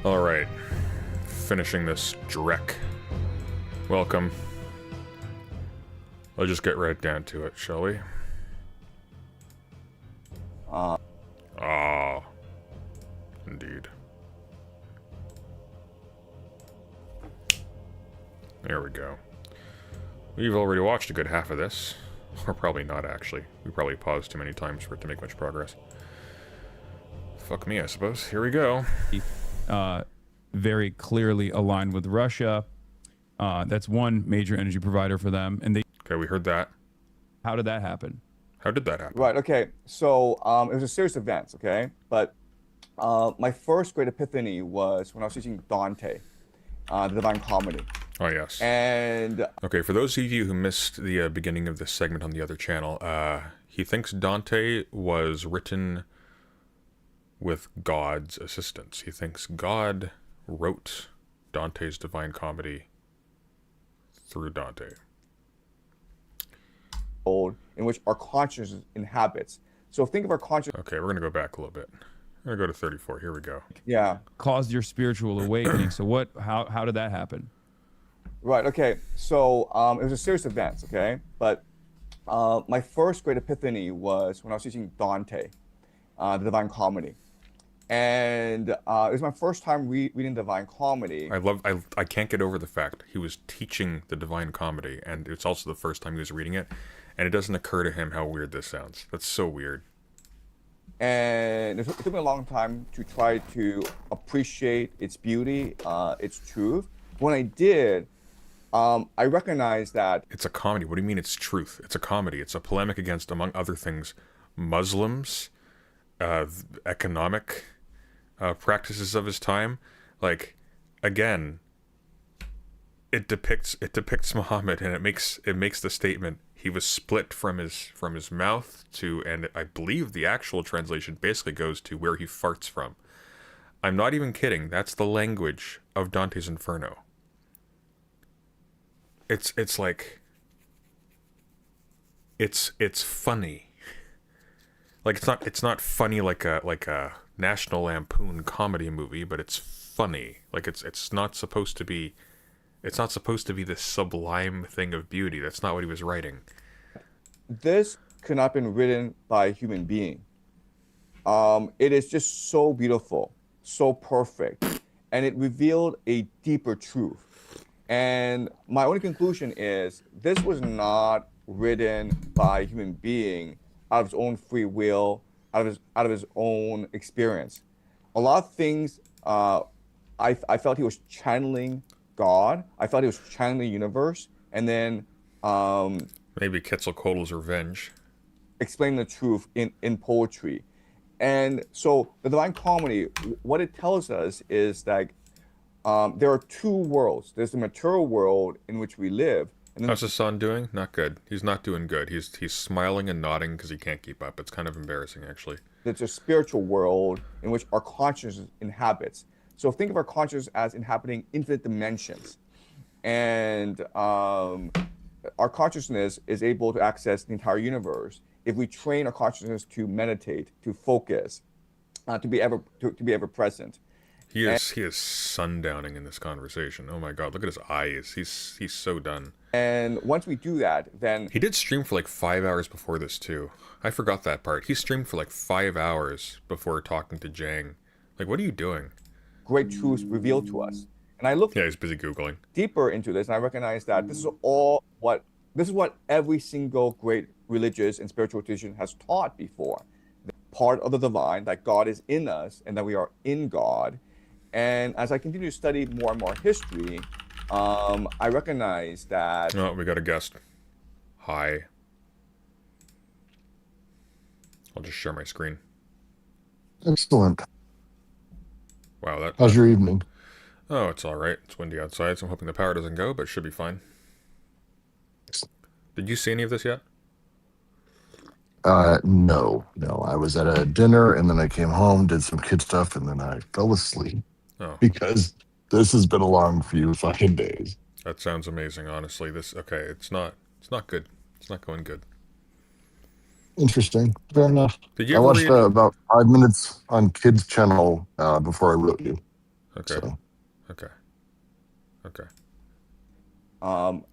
Alright. Finishing this Drek. Welcome. I'll just get right down to it, shall we? Ah. Indeed. There we go. We've already watched a good half of this. Or probably not, actually. We probably paused too many times for it to make much progress. Fuck me, I suppose. Here we go. Very clearly aligned with Russia. That's one major energy provider for them. And they. Okay, we heard that. How did that happen? How did that happen? Right. Okay. So it was a series of events. Okay, but my first great epiphany was when I was teaching Dante, the Divine Comedy. Oh, yes. And okay, for those of you who missed the beginning of this segment on the other channel, he thinks Dante was written with God's assistance. He thinks God wrote Dante's Divine Comedy through Dante. In which our consciousness inhabits. So think of our consciousness. Okay, we're going to go back a little bit. We're going to go to 34. Here we go. Yeah. Caused your spiritual awakening. So what? How did that happen? Right. Okay. So it was a series of events. Okay, but my first great epiphany was when I was teaching Dante, the Divine Comedy, and it was my first time reading Divine Comedy. I can't get over the fact he was teaching the Divine Comedy, and it's also the first time he was reading it, and it doesn't occur to him how weird this sounds. That's so weird. And it took me a long time to try to appreciate its beauty, its truth. When I did, I recognized that it's a comedy. What do you mean it's truth? It's a comedy. It's a polemic against, among other things, Muslims, economic practices of his time. Like, again, it depicts Muhammad, and it makes the statement he was split from his mouth to, and I believe the actual translation basically goes to where he farts from. I'm not even kidding. That's the language of Dante's Inferno. It's like it's funny. Like it's not funny like a National Lampoon comedy movie, but it's funny. Like it's not supposed to be this sublime thing of beauty. That's not what he was writing. This could not have been written by a human being. It is just so beautiful, so perfect, and it revealed a deeper truth. And my only conclusion is this was not written by a human being out of his own free will, out of his own experience. A lot of things I felt he was channeling God. I felt he was channeling the universe, and then maybe Quetzalcoatl's revenge. Explain the truth in poetry. And so the Divine Comedy, what it tells us is that there are two worlds. There's the material world in which we live. And then how's his son doing? Not good. He's not doing good. He's smiling and nodding because he can't keep up. It's kind of embarrassing, actually. There's a spiritual world in which our consciousness inhabits. So think of our consciousness as inhabiting infinite dimensions. And our consciousness is able to access the entire universe if we train our consciousness to meditate, to focus, to be ever present. He is sundowning in this conversation. Oh my god, look at his eyes. He's so done. And once we do that, then he did stream for like 5 hours before this too. I forgot that part. He streamed for like 5 hours before talking to Jang. Like, what are you doing? Great truths revealed to us. And I looked he's busy Googling deeper into this, and I recognize that this is what every single great religious and spiritual tradition has taught before. The part of the divine, that God is in us and that we are in God. And as I continue to study more and more history, I recognize that... Oh, we got a guest. Hi. I'll just share my screen. Excellent. Wow, how's your evening? Oh, it's all right. It's windy outside, so I'm hoping the power doesn't go, but it should be fine. Did you see any of this yet? No. I was at a dinner, and then I came home, did some kid stuff, and then I fell asleep. Oh. Because this has been a long few fucking days. That sounds amazing, honestly. It's not good. It's not going good. Interesting. Fair enough. Did you I ever watched about 5 minutes on Kids Channel before I wrote you. Okay. So Okay. Okay.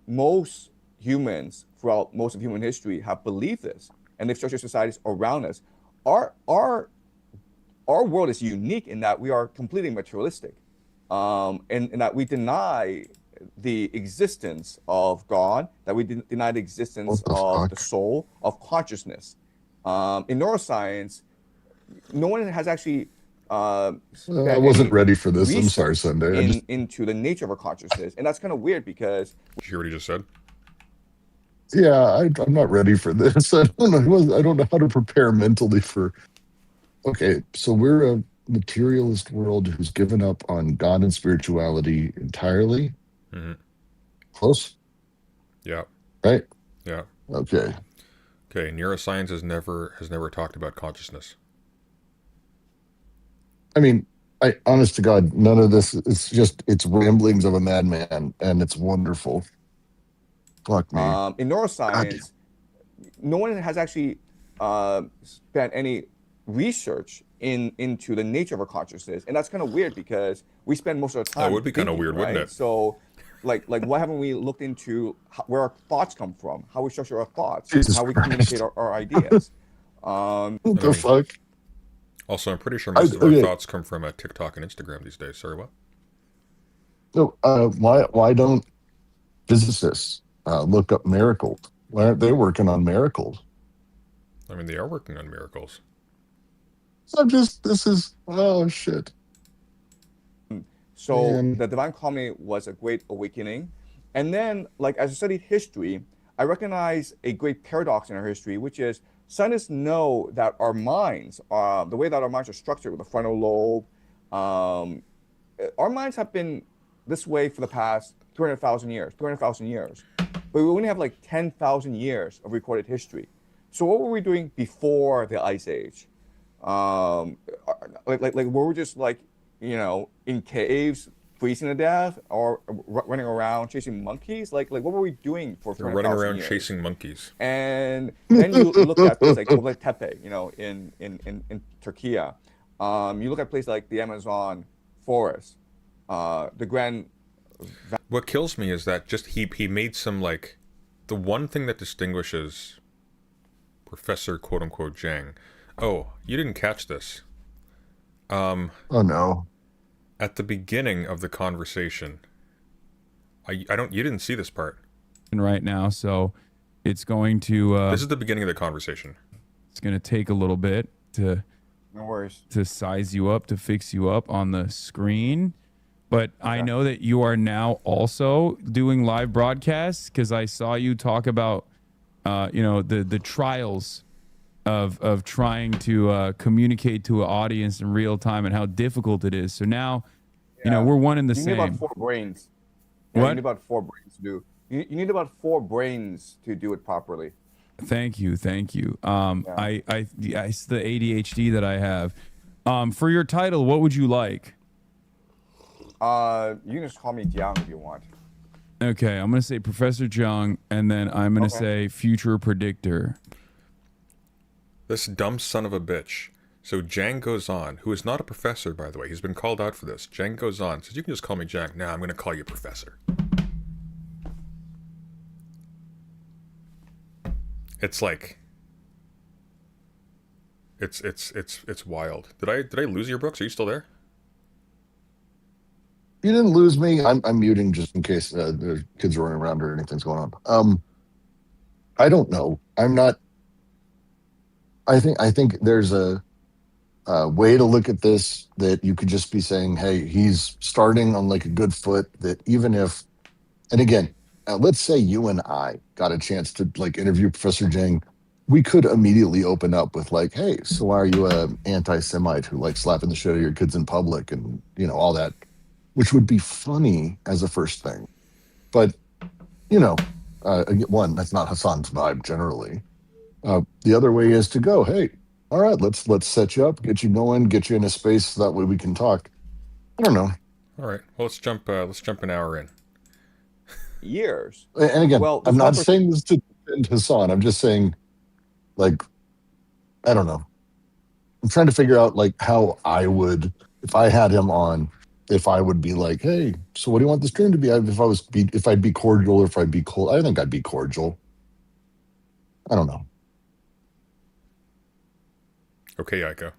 Most humans throughout most of human history have believed this, and they've structured societies around us. Our our our world is unique in that we are completely materialistic, and that we deny the existence of God, that we deny the existence what the of the fuck? soul, of consciousness. In neuroscience, no one has actually I spent wasn't any ready for this. I'm sorry, research Sunday. I just into the nature of our consciousness, and that's kind of weird because Did you hear what he just said? yeah, I'm not ready for this. I don't know. I don't know how to prepare mentally for. Okay, so we're a materialist world who's given up on God and spirituality entirely. Mm-hmm. Close, Yeah. right? Yeah. Okay. Okay. Neuroscience has never talked about consciousness. I mean, I honest to God, none of this. It's ramblings of a madman, and it's wonderful. Fuck me. in God damn. neuroscience, no one has actually spent any research into the nature of our consciousness, and that's kind of weird because we spend most of the That time would be kind of thinking, weird, wouldn't right? it? So, like, why haven't we looked into where our thoughts come from, how we structure our thoughts, Jesus how we communicate Christ. our ideas? Um, What I the mean, fuck? also, I'm pretty sure most of our Okay. thoughts come from TikTok and Instagram these days. Sorry, what? So, why don't physicists look up miracles? Why aren't they working on miracles? I mean, they are working on miracles. This is, oh shit, So man. the Divine Comedy was a great awakening. And then, like as I studied history, I recognized a great paradox in our history, which is scientists know that our minds, the way that our minds are structured with the frontal lobe, um, our minds have been this way for the past 200,000 years, 300,000 years. But we only have like 10,000 years of recorded history. So what were we doing before the Ice Age? Um, were we just like, in caves, freezing to death, or running around chasing monkeys? Like what were we doing for They're running 300,000 around years? chasing monkeys. And then you look at places like Göbekli Tepe, in Turkey. You look at places like the Amazon forest, the Grand. What kills me is that just he made some like the one thing that distinguishes Professor quote unquote Jang. Oh, you didn't catch this. Oh no. At the beginning of the conversation, I don't you didn't see this part. Right now, so it's going to This is the beginning of the conversation. it's going to take a little bit to No worries. size you up, to fix you up on the screen. But I know that you are now also doing live broadcasts, because I saw you talk about the trials of trying to communicate to an audience in real time and how difficult it is. So now, we're one and the You need about same. 4 brains. Yeah, What? you need about 4 brains to do. You need about 4 brains to do it properly. Thank you. Yeah. It's the ADHD that I have. For your title, what would you like? You can just call me Jiang if you want. Okay, I'm gonna say Professor Jung, and then I'm gonna say Future Predictor. This dumb son of a bitch. So Jang goes on, who is not a professor, by the way. He's been called out for this. Jang goes on, says, you can just call me Jang. Nah, I'm going to call you Professor. It's like... It's wild. Did I lose your books? Are you still there? You didn't lose me. I'm muting just in case there's kids running around or anything's going on. I don't know. I'm not. I think there's a way to look at this that you could just be saying, hey, he's starting on like a good foot. That even if, and again, let's say you and I got a chance to like interview Professor Jang, we could immediately open up with like, hey, so why are you a anti-Semite who likes slapping the shit out of your kids in public and all that, which would be funny as a first thing. But one, that's not Hassan's vibe generally. The other way is to go, hey, all right, let's set you up, get you going, get you in a space so that way we can talk. I don't know. All right. Well, let's jump an hour in. Years. And again, Well, I'm this one not saying this to defend Hassan. I'm just saying, like, I don't know. I'm trying to figure out like how I would, if I had him on, if I would be like, hey, so what do you want the stream to be? If I'd be cordial or if I'd be cold. I think I'd be cordial. I don't know. Okay, Aiko.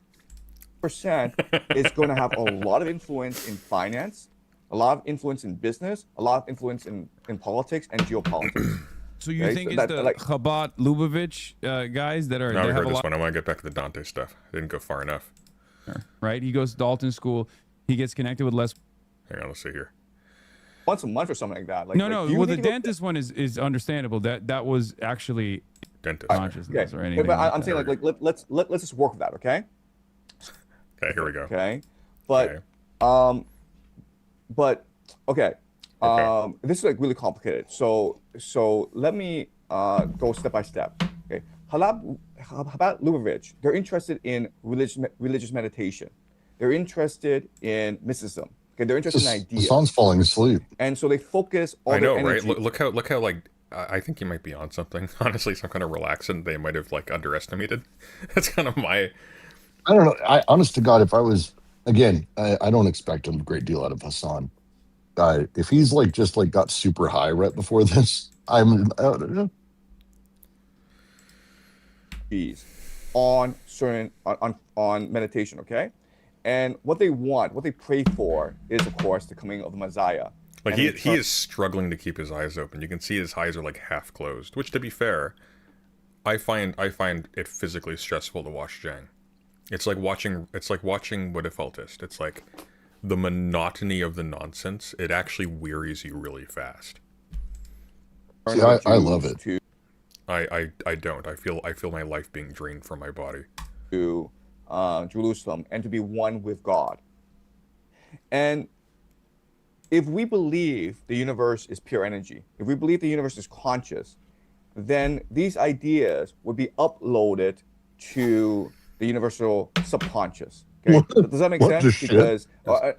Percent is going to have a lot of influence in finance, a lot of influence in business, a lot of influence in politics and geopolitics. So you Okay, think so it's that- the like- Chabad Lubavitch guys that are Now they we have heard a this lot, one. I want to get back to the Dante stuff. I didn't go far enough. right? He goes to Dalton School. He gets connected with Les. Hang on, let's see here. once a month or something like that. Like, No, like, no. do you Well, need the to go- dentist one is understandable. That was actually Dentist. consciousness or Okay, anything. but like I'm that. saying let's just work with that, okay? Okay, here we go. Okay, but Okay. okay, Okay. this is like really complicated. So let me go step by step. Okay, Chabad Lubavitch, they're interested in religious meditation. They're interested in mysticism. Okay, they're interested in ideas. Hassan's falling asleep. And so they focus all I know, their right? energy. Look how like I think you might be on something. Honestly, some kind of relaxant they might have like underestimated. That's kind of my. I don't know. Honest to God, if I was again, I don't expect a great deal out of Hassan. If he's like just like got super high right before this, On certain on meditation, okay? And what they want, what they pray for is of course the coming of the Messiah. Like And he is struggling to keep his eyes open. You can see his eyes are like half closed. Which, to be fair, I find it physically stressful to watch Jang. It's like watching What If Altist. It's like the monotony of the nonsense. It actually wearies you really fast. See, I love it. I don't. I feel my life being drained from my body. To Jerusalem and to be one with God. And if we believe the universe is pure energy, if we believe the universe is conscious, then these ideas would be uploaded to the universal subconscious. Okay, does that make What the sense? shit? Because like,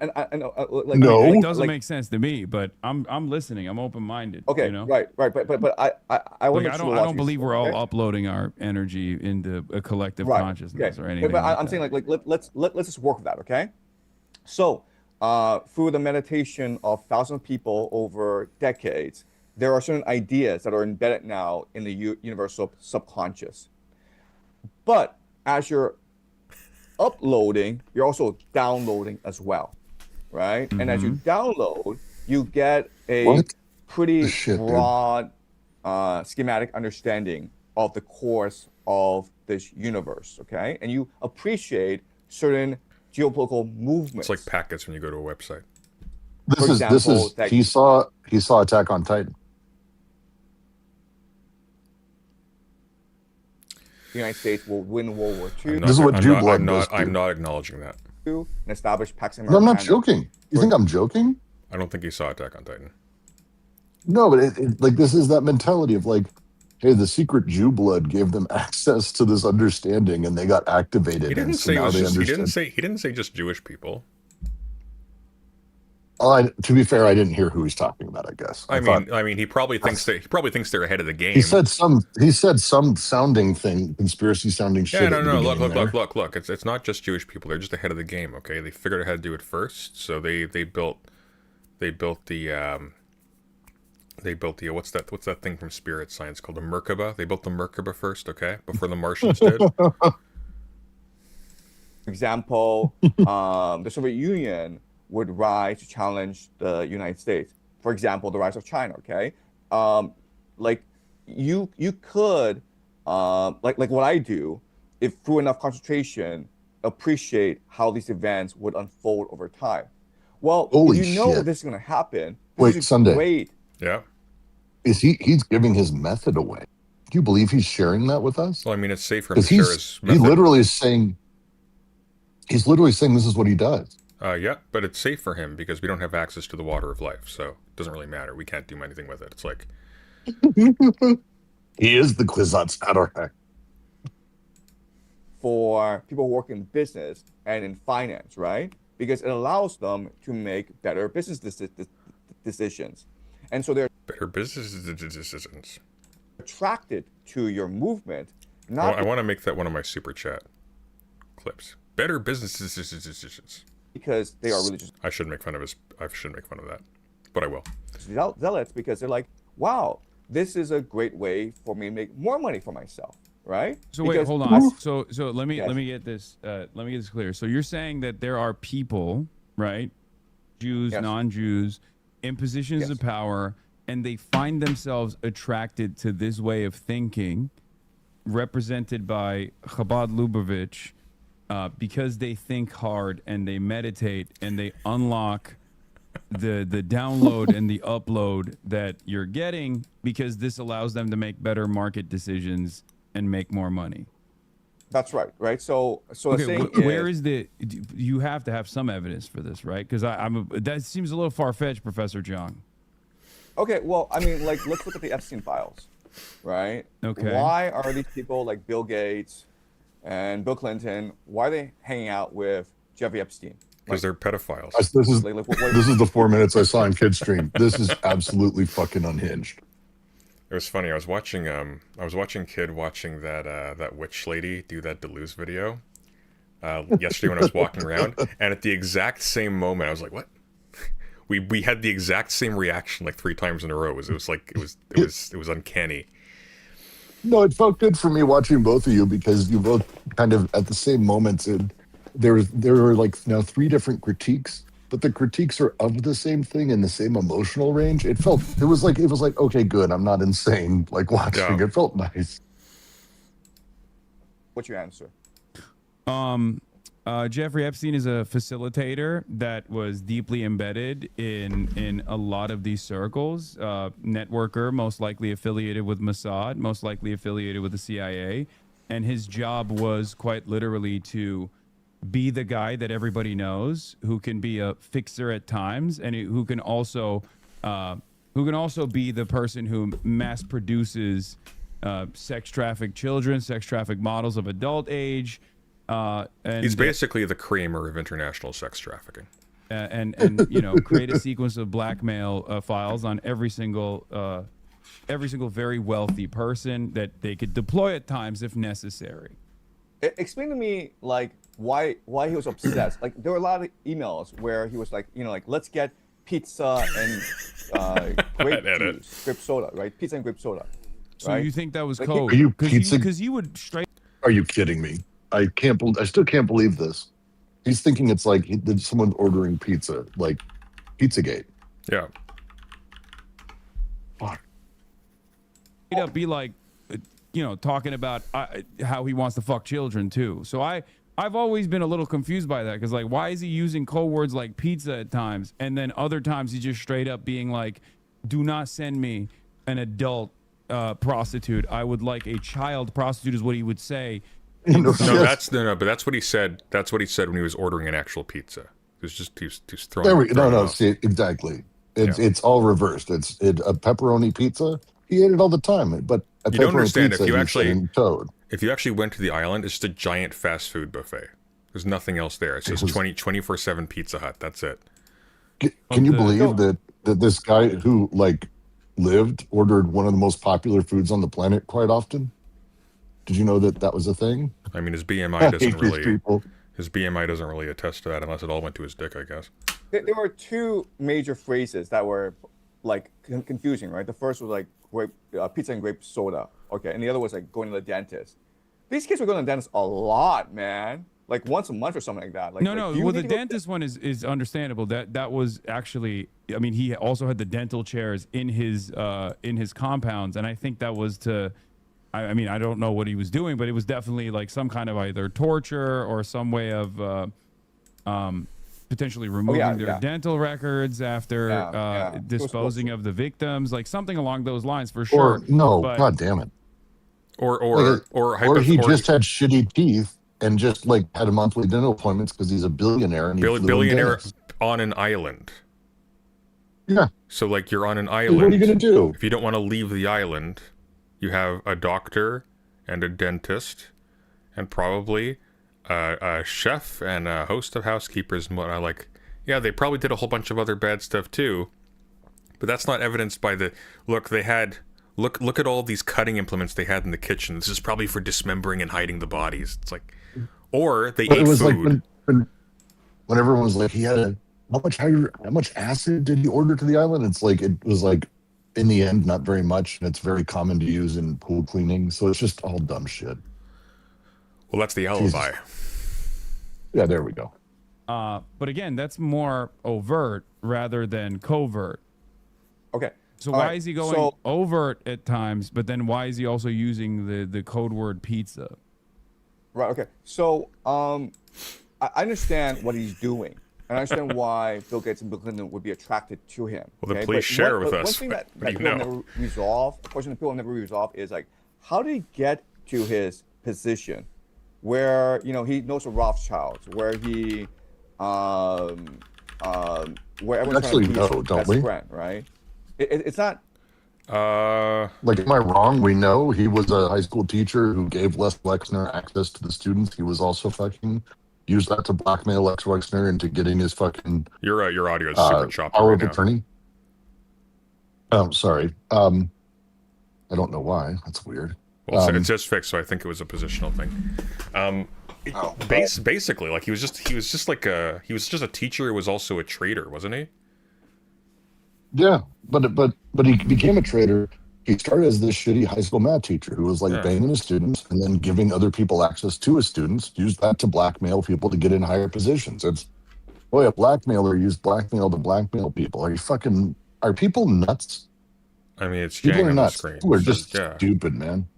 No. It like- doesn't like- make sense to me, but I'm listening. I'm open minded. Okay, you know? right, but I want Like, to. I don't believe we're all uploading our energy into a collective consciousness or anything. But like I'm that. saying let's just work with that, okay? So through the meditation of thousands of people over decades, there are certain ideas that are embedded now in the universal subconscious. But as you're uploading, you're also downloading as well, right? And as you download, you get a What? pretty Shit, dude. broad schematic understanding of the course of this universe, okay? And you appreciate certain geopolitical movements. It's like packets when you go to a website. This For is example, that- he saw Attack on Titan. the United States will win World War II I'm This is what I'm Jew not, blood I'm does not, I'm too. not acknowledging that. and establish Pax No, I'm not Americana. joking. You think I'm joking? I don't think he saw Attack on Titan. No, but like this is that mentality of like, hey, the secret Jew blood gave them access to this understanding, and they got activated. He didn't and so say it now was they just. understand. He didn't say just Jewish people. To be fair, I didn't hear who he's talking about. I guess. I thought- mean, he probably thinks they're ahead of the game. he said some sounding thing, conspiracy sounding shit. Yeah, at no, the no. Look, beginning look, there. look, look, look. It's not just Jewish people. They're just ahead of the game. Okay, they figured out how to do it first. So they built the what's that thing from Spirit Science called a Merkaba? They built the Merkaba first. Okay, before the Martians did. For example, the Soviet Union would rise to challenge the United States. For example, the rise of China. Okay, like you could like what I do, if through enough concentration, appreciate how these events would unfold over time. Well, Holy if you know shit. this is going to happen, Wait, this is Sunday. great. Yeah. He's giving his method away? Do you believe he's sharing that with us? Well, I mean, it's safe for him to Because share his he method. literally is saying this is what he does. Yeah, but it's safe for him because we don't have access to the water of life, so it doesn't really matter. We can't do anything with it. It's like, He is the Kwisatz Haderach. For people who work in business and in finance, right? Because it allows them to make better business decisions. And so they're better business decisions. attracted to your movement, not I want to make that one of my super chat clips. Better business decisions. because they are religious I shouldn't make fun of that, but I will. zealots because they're like, wow, this is a great way for me to make more money for myself, right? So wait, Because hold I- on. So let me Yes. get this clear. So you're saying that there are people, right? Jews, Yes. non-Jews, in positions Yes. of power, and they find themselves attracted to this way of thinking, represented by Chabad Lubavitch, because they think hard and they meditate and they unlock the download and the upload that you're getting, because this allows them to make better market decisions and make more money. That's right. So the Okay, saying where is the? You have to have some evidence for this, right? Because that seems a little far fetched, Professor Jung. Okay, well, I mean, like, let's look at the Epstein files, right? Okay. Why are these people like Bill Gates and Bill Clinton? Why are they hanging out with Jeffrey Epstein? Because they're pedophiles. This is Like, this is the 4 minutes I saw on Kid's stream. This is absolutely fucking unhinged. It was funny. I was watching Kid watching that witch lady do that Deleuze video yesterday when I was walking around, and at the exact same moment, I was like, "What?" We had the exact same reaction like 3 times in a row. It was uncanny. No, it felt good for me watching both of you because you both kind of at the same moments. There were like now 3 different critiques, but the critiques are of the same thing in the same emotional range. It was like okay, good. I'm not insane. Like watching Yeah. it felt nice. what's your answer? Jeffrey Epstein is a facilitator that was deeply embedded in a lot of these circles. Networker, most likely affiliated with Mossad, most likely affiliated with the CIA, and his job was quite literally to be the guy that everybody knows, who can be a fixer at times, and who can also be the person who mass produces sex trafficked children, sex trafficked models of adult age. And He's basically the Kramer of international sex trafficking. and create a sequence of blackmail files on every single very wealthy person that they could deploy at times if necessary. Explain to me like why he was obsessed. Like there were a lot of emails where he was like, like, let's get pizza and grape juice, grape soda, right? Pizza and grape soda. So right? you think that was Like, code? Are you pizza? Because he would straight. Are you kidding me? I still can't believe this. He's thinking it's like someone ordering pizza, like Pizzagate. Yeah. Fuck. Up be like, talking about how he wants to fuck children too. So I've always been a little confused by that, because like, why is he using code words like pizza at times, and then other times he's just straight up being like, do not send me an adult prostitute. I would like a child prostitute is what he would say. No, but that's what he said. That's what he said when he was ordering an actual pizza. He was throwing. There we throwing it off. see exactly. It's all reversed. It's a pepperoni pizza. He ate it all the time, but a You don't pepperoni understand pizza, if you he's actually saying code. If you actually went to the island, it's just a giant fast food buffet. There's nothing else there. It's just 24/7 Pizza Hut. That's it. Can you believe that this guy who ordered one of the most popular foods on the planet quite often? Did you know that was a thing? I mean, his BMI I doesn't hate these really. people. His BMI doesn't really attest to that, unless it all went to his dick, I guess. There were 2 major phrases that were like confusing, right? The first was like pizza and grape soda, okay, and the other was like going to the dentist. These kids were going to the dentist a lot, man. Like once a month or something like that. No. Well, the dentist one is understandable. That was actually. I mean, he also had the dental chairs in his compounds, and I think that was to. I mean, I don't know what he was doing, but it was definitely like some kind of either torture or some way of potentially removing their dental records after disposing of the victims, like something along those lines for sure. Or no, god damn it. Or he just had shitty teeth and just like had a monthly dental appointments because he's a billionaire and billionaire on an island. Yeah. So like you're on an island. What are you gonna do? If you don't want to leave the island, you have a doctor and a dentist, and probably a chef and a host of housekeepers and whatnot. Like, yeah, they probably did a whole bunch of other bad stuff too, but that's not evidenced by the look they had. Look at all these cutting implements they had in the kitchen. This is probably for dismembering and hiding the bodies. It's like, or they ate food. when everyone was like, he had a how much acid did he order to the island? It's like it was like in the end not very much, and it's very common to use in pool cleaning. So it's just all dumb shit. Well, that's the Jesus. alibi. Yeah, there we go. But again, that's more overt rather than covert. Okay. So All why right, is he going so- overt at times, but then why is he also using the code word pizza? Right. Okay. So I understand what he's doing, and I understand why Bill Gates and Bill Clinton would be attracted to him. Well, then okay? please But share one, with but us One thing that, what you people know. never resolve, a question that people never resolve, is like, how did he get to his position, where he knows the Rothschilds, where he, where everyone's Actually, trying to be no, his don't best we? friend, right? It's not. Like, am I wrong? We know he was a high school teacher who gave Les Wexner access to the students. He was also fucking used that to blackmail Lex Wexner into getting his fucking Your audio is super choppy power right of now. attorney. Oh, sorry. I don't know why. That's weird. Well, it's just fixed, so I think it was a positional thing. Basically, like he was just a teacher who was also a traitor, wasn't he? Yeah, but he became a traitor. He started as this shitty high school math teacher who was like Yeah. banging his students and then giving other people access to his students. Used that to blackmail people to get in higher positions. It's a blackmailer used blackmail to blackmail people. Are people nuts? I mean, it's People Jang are on the nuts. screen. People are so, just yeah. stupid, man.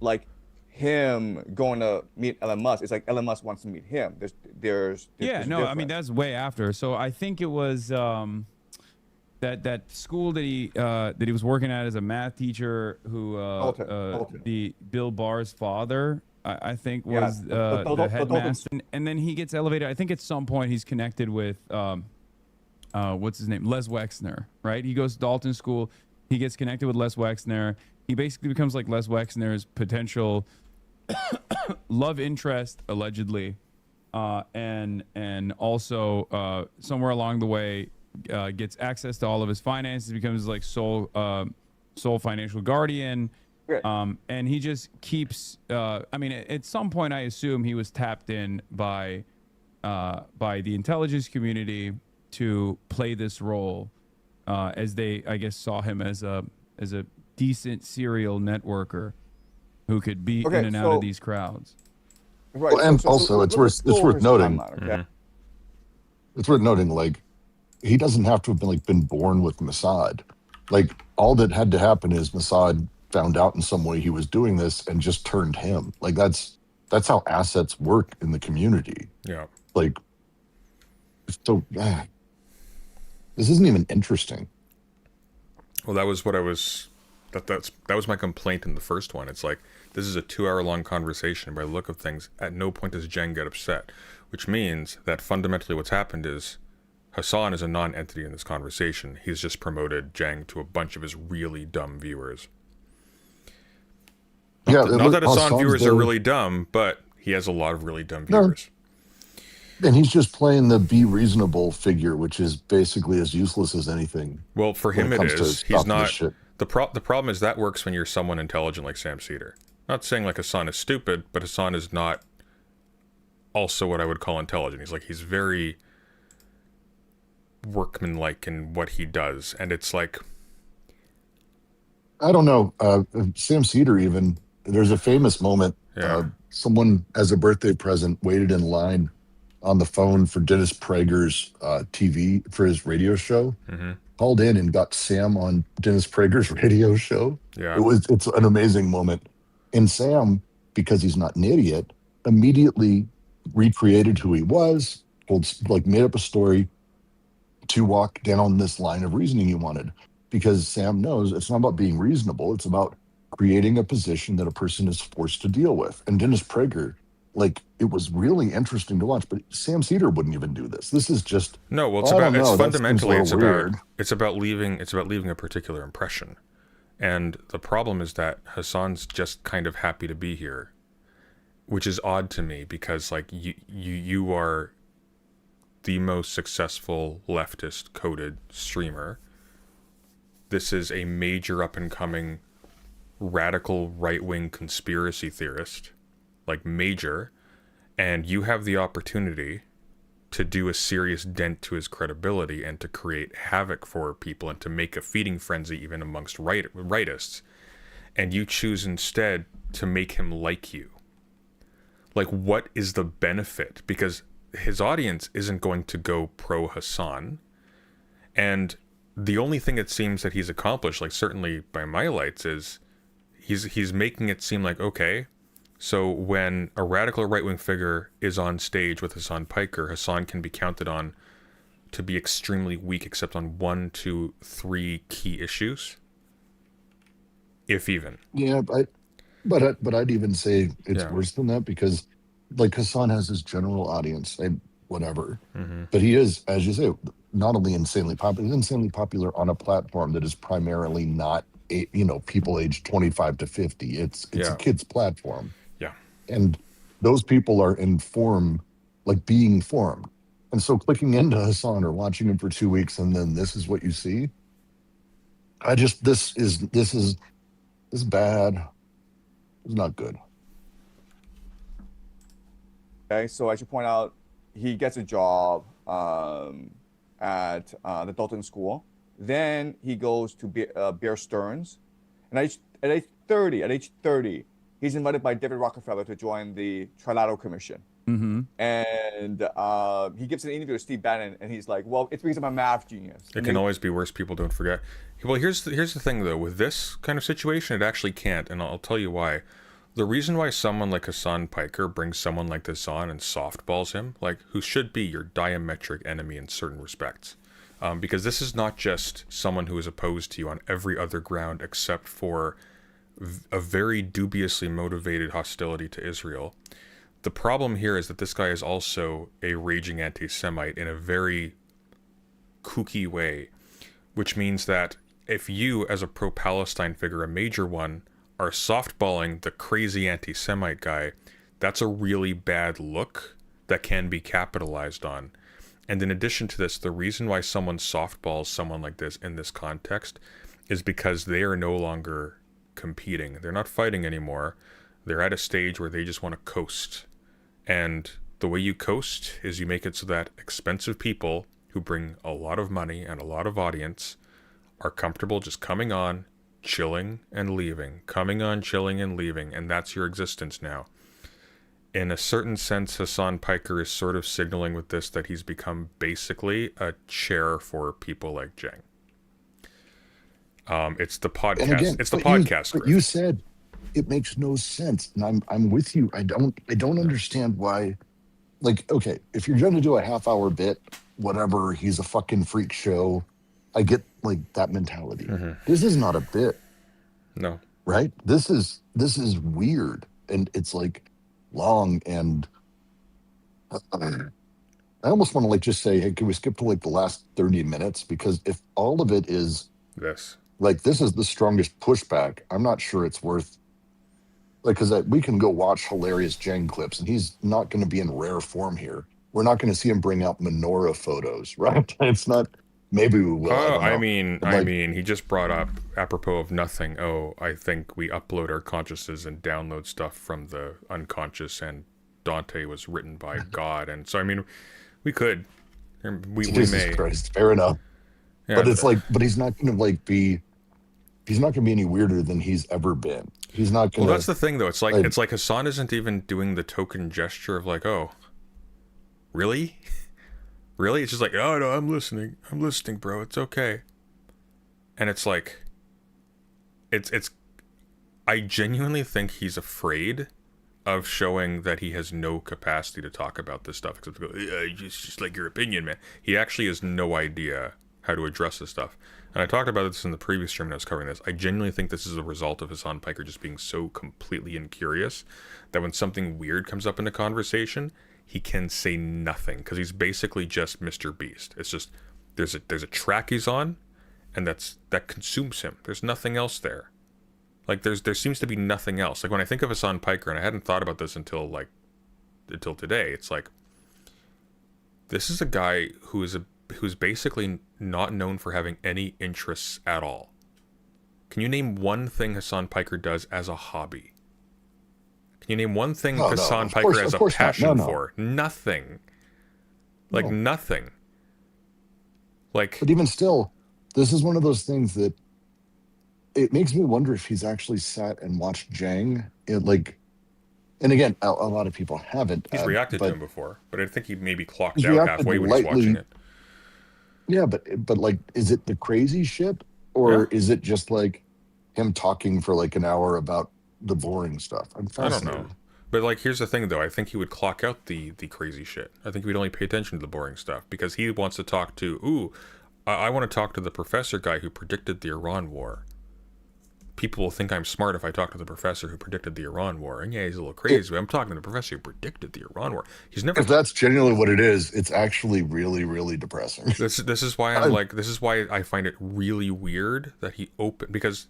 Like him going to meet Elon Musk. It's like Elon Musk wants to meet him. There's Yeah, no, I mean difference. that's way after. So I think it was that school that he was working at as a math teacher who Dalton. the Bill Barr's father I think Yeah, was the the Dalton headmaster, and then he gets elevated. I think at some point he's connected with what's his name, Les Wexner, right? He goes to Dalton School. He gets connected with Les Wexner. He basically becomes like Les Wexner's potential love interest, allegedly, and also somewhere along the way gets access to all of his finances, becomes like sole financial guardian. Okay. And he just keeps. I mean, at some point, I assume he was tapped in by the intelligence community to play this role, as they, I guess, saw him as a decent serial networker who could be Okay, in and out so- of these crowds. Right. Well, and also, it's let's go worth over his noting- timeline, okay? It's worth noting, like, he doesn't have to have been born with Mossad. Like, all that had to happen is Mossad found out in some way he was doing this and just turned him. Like, that's how assets work in the community. Yeah. Like, so this isn't even interesting. Well, that was what I was. That was my complaint in the first one. It's like, this is a 2-hour-long conversation. By the look of things, at no point does Jen get upset, which means that fundamentally what's happened is Hassan is a non-entity in this conversation. He's just promoted Jang to a bunch of his really dumb viewers. Not that Hassan viewers are really dumb, but he has a lot of really dumb viewers. And he's just playing the be reasonable figure, which is basically as useless as anything. Well, for him it comes to is. He's stopping not. this shit. The problem is that works when you're someone intelligent like Sam Cedar. Not saying like Hassan is stupid, but Hassan is not also what I would call intelligent. He's very workmanlike in what he does, and it's like, I don't know. Sam Cedar, even, there's a famous moment. Yeah. Someone, as a birthday present, waited in line on the phone for Dennis Prager's TV for his radio show. Mm-hmm. Called in and got Sam on Dennis Prager's radio show. Yeah. It's an amazing moment. And Sam, because he's not an idiot, immediately recreated who he was, made up a story to walk down this line of reasoning he wanted. Because Sam knows it's not about being reasonable, it's about creating a position that a person is forced to deal with. And Dennis Prager, it was really interesting to watch, but Sam Cedar wouldn't even do this. This is just no. Well, fundamentally it's about leaving a particular impression, and the problem is that Hassan's just kind of happy to be here, which is odd to me because you are the most successful leftist coded streamer. This is a major up and coming radical right wing conspiracy theorist. Major, and you have the opportunity to do a serious dent to his credibility and to create havoc for people and to make a feeding frenzy even amongst rightists, and you choose instead to make him like you. Like, what is the benefit? Because his audience isn't going to go pro Hassan, and the only thing it seems that he's accomplished, like certainly by my lights, is he's making it seem like, okay, so when a radical right-wing figure is on stage with Hassan Piker, Hassan can be counted on to be extremely weak except on 1, 2, 3 key issues, if even. Yeah, but I'd even say it's worse than that, because like Hassan has his general audience and whatever, but he is, as you say, not only insanely popular, he's insanely popular on a platform that is primarily not people aged 25 to 50. It's a kid's platform. Yeah. And those people are being formed. And so clicking into Hassan or watching him for 2 weeks and then this is what you see. This is bad. It's not good. Okay, so I should point out, he gets a job at the Dalton School. Then he goes to Bear Stearns, and at age 30, he's invited by David Rockefeller to join the Trilateral Commission. And he gives an interview to Steve Bannon, and he's like, "Well, it's because I'm a math genius." It can always be worse. People don't forget. Well, here's the thing though. With this kind of situation, it actually can't, and I'll tell you why. The reason why someone like Hassan Piker brings someone like this on and softballs him, like who should be your diametric enemy in certain respects, because this is not just someone who is opposed to you on every other ground except for a very dubiously motivated hostility to Israel. The problem here is that this guy is also a raging anti-Semite in a very kooky way, which means that if you, as a pro-Palestine figure, a major one, are softballing the crazy anti-Semite guy, that's a really bad look that can be capitalized on. And in addition to this, the reason why someone softballs someone like this in this context is because they are no longer competing. They're not fighting anymore. They're at a stage where they just want to coast. And the way you coast is you make it so that expensive people who bring a lot of money and a lot of audience are comfortable just coming on, chilling and leaving, coming on, chilling and leaving, and that's your existence now. In a certain sense, Hassan Piker is sort of signaling with this that he's become basically a chair for people like Jeng. It's the podcast. Again, it's the podcast. But you said it makes no sense, and I'm with you. I don't understand why. Like, okay, if you're going to do a half-hour bit, whatever, he's a fucking freak show. I get like that mentality. This is not a bit. No. Right? This is weird, and it's like long, and I almost want to like just say, hey, can we skip to like the last 30 minutes? Because if all of it is this is the strongest pushback, I'm not sure it's worth, like, because we can go watch hilarious Jeng clips, and he's not going to be in rare form here. We're not going to see him bring out menorah photos, right? It's not. Maybe we will. I mean, he just brought up, apropos of nothing, I think we upload our consciousness and download stuff from the unconscious, and Dante was written by God. And so, I mean, we could. We may. Christ, fair enough. Yeah, but it's like, but he's not going to like be, he's not going to be any weirder than he's ever been. He's not going to. Well, that's the thing, though. It's like Hassan isn't even doing the token gesture of like, oh, really? Really? It's just like, oh, no, I'm listening, bro. It's okay. And it's like, I genuinely think he's afraid of showing that he has no capacity to talk about this stuff, except to go, yeah, just like your opinion, man. He actually has no idea how to address this stuff. And I talked about this in the previous stream when I was covering this. I genuinely think this is a result of Hassan Piker just being so completely incurious that when something weird comes up in a conversation, he can say nothing, because he's basically just Mr. Beast. It's just there's a track he's on, and that consumes him. There's nothing else there. Like there seems to be nothing else. Like when I think of Hassan Piker, and I hadn't thought about this until today, it's like this is a guy who's basically not known for having any interests at all. Can you name one thing Hassan Piker does as a hobby? You name one thing No, Hassan of Piker course, has of a course not. passion No. for. Nothing. Like No. nothing. Like But even still, this is one of those things that it makes me wonder if he's actually sat and watched Jang. And again, a lot of people haven't. he's reacted to But him before, but I think he maybe clocked he's out reacted halfway when he's watching lightly. it. Yeah, but like, is it the crazy shit, Yeah. or is it just like him talking for like an hour about the boring stuff? I'm I don't fascinated. know. But like here's the thing though, I think he would clock out the crazy shit. I think we'd only pay attention to the boring stuff because he wants to talk to I want to talk to the professor guy who predicted the Iran war. People will think I'm smart if I talk to the professor who predicted the Iran war. And yeah, he's a little crazy, but I'm talking to the professor who predicted the Iran war. He's never If that's genuinely what it is, it's actually really, really depressing. this is why I'm like this is why I find it really weird that he opened because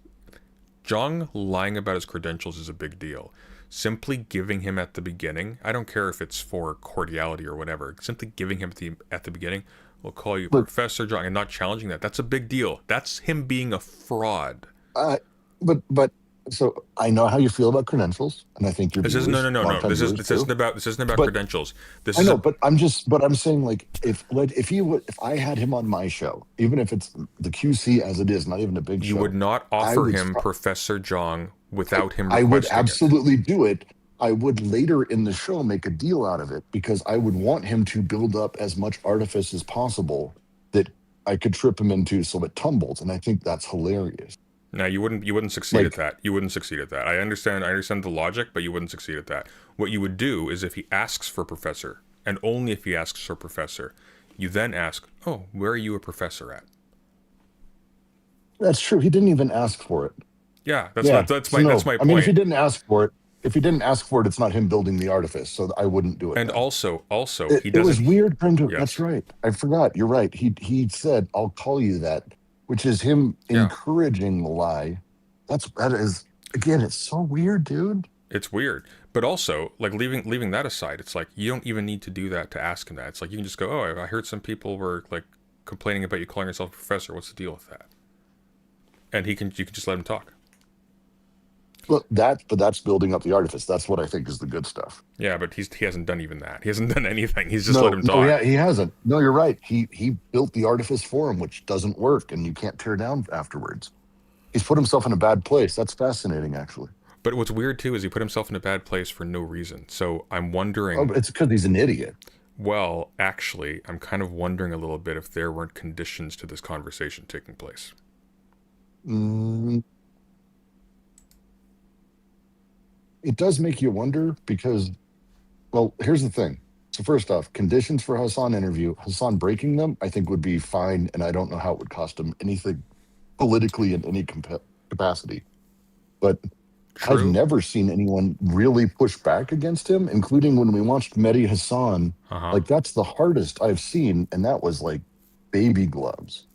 Zhang lying about his credentials is a big deal. Simply giving him at the beginning, I don't care if it's for cordiality or whatever, simply giving him at the beginning, we'll call you Look, Professor Zhang, and not challenging that. That's a big deal. That's him being a fraud. but so I know how you feel about credentials, and I think your This viewers, isn't no. longtime This viewers too. isn't about But credentials. This I is know, a, but I'm saying like if I had him on my show, even if it's the QC as it is, not even a big you would show, not I offer would him Professor Zhang without him I would requesting it. absolutely do it. I would later in the show make a deal out of it because I would want him to build up as much artifice as possible that I could trip him into so it tumbles, and I think that's hilarious. No, you wouldn't succeed at Like, that. You wouldn't succeed at that. I understand the logic, but you wouldn't succeed at that. What you would do is if he asks for professor, and only if he asks for professor, you then ask, "Oh, where are you a professor at?" that's true. He didn't even ask for it. Yeah, Yeah. that's So that's no, my I mean, if he point. didn't ask for it, it's not him building the artifice. So I wouldn't do it And then. also he It was doesn't. weird for him to. That's Yes. right. I forgot. You're right. He said, "I'll call you that," which is him Yeah. encouraging the lie. That is again. It's so weird, dude. It's weird, but also like leaving that aside, it's like you don't even need to do that to ask him that. It's like you can just go, "Oh, I heard some people were like complaining about you calling yourself a professor. What's the deal with that?" And you can just let him talk. Look, but that's building up the artifice. That's what I think is the good stuff. Yeah, but he hasn't done even that. He hasn't done anything. He's just let him talk. Yeah, he hasn't. No, you're right. He built the artifice for him, which doesn't work, and you can't tear down afterwards. He's put himself in a bad place. That's fascinating, actually. But what's weird too is he put himself in a bad place for no reason. So I'm Oh, wondering. but it's because he's an idiot. Well, actually, I'm kind of wondering a little bit if there weren't conditions to this conversation taking place. Mm, it does make you wonder because, well, here's the thing. So first off, conditions for Hassan interview, Hassan breaking them, I think would be fine, and I don't know how it would cost him anything politically in any capacity. But I've True. never seen anyone really push back against him, including when we watched Mehdi Hassan. Like that's the hardest I've seen, and that was like baby gloves.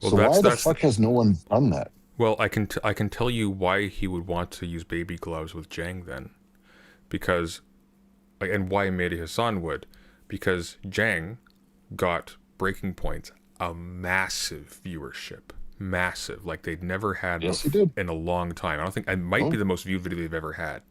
Well, So why the fuck has no one done that? Well, I can tell you why he would want to use baby gloves with Jang then, because, and why Mehdi Hassan would, because Jang got Breaking Point a massive viewership, massive, like they'd never had Yes, he did. in a long time. I don't think it might be the most viewed video they've ever had.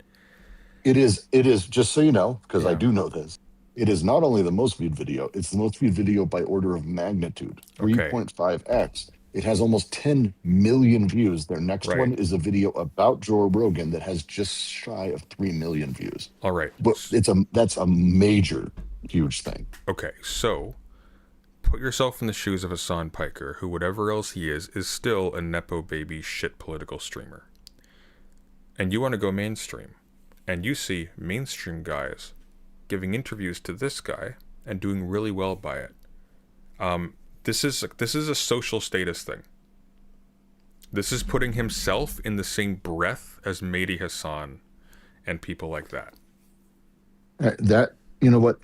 It is just so you know, because I Yeah. do know this. It is not only the most viewed video, it's the most viewed video by order of magnitude, Okay. 3.5x. It has almost 10 million views. Their next Right. one is a video about Joe Rogan that has just shy of 3 million views. All right. But that's a major, huge thing. Okay, so put yourself in the shoes of Hassan Piker, who, whatever else he is still a Nepo baby shit political streamer. And you want to go mainstream. And you see mainstream guys giving interviews to this guy and doing really well by it. This is a social status thing. This is putting himself in the same breath as Mehdi Hassan and people like that. That, you know what,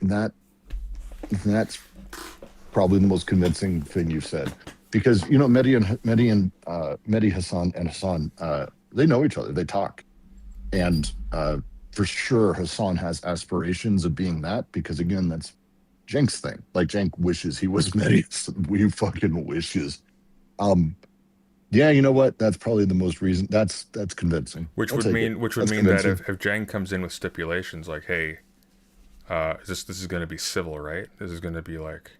that's probably the most convincing thing you've said, because you know Mehdi Hassan and Hassan, they know each other, they talk, and for sure Hassan has aspirations of being that, because again, that's Jank's thing. Like Jank wishes he was Mehdi. We fucking wishes. Yeah, you know what? That's probably the most reason. That's convincing. Which I'll would take it. mean That's that convincing. if Jang comes in with stipulations like, hey, this is going to be civil, right? This is going to be like,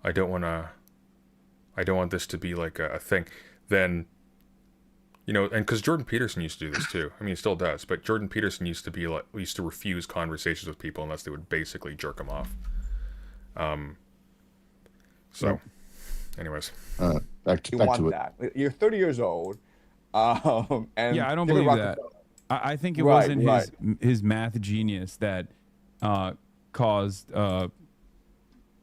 I don't want to, I don't want this to be like a thing. Then, and because Jordan Peterson used to do this too. I mean, he still does, but Jordan Peterson used to refuse conversations with people unless they would basically jerk him off. So, Yep. anyways, Back You to want it. that. You're 30 years old. And Yeah, I don't David believe that. Rockefeller- I think it Right, wasn't right. his math genius that caused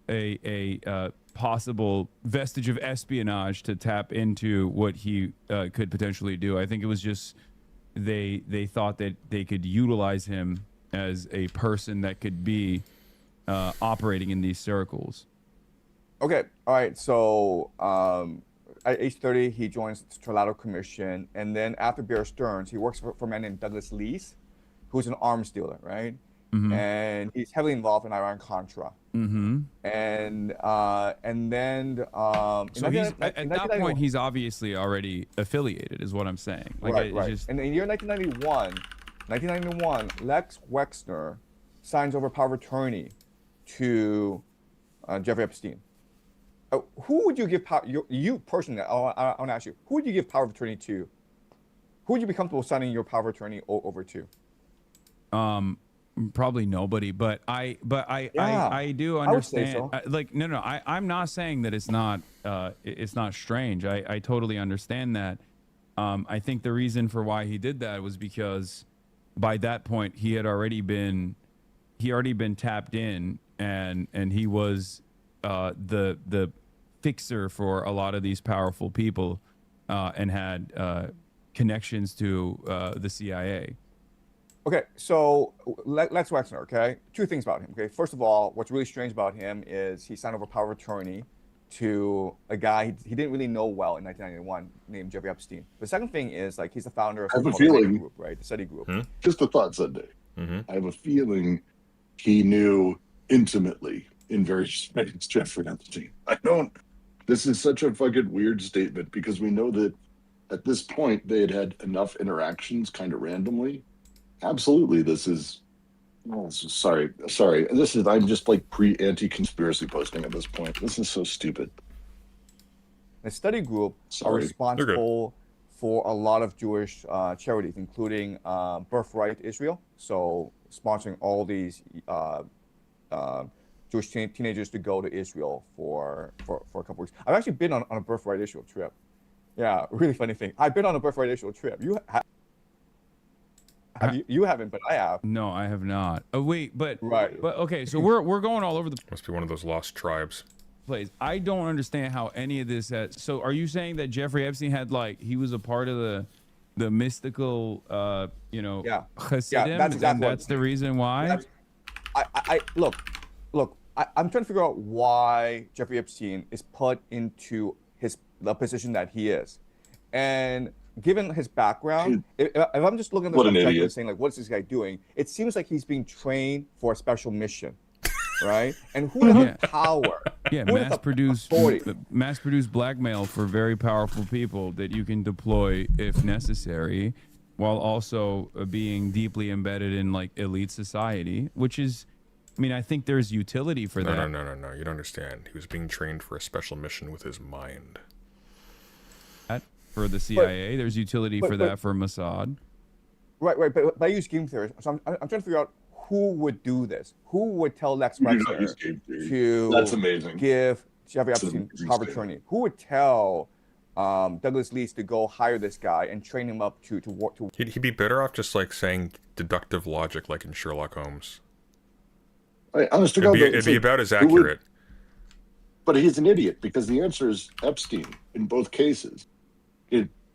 a possible vestige of espionage to tap into what he could potentially do. I think it was just they thought that they could utilize him as a person that could be operating in these circles. Okay, all right. So at age 30, he joins the Trilateral Commission, and then after Bear Stearns, he works for a man named Douglas Leese, who's an arms dealer, right? And he's heavily involved in Iran Contra. And then So he's at that point he's obviously already affiliated, is what I'm saying. Like right, it's right. just And in the year 1991, Lex Wexner signs over power of attorney to Jeffrey Epstein. Who would you give power? You personally, I want to ask you, who would you give power of attorney to? Who would you be comfortable signing your power of attorney over to? probably nobody, but I do I would say understand. so. I'm not saying that it's not strange. I totally understand that. I think the reason for why he did that was because by that point he had already been tapped in, and he was the fixer for a lot of these powerful people, and had connections to the CIA. Okay, so Lex Wexner, okay? Two things about him, okay? First of all, what's really strange about him is he signed over power of attorney to a guy he didn't really know well in 1991 named Jeffrey Epstein. The second thing is, like, he's the founder of I have a something called the feeling- group, right? The study group. Just a thought, Sunday. I have a feeling he knew intimately in various ways Jeffrey Epstein. This is such a fucking weird statement because we know that at this point they had enough interactions kind of randomly. Absolutely, sorry. I'm just like anti-conspiracy posting at this point. This is so stupid. The study group are Sorry. responsible for a lot of Jewish charities, including Birthright Israel. So sponsoring all these Jewish teenagers to go to Israel for a couple weeks. I've actually been on a Birthright Israel trip. Yeah, really funny thing. I've been on a Birthright Israel trip. You haven't, but I have. No, I have not. Oh wait, but Right. But okay, so we're going all over the must be one of those lost tribes. place. I don't understand how any of this has. So are you saying that Jeffrey Epstein had he was a part of the mystical Yeah. Hasidim, that's exactly and what- that's the reason why? I'm trying to figure out why Jeffrey Epstein is put into the position that he is, and given his background, if I'm just looking at What the an objective idiot. and saying, like, what's this guy doing? It seems like he's being trained for a special mission, right? And who has Yeah. the power? Yeah, Who has the authority? mass produced blackmail for very powerful people that you can deploy if necessary, while also being deeply embedded in elite society, which is, I mean, I think there's utility for that. No. You don't understand. He was being trained for a special mission with his mind. For the CIA, there's utility for that for Mossad. Right. But I use game theory, so I'm trying to figure out who would do this. Who would tell Lex You do not use Wexner game theory. to That's amazing. give Jeffrey That's an Epstein amazing power of statement. attorney? Who would tell Douglas Leese to go hire this guy and train him up to work? He'd be better off just saying deductive logic, like in Sherlock Holmes. Honest to God, though, It'd be about as who would- accurate. But he's an idiot because the answer is Epstein in both cases.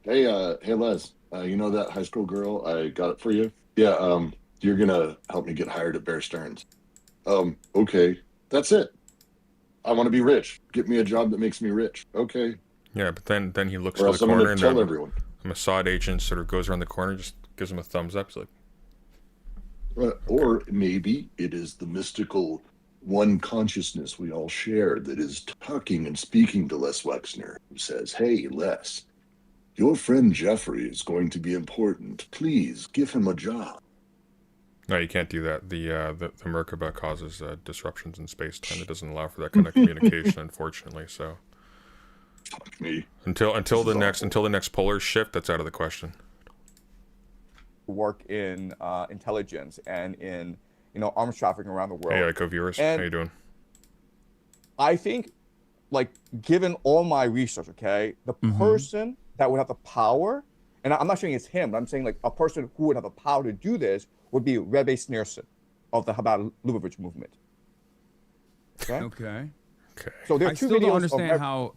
Hey Les, you know that high school girl? I got it for you. Yeah, you're gonna help me get hired at Bear Stearns. Okay, that's it. I want to be rich. Get me a job that makes me rich. Okay. Yeah, but then he looks Or to else the I'm corner gonna and tell the everyone. Mossad agent sort of goes around the corner, just gives him a thumbs up. He's like, Or maybe it is the mystical one consciousness we all share that is talking and speaking to Les Wexner, who says, "Hey, Les, Your friend Jeffrey is going to be important. Please give him a job. No, you can't do that. The Merkaba causes disruptions in space time. It doesn't allow for that kind of communication, unfortunately. So Fuck me. until the next polar shift, that's out of the question. Work in intelligence and in arms trafficking around the world. Hey, Ico viewers, And how you doing? I think, like, given all my research, okay, the person that would have the power, and I'm not saying it's him, but I'm saying like a person who would have the power to do this would be Rebbe Sneerson of the Chabad Lubavitch movement. Okay. Okay. Okay. So there are I two still don't videos understand of how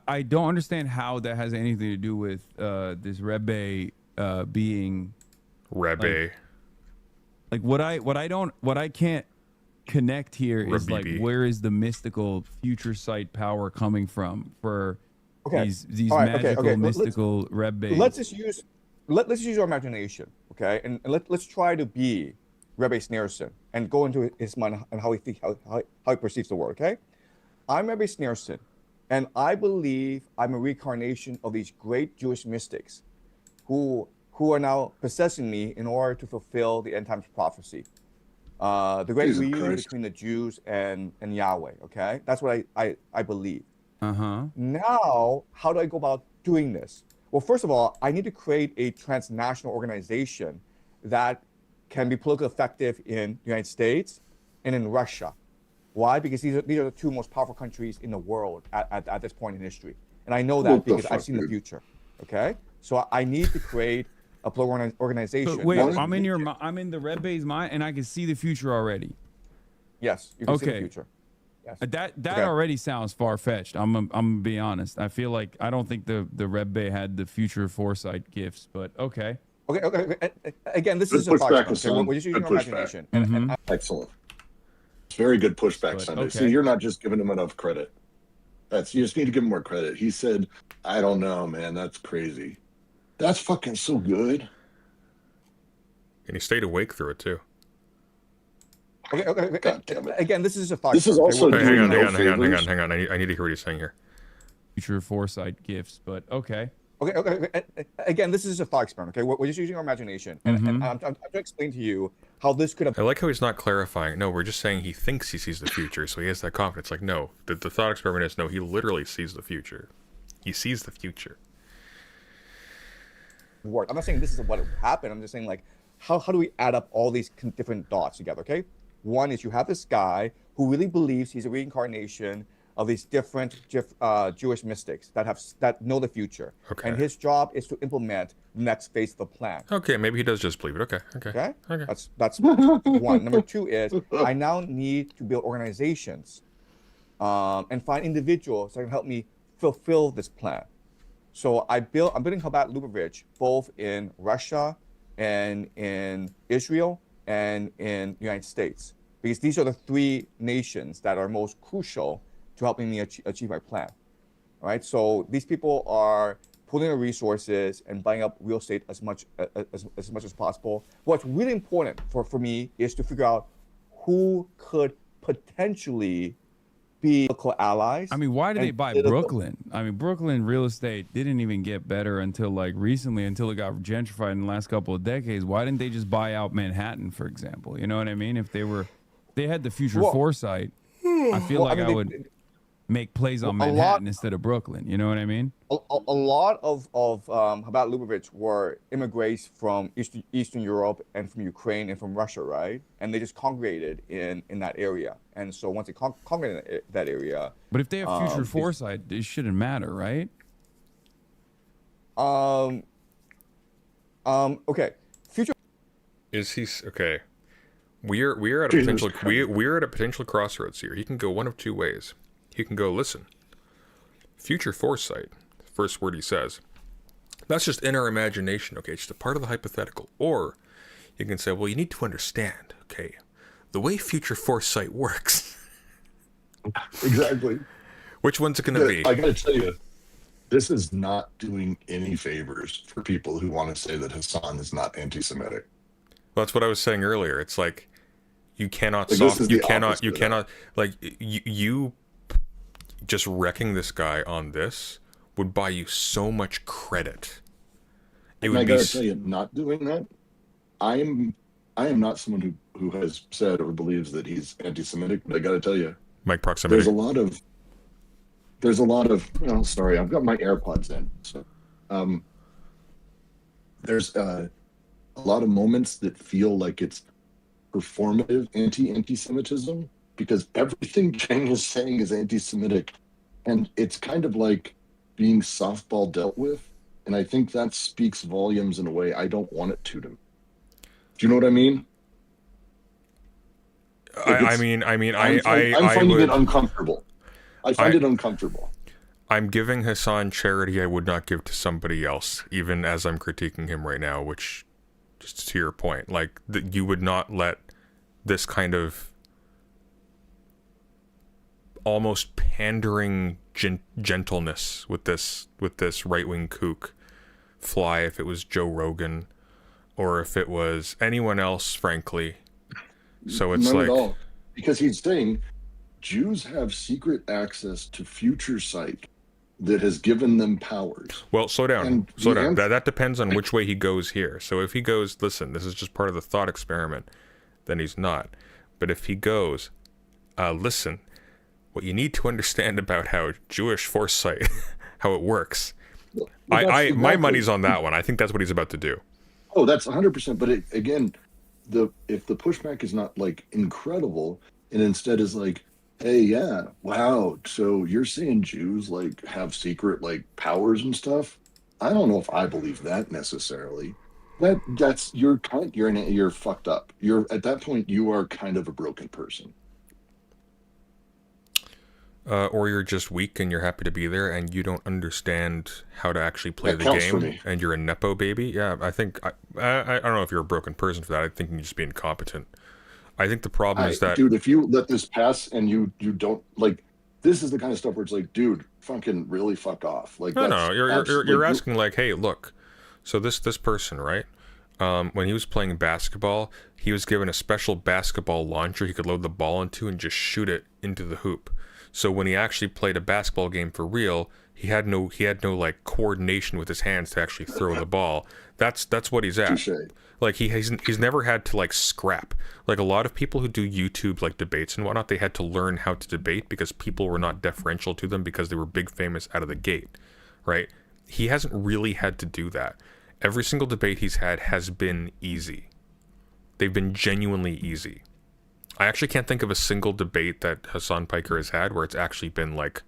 I don't understand how that has anything to do with this Rebbe being Rebbe. like what I can't connect here is like, Rabibi. where is the mystical future sight power coming from for these All right, magical Let's- mystical Rebbe? let's just use our imagination, okay, and let's try to be Rebbe Sneerson and go into his mind and how he perceives the world. Okay, I'm Rebbe Sneerson, and I believe I'm a reincarnation of these great Jewish mystics, who are now possessing me in order to fulfill the end times prophecy, the great Jesus reunion Christ. between the Jews and Yahweh. Okay, that's what I believe. Uh-huh. Now, how do I go about doing this? Well, first of all, I need to create a transnational organization that can be politically effective in the United States and in Russia. Why? Because these are the two most powerful countries in the world at this point in history. And I know that What the because I've fuck, seen the dude? future. Okay? So I need to create a political organization. But wait, Now, I'm in the Rebbe's mind, and I can see the future already. yes, you can see the Okay. future. Yes. That Okay. already sounds far fetched. I'm gonna be honest. I feel like I don't think the Rebbe had the future foresight gifts, but okay. Okay. Again, this Good is a pushback, thought experiment. Okay? Hassan. We're just using Good our pushback. imagination. Mhm. Excellent. It's very good pushback, But, Sunday. okay. See, you're not just giving him enough credit. You just need to give him more credit. He said, I don't know, man. That's crazy. That's fucking so good. And he stayed awake through it too. Okay. God damn it. Again, this is a thought This is experiment, also okay? Hey, We're- hang on, doing hang on, no hang on, favors. hang on. I need to hear what he's saying here. Future foresight gifts, but okay. Okay. Again, this is a thought experiment. Okay, we're just using our imagination, and I'm trying to explain to you how this could have. I like how he's not clarifying. No, we're just saying he thinks he sees the future, so he has that confidence. Like, no, the thought experiment is no, he literally sees the future. He sees the future. Worked. I'm not saying this is what happened. I'm just saying, like, how do we add up all these different dots together? Okay, one is you have this guy who really believes he's a reincarnation of these different Jewish mystics that know the future, Okay. and his job is to implement the next phase of the plan. Okay, maybe he does just believe it. Okay. Okay, Okay. that's one. Number two is I now need to build organizations, and find individuals that can help me fulfill this plan. So I'm building Chabad Lubavitch both in Russia and in Israel and in the United States, because these are the three nations that are most crucial to helping me achieve my plan. All right, so these people are pulling their resources and buying up real estate as much as possible. What's really important for me is to figure out who could potentially be local allies. I mean, why did they and buy political- Brooklyn? I mean, Brooklyn real estate didn't even get better until like recently, until it got gentrified in the last couple of decades. Why didn't they just buy out Manhattan, for example? You know what I mean? If they had the future Well- foresight, I feel like I they- would make plays on a lot- Manhattan instead of Brooklyn. You know what I mean? A lot of Chabad Lubavitch were immigrants from Eastern Europe and from Ukraine and from Russia, right? And they just congregated in that area. And so once they congregated in that area, But if they have future these- foresight, it shouldn't matter, right? okay, future. Is he okay? We're at a Jesus potential Christ. we're at a potential crossroads here. He can go one of two ways. He can go, listen, future foresight, the first word he says, that's just in our imagination, okay? It's just a part of the hypothetical. Or you can say, well, you need to understand, okay, the way future foresight works. Exactly. Which one's it going to be? I gotta tell you, this is not doing any favors for people who want to say that Hassan is not anti-Semitic. Well, that's what I was saying earlier. It's like you cannot Like, this soft, is you the cannot, opposite you of cannot, like you just wrecking this guy on this would buy you so much credit. It And would I be gotta tell you, not doing that, I am not someone who has said or believes that he's anti-Semitic, but I gotta tell you, Mike proximity. There's a lot of well, sorry, I've got my AirPods in. So there's a lot of moments that feel like it's performative anti-Semitism because everything Chang is saying is anti-Semitic, and it's kind of like being softball dealt with. And I think that speaks volumes in a way I don't want it to. Do you know what I mean? I mean, I'm I finding would. it uncomfortable. I find it uncomfortable. I'm giving Hassan charity I would not give to somebody else, even as I'm critiquing him right now, which, just to your point, like, that you would not let this kind of almost pandering gentleness with this right-wing kook fly if it was Joe Rogan or if it was anyone else, frankly. So it's None like... at all. Because he's saying Jews have secret access to future sight that has given them powers. Well, slow down. And Slow the down. answer- That depends on which way he goes here. So if he goes, listen, this is just part of the thought experiment, then he's not. But if he goes, listen, what you need to understand about how Jewish foresight, how it works, my money's on that one. I think that's what he's about to do. Oh, that's 100%. But again, if the pushback is not like incredible, and instead is like, hey, yeah, wow, so you're saying Jews like have secret like powers and stuff? I don't know if I believe that necessarily. That's you're fucked up. You're at that point you are kind of a broken person. Or you're just weak and you're happy to be there and you don't understand how to actually play That the counts for game me. and you're a nepo baby. Yeah, I think I don't know if you're a broken person for that. I think you can just be incompetent. I think the problem is that, dude, if you let this pass and you don't like, this is the kind of stuff where it's like, dude, fucking really fuck off. Like, no, you're asking like, hey, look, so this person, right? When he was playing basketball, he was given a special basketball launcher he could load the ball into and just shoot it into the hoop. So when he actually played a basketball game for real, he had no like coordination with his hands to actually throw the ball. That's what he's at. Touché. Like he's never had to like scrap. Like a lot of people who do YouTube like debates and whatnot, they had to learn how to debate because people were not deferential to them because they were big famous out of the gate, right? He hasn't really had to do that. Every single debate he's had has been easy. They've been genuinely easy. I actually can't think of a single debate that Hassan Piker has had where it's actually been like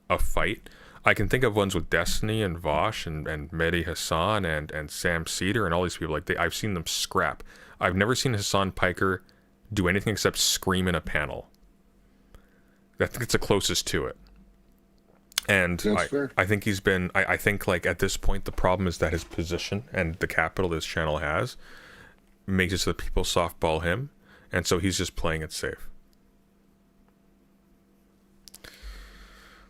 a fight. I can think of ones with Destiny and Vosh and Mehdi Hassan and Sam Cedar and all these people. Like I've seen them scrap. I've never seen Hassan Piker do anything except scream in a panel. I think it's the closest to it. And I think he's been, I think like at this point, the problem is that his position and the capital this channel has makes it so that people softball him. And so he's just playing it safe.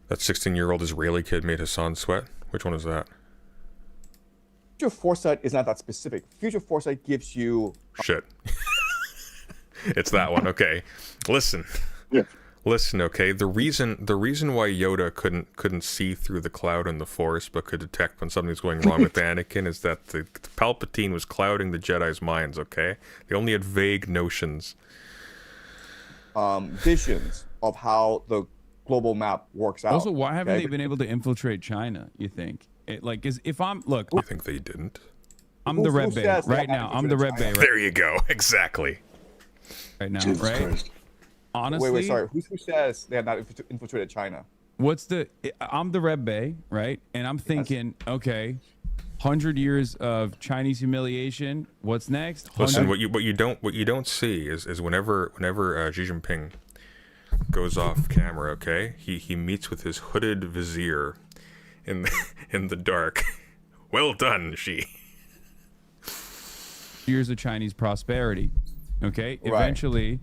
That 16-year-old Israeli kid made Hassan sweat. Which one is that? Future foresight is not that specific. Future foresight gives you Shit. It's that one. Okay. Listen. Yeah. Listen, okay. The reason why Yoda couldn't see through the cloud and the Force, but could detect when something's going wrong with Anakin, is that the Palpatine was clouding the Jedi's minds. Okay, they only had vague notions, visions of how the global map works out. Also, why haven't they been able to infiltrate China? You think? If I'm look, You think they didn't? I'm the Red Bay right now. I'm the Red Bay There you go. Exactly. right now, Jesus right? Christ. Honestly, Wait, sorry. Who says they have not infiltrated China? I'm the Red Bay, right? And I'm thinking, okay, 100 years of Chinese humiliation. What's next? Listen, what you don't see is whenever Xi Jinping goes off camera, okay, he meets with his hooded vizier in the dark. Well done, Xi. Years of Chinese prosperity. Okay, Right. Eventually,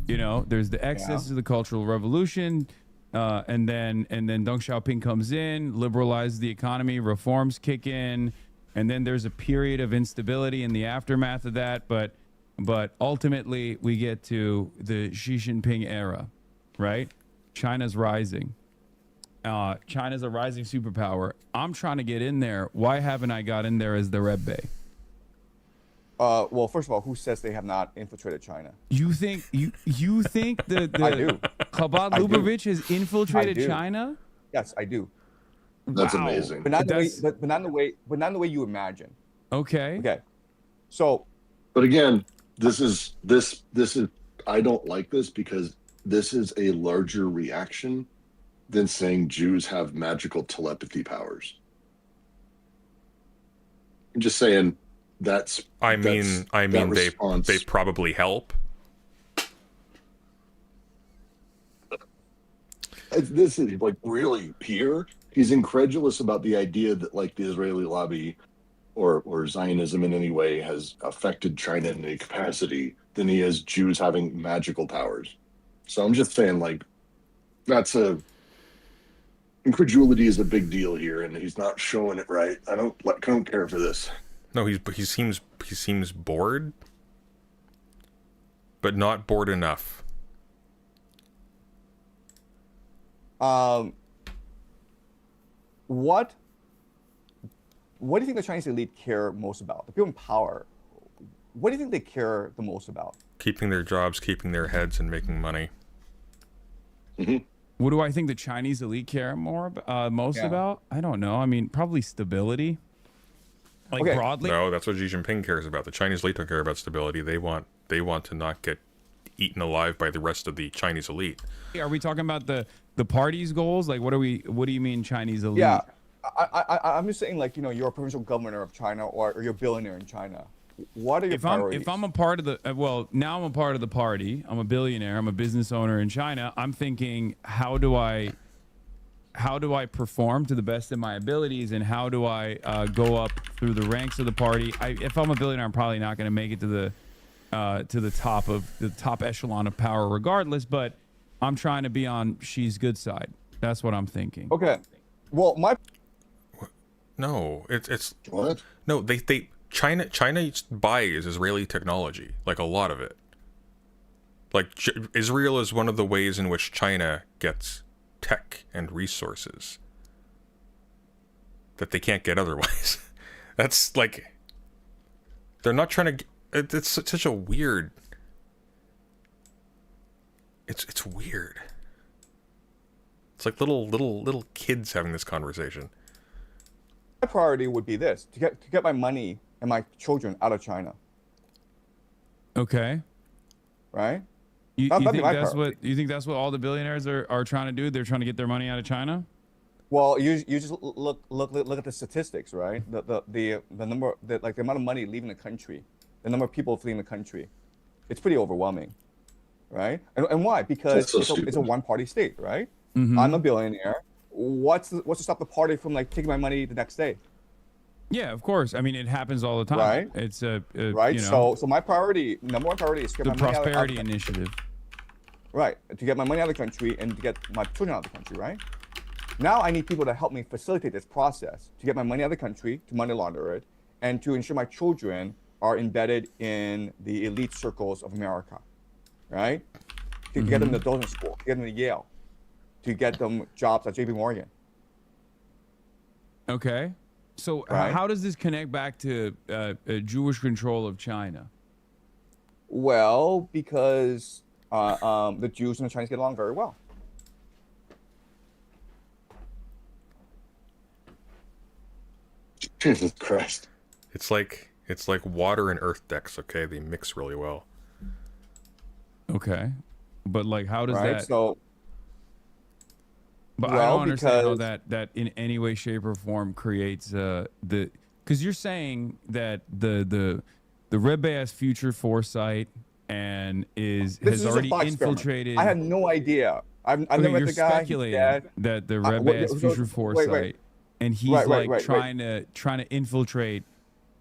there's the excess of the Cultural Revolution, and then Deng Xiaoping comes in, liberalizes the economy, reforms kick in, and then there's a period of instability in the aftermath of that. But ultimately, we get to the Xi Jinping era, right? China's rising. China's a rising superpower. I'm trying to get in there. Why haven't I got in there as the Red Bay? Well, first of all, who says they have not infiltrated China? You think the I do. Chabad I do. Lubavitch has infiltrated I do. China? Yes, I do. That's Wow. amazing. But not in the way, That's- but not in the way, but not in the way you imagine. Okay. Okay. So But again, this is I don't like this because this is a larger reaction than saying Jews have magical telepathy powers. I'm just saying that's I mean, that response. they probably help. This is like really here. He's incredulous about the idea that like the Israeli lobby or Zionism in any way has affected China in any capacity than he is Jews having magical powers. So I'm just saying like that's incredulity is a big deal here, and he's not showing it right. I don't care for this. No, he seems bored, but not bored enough. what do you think the Chinese elite care most about? The people in power. What do you think they care the most about? Keeping their jobs, keeping their heads, and making money. What do I think the Chinese elite care most Yeah. about? I don't know. I mean, probably stability. Like Okay. broadly. No, that's what Xi Jinping cares about. The Chinese elite don't care about stability. They want to not get eaten alive by the rest of the Chinese elite. Are we talking about the party's goals? Like, what do you mean Chinese elite? Yeah, I'm just saying, like, you know, you're a provincial governor of China, or you're a billionaire in China. What are your priorities? If I'm a part of the well, now I'm a part of the party. I'm a billionaire. I'm a business owner in China. I'm thinking, how do I perform to the best of my abilities, and how do I go up through the ranks of the party? If I'm a billionaire, I'm probably not going to make it to the top echelon of power, regardless. But I'm trying to be on Xi's good side. That's what I'm thinking. Okay. Well, No, it's What? no. China buys Israeli technology, like a lot of it. Like Israel is one of the ways in which China gets tech and resources that they can't get otherwise. That's like they're not trying to. It's such a weird. It's weird. It's like little kids having this conversation. my priority would be this: to get my money and my children out of China. Okay. Right? You That'd be think my that's priority. what you think that's what all the billionaires are trying to do? They're trying to get their money out of China? Well, you just look at the statistics, right? The number, the amount of money leaving the country, the number of people fleeing the country, it's pretty overwhelming, right? And why? Because That's so it's a one-party state, right? Mhm. I'm a billionaire. What's to stop the party from like taking my money the next day, Yeah, of course. I mean, it happens all the time. Right. It's right? you know, So my priority, number one priority, is to get the my money out of prosperity the initiative. right, to get my money out of the country and to get my children out of the country, right? Now I need people to help me facilitate this process to get my money out of the country, to money launder it, and to ensure my children are embedded in the elite circles of America, right? To get them to Dozen School, to get them to Yale, to get them jobs at JP Morgan. Okay. So Right. how does this connect back to Jewish control of China? Well, because the Jews and the Chinese get along very well. Jesus Christ. It's like water and earth decks. Okay, they mix really well. Okay. But like, how does Right? that? So But I well, don't understand how because- that in any way, shape, or form creates because you're saying that the Red Bay has future foresight and this has is a already thought experiment. infiltrated. I had no idea. I've Okay, never met you're the guy. He's speculating dead. that the Red what- Bay has so- future wait, foresight, wait. and he's Right, like right. trying to infiltrate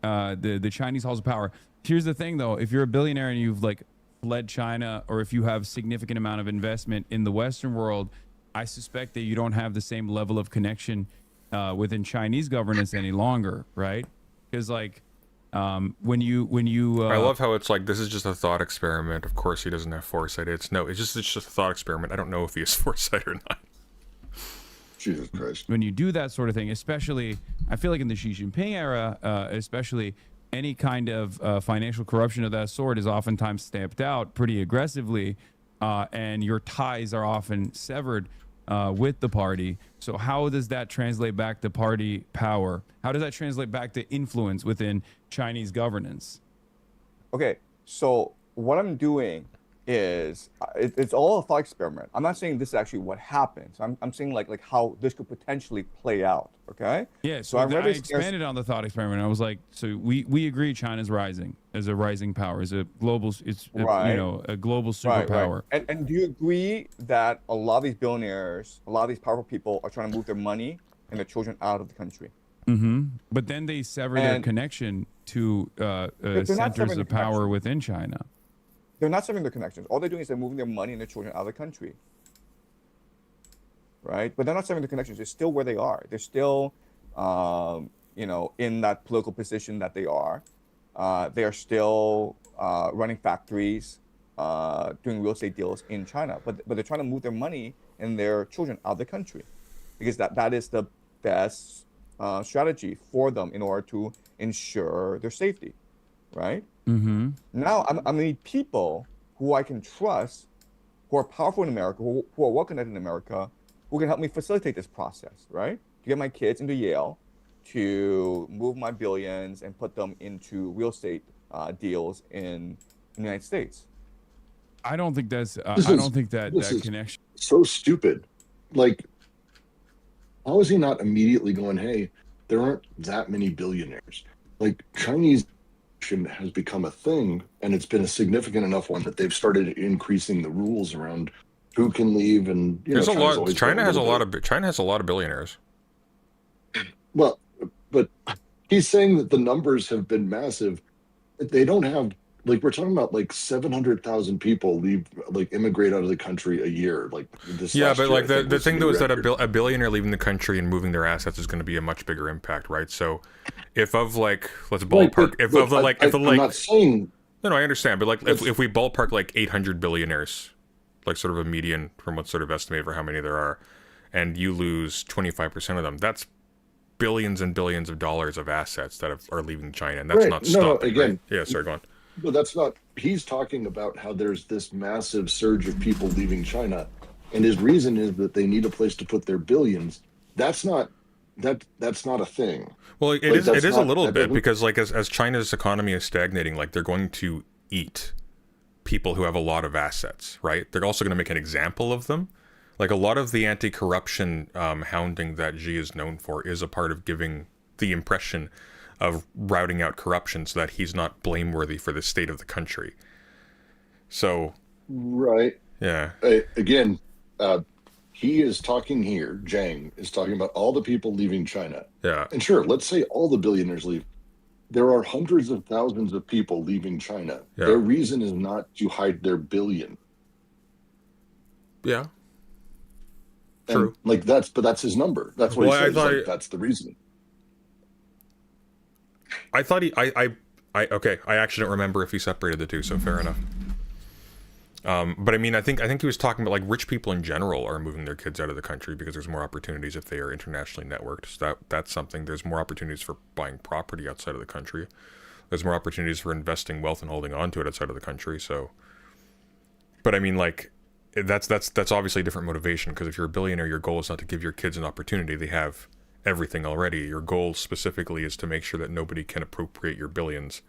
the Chinese halls of power. Here's the thing, though: if you're a billionaire and you've like fled China, or if you have significant amount of investment in the Western world, I suspect that you don't have the same level of connection within Chinese governance any longer, right? Because like when you I love how it's like this is just a thought experiment. Of course, he doesn't have foresight. It's just a thought experiment. I don't know if he has foresight or not. Jesus Christ. when you do that sort of thing, especially, I feel like in the Xi Jinping era, especially any kind of financial corruption of that sort is oftentimes stamped out pretty aggressively, and your ties are often severed with the party. So how does that translate back to party power? How does that translate back to influence within Chinese governance? Okay, so what I'm doing is it's all a thought experiment. I'm not saying this is actually what happens. I'm saying like how this could potentially play out. Okay. Yeah. So I read I this. expanded on the thought experiment. I was like, so we agree China's rising as a rising power, as a global, it's Right. you know, a global Right, superpower. right. And do you agree that a lot of these billionaires, a lot of these powerful people are trying to move their money and their children out of the country? Mm-hmm. But then they sever their And connection to not centers severing of the power connection. within China. They're not severing their connections. All they're doing is they're moving their money and their children out of the country. Right? But they're not severing the connections. They're still where they are. They're still, in that political position that they are. They are still running factories, doing real estate deals in China. But they're trying to move their money and their children out of the country, because that is the best strategy for them in order to ensure their safety. Right? Mm-hmm. Now, I'm gonna need people who I can trust, who are powerful in America, who are well connected in America, who can help me facilitate this process, right? To get my kids into Yale, to move my billions and put them into real estate deals in the United States. I don't think that's. I This don't is- think that this that is- connection. So stupid. Like, how is he not immediately going, hey, there aren't that many billionaires? Like, Chinese has become a thing, and it's been a significant enough one that they've started increasing the rules around who can leave. And There's a China's lot. always China been has a little lot bit- of. China has a lot of billionaires. Well, but he's saying that the numbers have been massive. They don't have, like, we're talking about like 700,000 people immigrate out of the country a year. Like this. Yeah, last but year, like I the think, was thing the though is that record. a billionaire leaving the country and moving their assets is going to be a much bigger impact, right? So, if of like let's Right, ballpark, if of the like if the I'm like not saying no, I understand, but like It's- if we ballpark like 800 billionaires, like sort of a median from what's sort of estimated for how many there are, and you lose 25% of them, that's billions and billions of dollars of assets that are leaving China, and that's Right. not No, no, stopping. again- right? Yeah, sorry, go on. But that's not. He's talking about how there's this massive surge of people leaving China, and his reason is that they need a place to put their billions. That's not. That's not a thing. Well, it Like, is. that's It is a not- little that bit doesn't- because, like, as China's economy is stagnating, like they're going to eat people who have a lot of assets, right? They're also going to make an example of them. Like a lot of the anti-corruption hounding that Xi is known for is a part of giving the impression of routing out corruption so that he's not blameworthy for the state of the country. So, Right. yeah. Again, he is talking here. Zhang is talking about all the people leaving China. Yeah. And sure, let's say all the billionaires leave. There are hundreds of thousands of people leaving China. Yeah. Their reason is not to hide their billion. Yeah. And, True. like that's his number. That's what Well, I he says. thought Like, that's the reason. I thought okay, I actually don't remember if he separated the two, so fair enough. But I mean, I think he was talking about like rich people in general are moving their kids out of the country because there's more opportunities if they are internationally networked. So that's something. There's more opportunities for buying property outside of the country. There's more opportunities for investing wealth and holding on to it outside of the country. So, but I mean, like that's obviously a different motivation, because if you're a billionaire, your goal is not to give your kids an opportunity. They have everything already. Your goal specifically is to make sure that nobody can appropriate your billions.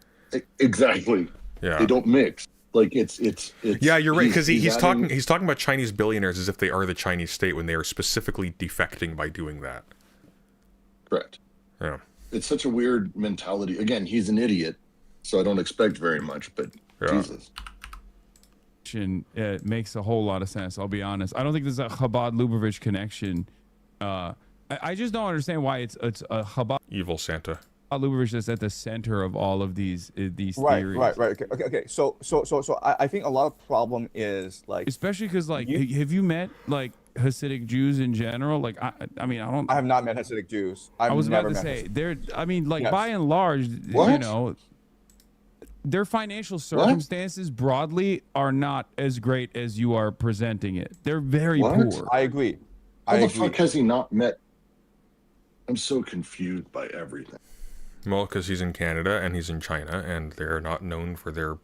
Exactly. Yeah. They don't mix. Like it's Yeah, you're right, because he's adding- talking about Chinese billionaires as if they are the Chinese state when they are specifically defecting by doing that. Correct. Yeah. It's such a weird mentality. Again, he's an idiot, so I don't expect very much. But Yeah. Jesus, It makes a whole lot of sense. I'll be honest. I don't think there's a Chabad Lubavitch connection. I just don't understand why it's a Chabad Evil Santa. Lubavitch that's at the center of all of these Right, theories. right. Okay. So I think a lot of problem is like Especially because, like, You- have you met like Hasidic Jews in general? Like, I mean, I don't. I have not met Hasidic Jews. I was about never to met say Hasidic- they're. I mean, like Yes. by and large, you What? know, their financial circumstances broadly are not as great as you are presenting it. They're very What? poor. I agree. I How the agree. fuck has he not met? I'm so confused by everything. Well, because he's in Canada and he's in China, and they're not known for their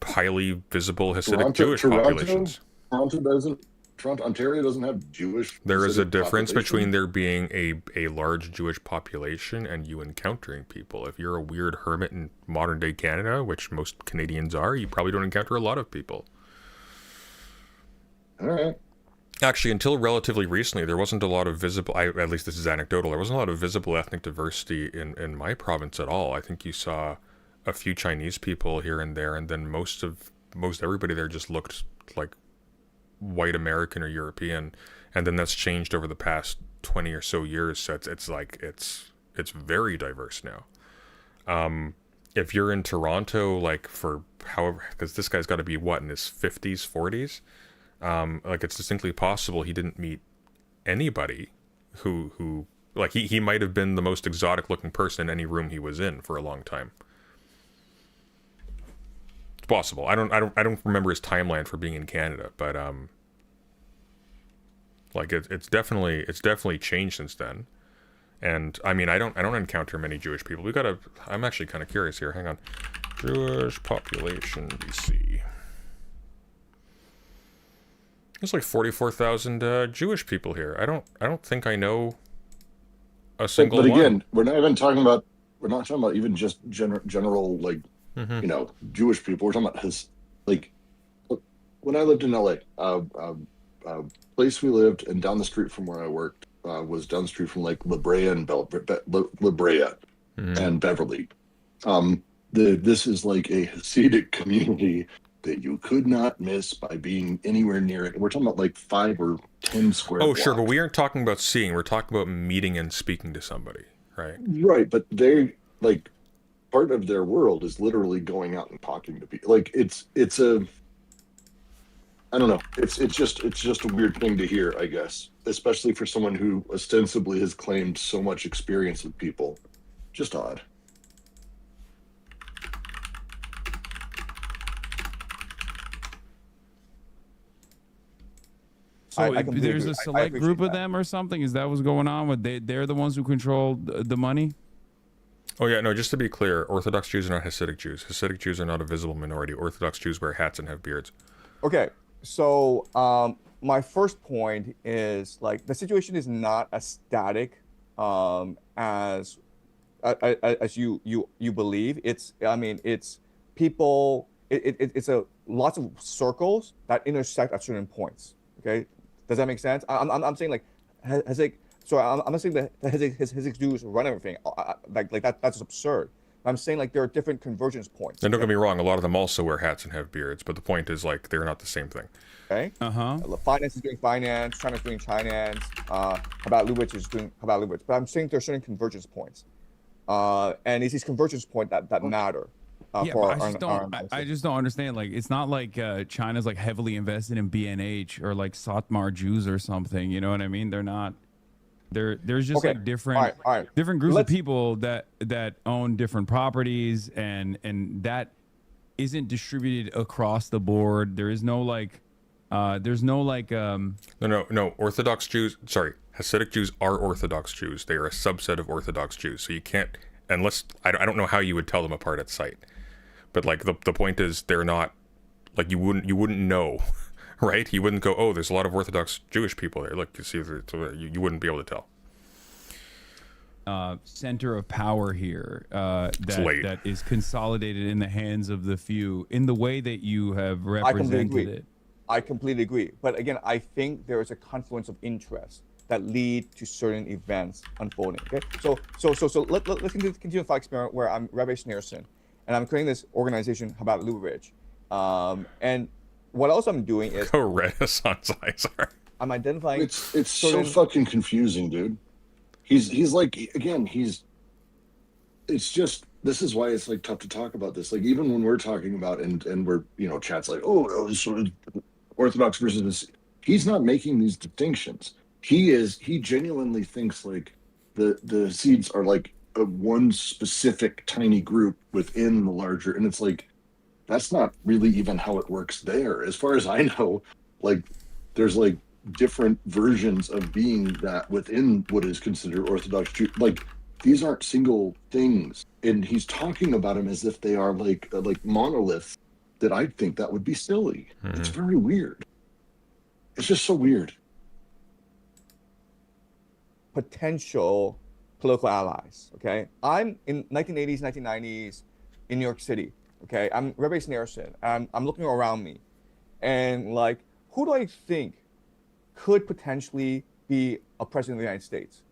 highly visible Hasidic Jewish populations. Toronto doesn't. Toronto, Ontario doesn't have Jewish. There is a Hasidic difference population. between there being a large Jewish population and you encountering people. If you're a weird hermit in modern day Canada, which most Canadians are, you probably don't encounter a lot of people. All right. Actually, until relatively recently, there wasn't a lot of visible, at least this is anecdotal, there wasn't a lot of visible ethnic diversity in my province at all. I think you saw a few Chinese people here and there, and then most everybody there just looked like white American or European, and then that's changed over the past 20 or so years, so it's very diverse now. If you're in Toronto, like for however, because this guy's got to be what, in his 50s, 40s, like it's distinctly possible he didn't meet anybody who like he might have been the most exotic looking person in any room he was in for a long time. It's possible. I don't remember his timeline for being in Canada, but like it's definitely changed since then. And I mean, I don't encounter many Jewish people. I'm actually kind of curious here. Hang on. Jewish population BC. There's like 44,000 Jewish people here. I don't think I know a single But again, one. we're not talking about even just general like Mm-hmm. you know, Jewish people. We're talking about his like when I lived in LA, place we lived and down the street from where I worked was down the street from like La Brea and La Brea Mm-hmm. and Beverly. This is like a Hasidic community that you could not miss by being anywhere near it. We're talking about like 5 or 10 square Oh, sure, but blocks. we aren't talking about seeing. We're talking about meeting and speaking to somebody, right? Right, but they like part of their world is literally going out and talking to people. Like it's a I don't know. It's just a weird thing to hear, I guess, especially for someone who ostensibly has claimed so much experience with people. Just odd. So I completely there's agree. a I select appreciate group of that. them or something. Is that what's going on? With they're the ones who control the money. Oh yeah, no, just to be clear, Orthodox Jews are not Hasidic Jews. Hasidic Jews are not a visible minority. Orthodox Jews wear hats and have beards. Okay, so my first point is like the situation is not as static as you believe. I mean, it's people. It's a lots of circles that intersect at certain points. Okay, does that make sense? I'm saying like Hasidic. So I'm not saying that Hasidic Jews run everything. Like that's absurd. I'm saying like there are different convergence points. And don't get me wrong, a lot of them also wear hats and have beards, but the point is like they're not the same thing. Okay. Finance is doing finance. China's doing finance. Chabad Lubavitch is doing Chabad Lubavitch. But I'm saying there are certain convergence points, and it's these convergence points that matter. Yeah, For but I just don't understand. Like, it's not like China's like heavily invested in BNH or like Satmar Jews or something. You know what I mean? They're not. There's just Okay. like different All right. different groups Let's- of people that own different properties, and that isn't distributed across the board. There's no like No. Orthodox Jews, sorry, Hasidic Jews are Orthodox Jews. They are a subset of Orthodox Jews. So you can't, unless, I don't know how you would tell them apart at sight. But like the point is they're not, like you wouldn't know, right? You wouldn't go, oh, there's a lot of Orthodox Jewish people there. Look, you see, you wouldn't be able to tell. center of power here late. that is consolidated in the hands of the few in the way that you have represented it. I completely agree. But again, I think there is a confluence of interests that lead to certain events unfolding. Okay, so let's continue the thought experiment where I'm Rabbi Schneerson, and I'm creating this organization about Lubavitch. And what else I'm doing is Go Renaissance Izar. I'm identifying. It's so certain- fucking confusing, dude. He's like, again, it's just, this is why it's like tough to talk about this. Like even when we're talking about and we're, you know, chat's like, oh, sort of Orthodox versus this, he's not making these distinctions. He genuinely thinks like the seeds are like one specific tiny group within the larger, and it's like that's not really even how it works there. As far as I know, like there's like different versions of being that within what is considered Orthodox Jew. Like these aren't single things, and he's talking about them as if they are like monoliths. That I think that would be silly. It's very weird. It's just so weird. Potential political allies. Okay, I'm in 1980s, 1990s in New York City. Okay, I'm Rebbe Sneerson. I'm looking around me, and like, who do I think could potentially be a president of the United States?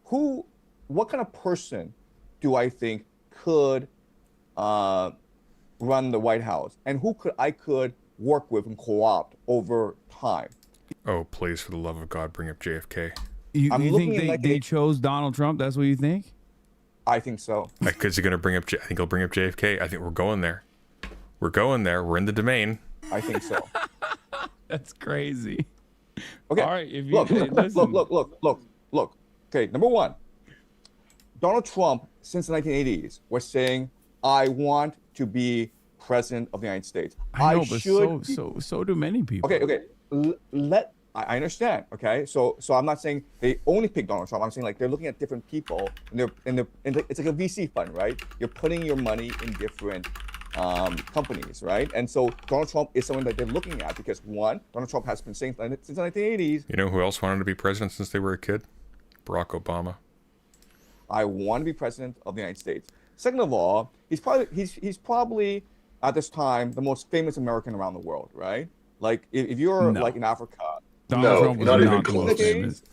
What kind of person do I think could run the White House, and who I could work with and co-opt over time? Oh, please, for the love of God, bring up JFK. You think they chose Donald Trump? That's what you think? I think so. Because you're going to bring up, I think he'll bring up JFK. I think we're going there. We're going there. We're in the domain. I think so. That's crazy. Okay. All right. If you Look. Okay. Number one, Donald Trump, since the 1980s, was saying, "I want to be president of the United States." I know, but so do many people. Okay. I understand. Okay. So I'm not saying they only pick Donald Trump. I'm saying like they're looking at different people, and it's like a VC fund, right? You're putting your money in different companies, right? And so Donald Trump is someone that they're looking at because one, Donald Trump has been saying since the 1980s. You know who else wanted to be president since they were a kid? Barack Obama. I want to be president of the United States. Second of all, he's probably at this time the most famous American around the world, right? Like if you're like in Africa. Donald Trump was not even not close.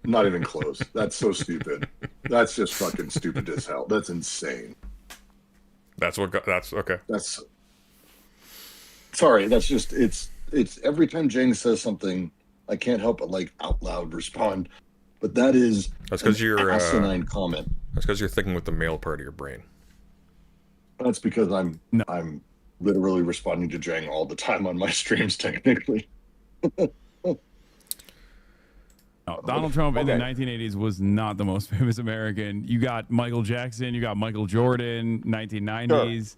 Not even close. That's so stupid. That's just fucking stupid as hell. That's insane. That's okay. That's sorry. That's just it's every time Jang says something, I can't help but like out loud respond. But that's because you're asinine comment. That's because you're thinking with the male part of your brain. That's because I'm literally responding to Jang all the time on my streams. Technically. No, Donald Trump in the 1980s was not the most famous American. You got Michael Jackson, you got Michael Jordan, 1990s.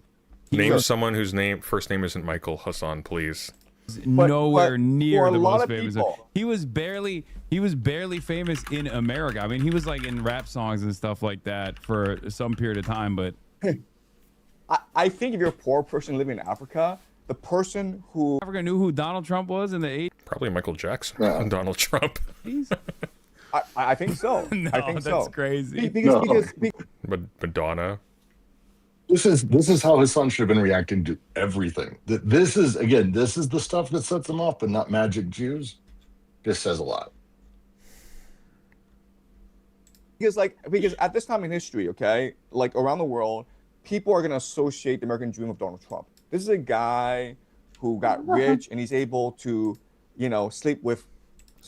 Sure. Name someone whose first name isn't Michael. Hassan, please. Nowhere near the most famous. People. He was barely famous in America. I mean, he was like in rap songs and stuff like that for some period of time, but I think if you're a poor person living in Africa, the person who Africa knew who Donald Trump was in the 80s. Probably Michael Jackson and Donald Trump. I think so. No, I think that's so. crazy. Because But Madonna. This is how his son should have been reacting to everything. This is the stuff that sets him off, but not magic Jews. This says a lot. because at this time in history, okay, like around the world, people are going to associate the American dream with Donald Trump. This is a guy who got rich and he's able to, sleep with.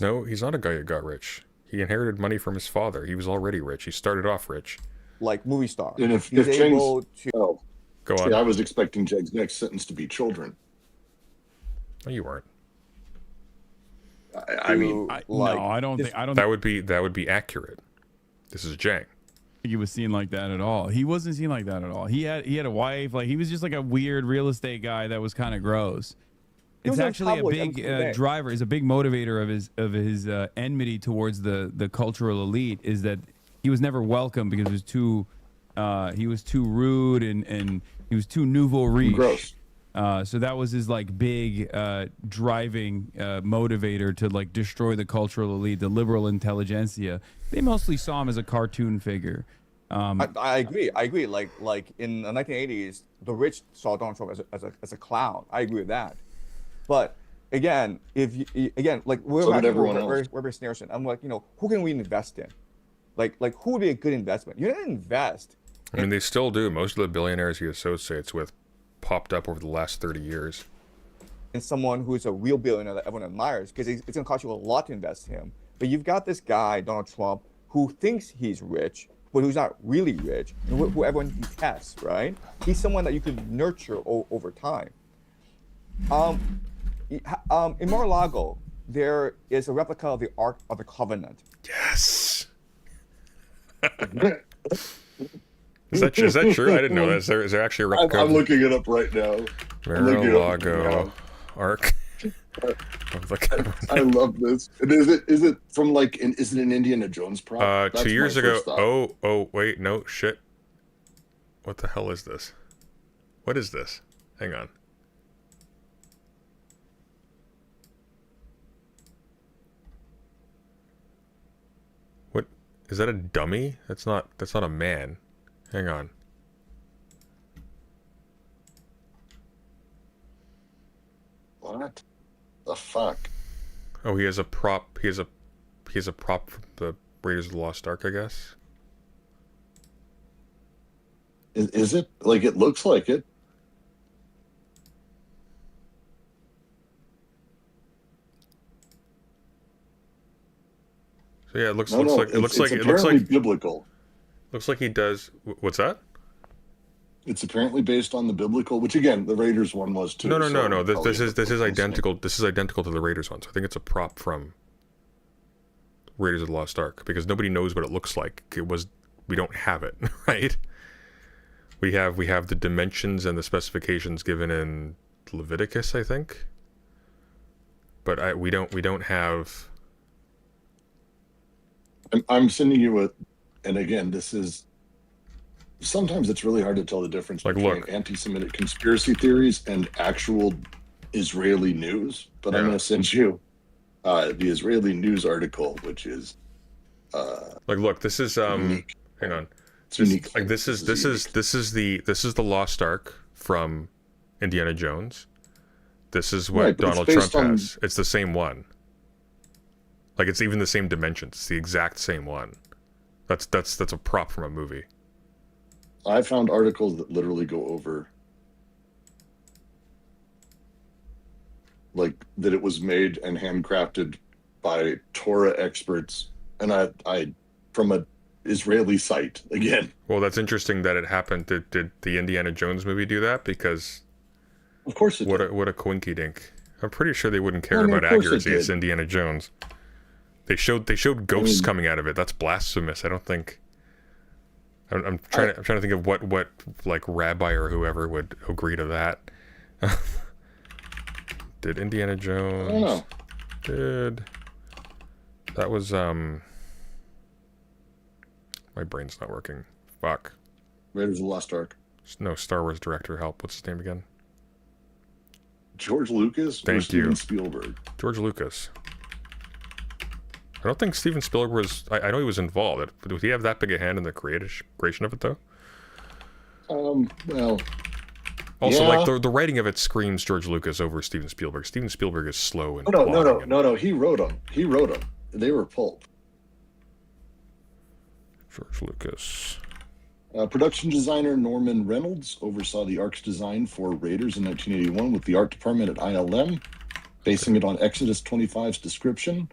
No, he's not a guy who got rich. He inherited money from his father. He was already rich. He started off rich. Like movie star. And if he's able James, to. oh, Go on. see, I was expecting Jag's next sentence to be children. No, you weren't. I mean, I don't think That would be accurate. This is Jang. he was seen like that at all. He wasn't seen like that at all. He had a wife. Like he was just like a weird real estate guy that was kind of gross. It's actually a big driver. Is a big motivator of his enmity towards the cultural elite. Is that he was never welcome because he was too rude and he was too nouveau riche. gross. So that was his like big driving motivator to like destroy the cultural elite, the liberal intelligentsia. They mostly saw him as a cartoon figure. I agree. Like in the 1980s, the rich saw Donald Trump as a clown. I agree with that. But again, like we're Sneerson. I'm like, who can we invest in? Like who would be a good investment? You're not invest. I mean, they still do. Most of the billionaires he associates with popped up over the last 30 years. In someone who's a real billionaire that everyone admires, because it's going to cost you a lot to invest in him. But you've got this guy, Donald Trump, who thinks he's rich, but who's not really rich, and who everyone detests, right? He's someone that you could nurture over time. In Mar-a-Lago, there is a replica of the Ark of the Covenant. Yes. Is that true? I didn't know that. Is there actually a replica? I'm looking it up right now. Mar-a-Lago Ark. of the Covenant. I love this. And is it from like is it an Indiana Jones prop? That's 2 years my ago. first thought. Oh, wait, no, shit. What the hell is this? What is this? Hang on. What is that? A dummy? That's not a man. Hang on. What the fuck? Oh, he has a prop. He has a prop from the Raiders of the Lost Ark, I guess. Is it like it looks like it? So yeah, it looks No, like biblical. Looks like he does. What's that? It's apparently based on the biblical, which again, the Raiders one was too. No. so This is probably identical. This is identical to the Raiders one. So I think it's a prop from Raiders of the Lost Ark because nobody knows what it looks like. We don't have it, right? We have the dimensions and the specifications given in Leviticus, I think. But we don't have. I'm sending you and again, this is. Sometimes it's really hard to tell the difference between anti-Semitic conspiracy theories and actual Israeli news. But I'm going to send you the Israeli news article, which is look. This is unique. Hang on. It's unique. Like this is the Lost Ark from Indiana Jones. This is what Donald Trump has. It's the same one. Like it's even the same dimensions. It's the exact same one. That's a prop from a movie. I found articles that literally go over like that it was made and handcrafted by Torah experts, and I from a Israeli site again. Well, that's interesting that it happened. Did the Indiana Jones movie do that? Because of course it what did. a coinky dink. I'm pretty sure they wouldn't care about accuracy. It's Indiana Jones. They showed ghosts coming out of it. That's blasphemous. I don't think. I'm trying to think of what like rabbi or whoever would agree to that. Did Indiana Jones? I don't know. Did that was my brain's not working. Fuck. Raiders of the Lost Ark. No, Star Wars director. Help. What's his name again? George Lucas. Thank Steven you. Spielberg. George Lucas. I don't think Steven Spielberg was. I know he was involved. Did he have that big a hand in the creation of it, though? Well. Also, yeah. like the writing of it screams George Lucas over Steven Spielberg. Steven Spielberg is slow and No. He wrote them. They were pulp. George Lucas. Production designer Norman Reynolds oversaw the Ark's design for Raiders in 1981 with the art department at ILM, basing it on Exodus 25's description.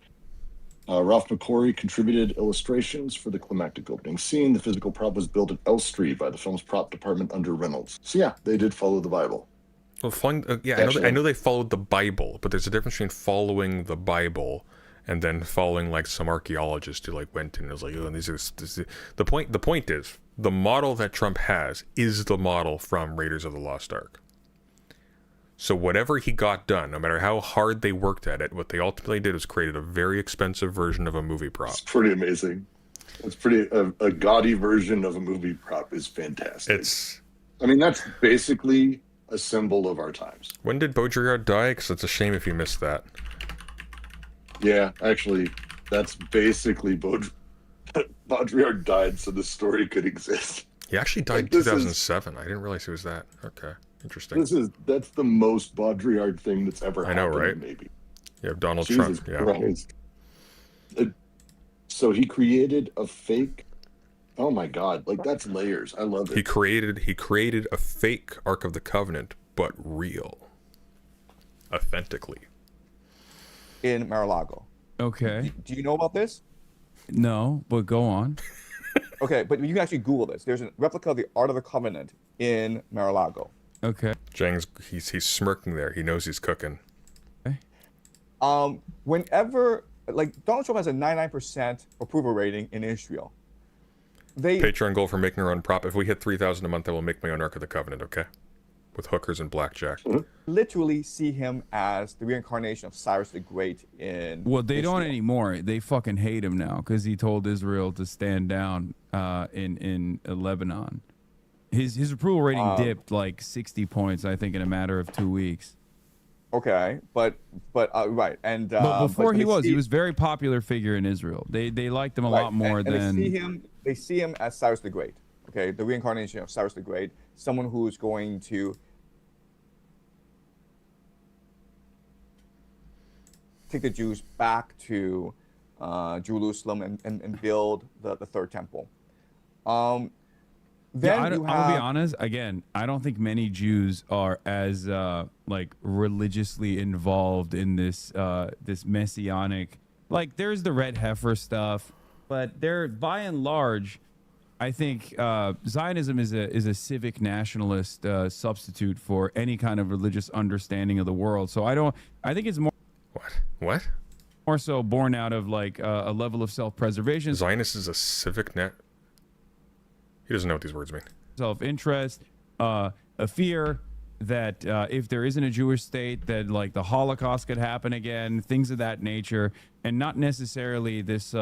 Ralph McQuarrie contributed illustrations for the climactic opening scene. The physical prop was built at Elstree by the film's prop department under Reynolds. So yeah, they did follow the Bible. Well, I know they followed the Bible, but there's a difference between following the Bible and then following like some archaeologist who like went in and was like, oh, and these are the point. The point is the model that Trump has is the model from Raiders of the Lost Ark. So whatever he got done, no matter how hard they worked at it, what they ultimately did was created a very expensive version of a movie prop. It's pretty amazing. It's pretty a gaudy version of a movie prop is fantastic. That's basically a symbol of our times. When did Baudrillard die? Because it's a shame if you missed that. Yeah, actually, that's basically Baudrillard died so the story could exist. He actually died in 2007. I didn't realize he was that. Okay. Interesting. That's the most Baudrillard thing that's ever happened. I know, right? Maybe. You have Donald Jesus Trump. Christ. Yeah. So he created a fake. Oh my God! Like that's layers. I love it. He created a fake Ark of the Covenant, but real, authentically. In Mar-a-Lago. Okay. Do you know about this? No, but go on. Okay, but you can actually Google this. There's a replica of the Ark of the Covenant in Mar-a-Lago. Okay. Jang's he's smirking there. He knows he's cooking. Okay. Whenever like Donald Trump has a 99% approval rating in Israel. Patron goal for making our own prop. If we hit 3,000 a month, I will make my own Ark of the Covenant. Okay. with hookers and blackjack. Literally see him as the reincarnation of Cyrus the Great in Well, they don't Israel. anymore. They fucking hate him now because he told Israel to stand down in Lebanon. His approval rating dipped like 60 points, I think, in a matter of 2 weeks. Okay, but right, and But before but he was very popular figure in Israel. They liked him a lot more and than. they see him as Cyrus the Great. Okay, the reincarnation of Cyrus the Great, someone who is going to take the Jews back to Jerusalem and build the third temple. Then I'm you gonna have be honest. Again, I don't think many Jews are as like religiously involved in this this messianic. Like, there's the red heifer stuff, but they're by and large. I think Zionism is a civic nationalist substitute for any kind of religious understanding of the world. So I think it's more. What? More so born out of like a level of self-preservation. Zionist is a civic net. He doesn't know what these words mean. Self-interest, a fear that if there isn't a Jewish state, that like the Holocaust could happen again, things of that nature, and not necessarily this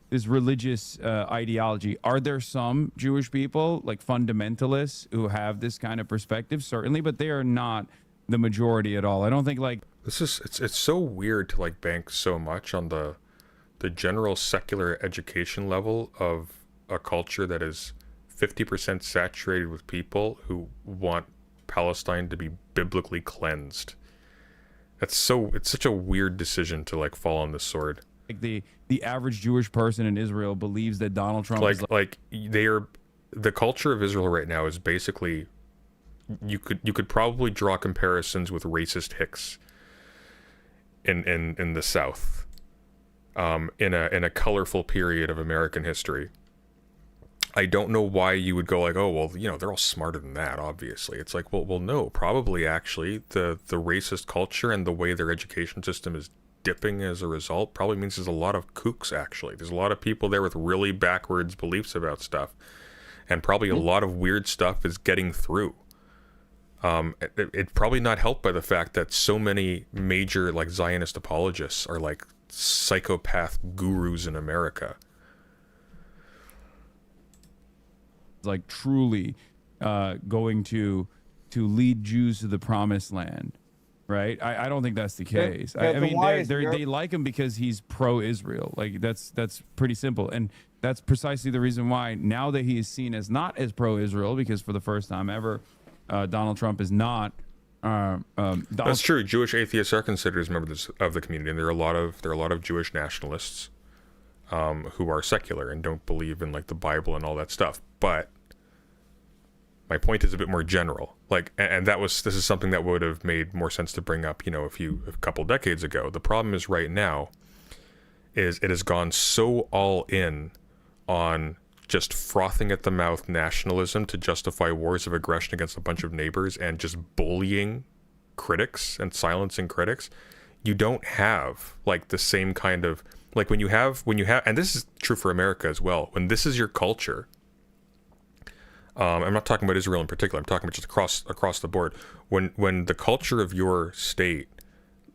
this religious ideology. Are there some Jewish people, like fundamentalists, who have this kind of perspective? Certainly, but they are not the majority at all. I don't think like it's so weird to like bank so much on the general secular education level of a culture that is 50% saturated with people who want Palestine to be biblically cleansed. It's such a weird decision to like fall on this sword. like the average Jewish person in Israel believes that Donald Trump is Like they are, the culture of Israel right now is basically, you could probably draw comparisons with racist Hicks in the South, in a colorful period of American history. I don't know why you would go like, oh, well, you know, they're all smarter than that, obviously. It's like, well, no, probably actually the racist culture and the way their education system is dipping as a result probably means there's a lot of kooks, actually. There's a lot of people there with really backwards beliefs about stuff. And probably a lot of weird stuff is getting through. It's probably not helped by the fact that so many major like Zionist apologists are like psychopath gurus in America. like truly going to lead Jews to the promised land, right? I don't think that's the case. I mean, they like him because he's pro-Israel. Like that's pretty simple, and that's precisely the reason why now that he is seen as not as pro-Israel, because for the first time ever, Donald Trump is not. That's true. Jewish atheists are considered as members of the community, and there are a lot of Jewish nationalists who are secular and don't believe in like the Bible and all that stuff. But my point is a bit more general. Like, and this is something that would have made more sense to bring up, you know, a couple decades ago. The problem is right now is it has gone so all in on just frothing at the mouth nationalism to justify wars of aggression against a bunch of neighbors and just bullying critics and silencing critics. You don't have like the same kind of, like when you have, and this is true for America as well, when this is your culture. I'm not talking about Israel in particular. I'm talking about just across the board. When the culture of your state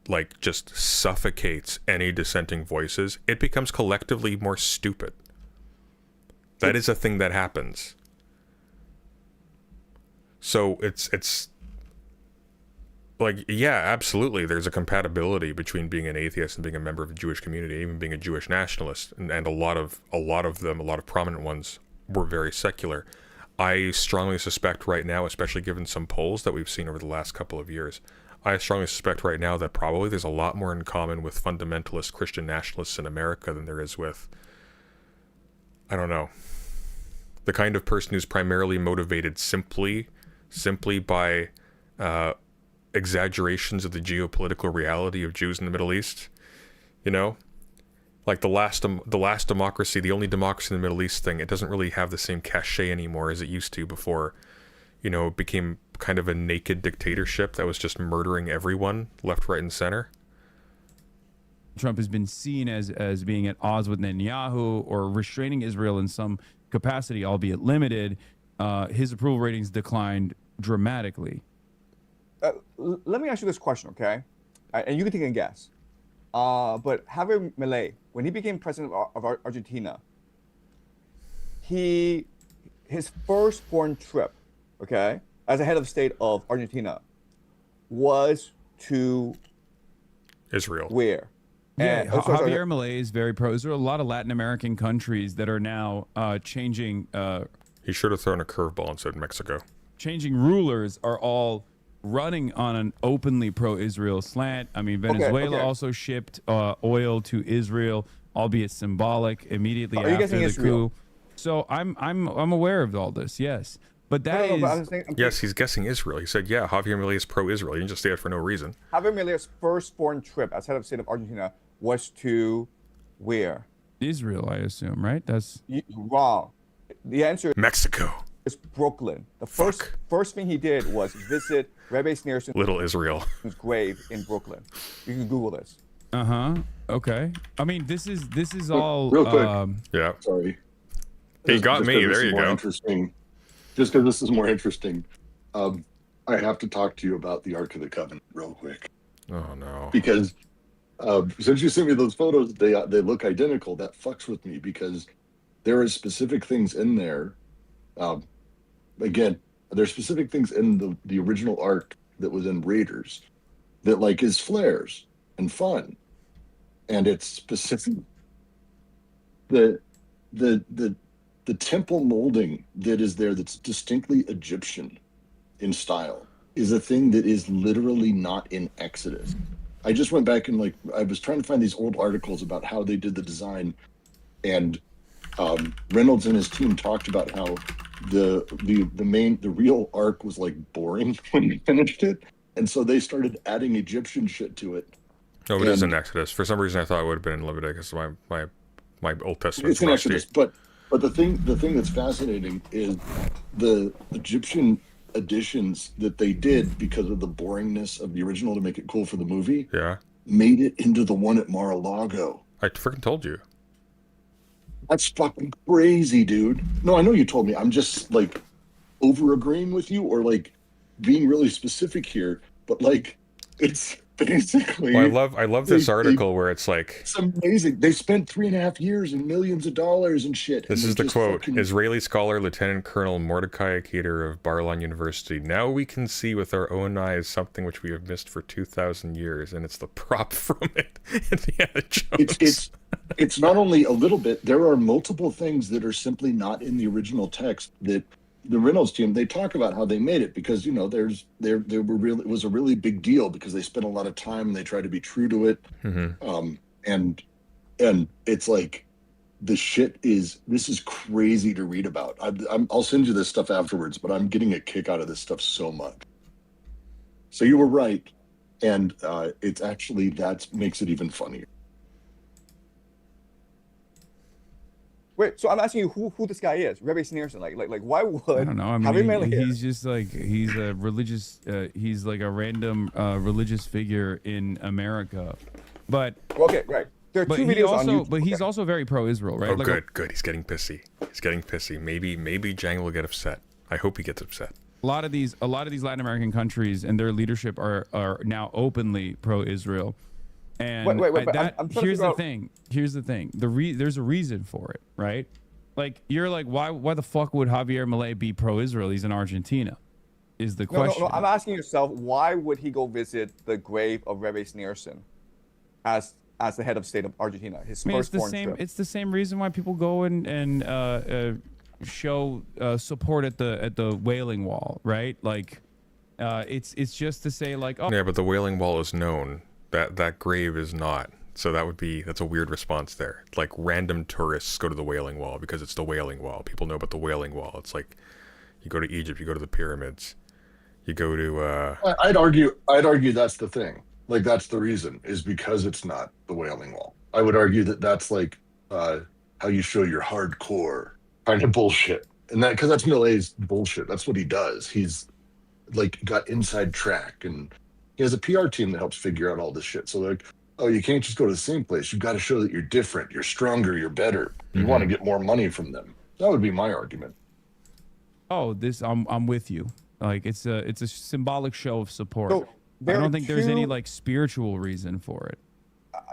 like just suffocates any dissenting voices, it becomes collectively more stupid. That is a thing that happens. So it's like, yeah, absolutely. There's a compatibility between being an atheist and being a member of the Jewish community, even being a Jewish nationalist, and a lot of prominent ones were very secular. I strongly suspect right now, especially given some polls that we've seen over the last couple of years, I strongly suspect right now that probably there's a lot more in common with fundamentalist Christian nationalists in America than there is with, I don't know, the kind of person who's primarily motivated simply by exaggerations of the geopolitical reality of Jews in the Middle East. You know, like the last democracy, the only democracy in the Middle East thing, it doesn't really have the same cachet anymore as it used to before, you know, it became kind of a naked dictatorship that was just murdering everyone left, right, and center. Trump has been seen as being at odds with Netanyahu or restraining Israel in some capacity, albeit limited. His approval ratings declined dramatically. let me ask you this question, okay? And you can take a guess. But Javier Milei, when he became president of Argentina, his first foreign trip, okay, as a head of state of Argentina, was to Israel. where? Yeah, And sorry. Javier Milei is very pro-Israel. A lot of Latin American countries that are now changing He should have thrown a curveball and said Mexico. changing rulers are all running on an openly pro-Israel slant. I mean, Venezuela okay. also shipped oil to Israel, albeit symbolic, immediately Are you after guessing the Israel? coup. So I'm aware of all this. Yes, but that No, is but I'm saying, Yes, he's guessing Israel. He said, yeah, Javier Milei is pro-Israel. He didn't just say it for no reason. Javier Milei's first foreign trip as head of state of Argentina was to where? Israel, I assume, right? That's Wrong. The answer Mexico. is Brooklyn. The Fuck. first thing he did was visit Rebbe Sneerson's Little Israel. grave in Brooklyn. You can Google this. okay. I mean, this is all real quick. Yeah. Sorry. He got Just me. 'cause this There is you more go. Interesting. Just because this is more interesting, I have to talk to you about the Ark of the Covenant real quick. Oh, no. Because since you sent me those photos, they look identical. That fucks with me because there are specific things in there. Again, there's specific things in the original Ark that was in Raiders that like is flares and fun, and it's specific. The temple molding that is there that's distinctly Egyptian in style is a thing that is literally not in Exodus. I just went back and like I was trying to find these old articles about how they did the design, and Reynolds and his team talked about how the real ark was like boring when he finished it, and so they started adding Egyptian shit to it. No, it is in And- Exodus. For some reason, I thought it would have been in Leviticus. My Old Testament. It's in Exodus, but the thing that's fascinating is the Egyptian additions that they did because of the boringness of the original to make it cool for the movie Yeah. made it into the one at Mar-a-Lago. I freaking told you. That's fucking crazy, dude. No, I know you told me. I'm just like over agreeing with you or like being really specific here, but like it's basically Well, I love this they- article where it's like, it's amazing. They spent 3.5 years and millions of dollars and shit. this and is they the just quote, fucking- Israeli scholar Lieutenant Colonel Mordecai Akater of Bar-Ilan University. Now we can see with our own eyes something which we have missed for 2,000 years, and it's the prop from it. Indiana Jones. It's not only a little bit. There are multiple things that are simply not in the original text that the Reynolds team, they talk about how they made it because, you know, there it was a really big deal because they spent a lot of time and they tried to be true to it. Mhm. And it's like this is crazy to read about. I'll send you this stuff afterwards, but I'm getting a kick out of this stuff so much. So you were right. And it's actually, that makes it even funnier. Wait, so I'm asking you who this guy is, Rebbe Sneerson. Like why would I don't know. I Javier mean, Milei- he's just like he's a religious. He's like a random religious figure in America, but Okay, right. There are two videos on YouTube. but he's Okay. also very pro-Israel, right? Oh, Like good. He's getting pissy. Maybe Jangled will get upset. I hope he gets upset. a lot of these Latin American countries and their leadership are now openly pro-Israel. And Wait, but I'm trying to here's figure the out- thing. Here's the thing. There's a reason for it, right? Like you're like, why the fuck would Javier Milei be pro-Israel? He's in Argentina. Is the question? No, I'm asking yourself, why would he go visit the grave of Rebbe Sneerson as the head of state of Argentina? His I mean, it's first the foreign same. trip. It's the same reason why people go and show support at the Wailing Wall, right? Like, it's just to say like, oh, Yeah, but the Wailing Wall is known. That grave is not. So that's a weird response there. Like random tourists go to the Wailing Wall because it's the Wailing Wall. People know about the Wailing Wall. It's like you go to Egypt, you go to the pyramids, you go to I'd argue that's the thing. Like that's the reason is because it's not the Wailing Wall. I would argue that that's like how you show your hardcore kind of bullshit, and that because that's Millei's bullshit. That's what he does. He's like got inside track, and he has a PR team that helps figure out all this shit. So like, oh, you can't just go to the same place. You've got to show that you're different, you're stronger, you're better. You want to get more money from them. That would be my argument. oh, this I'm with you. Like it's a symbolic show of support. So I there don't are think there's any two- like spiritual reason for it.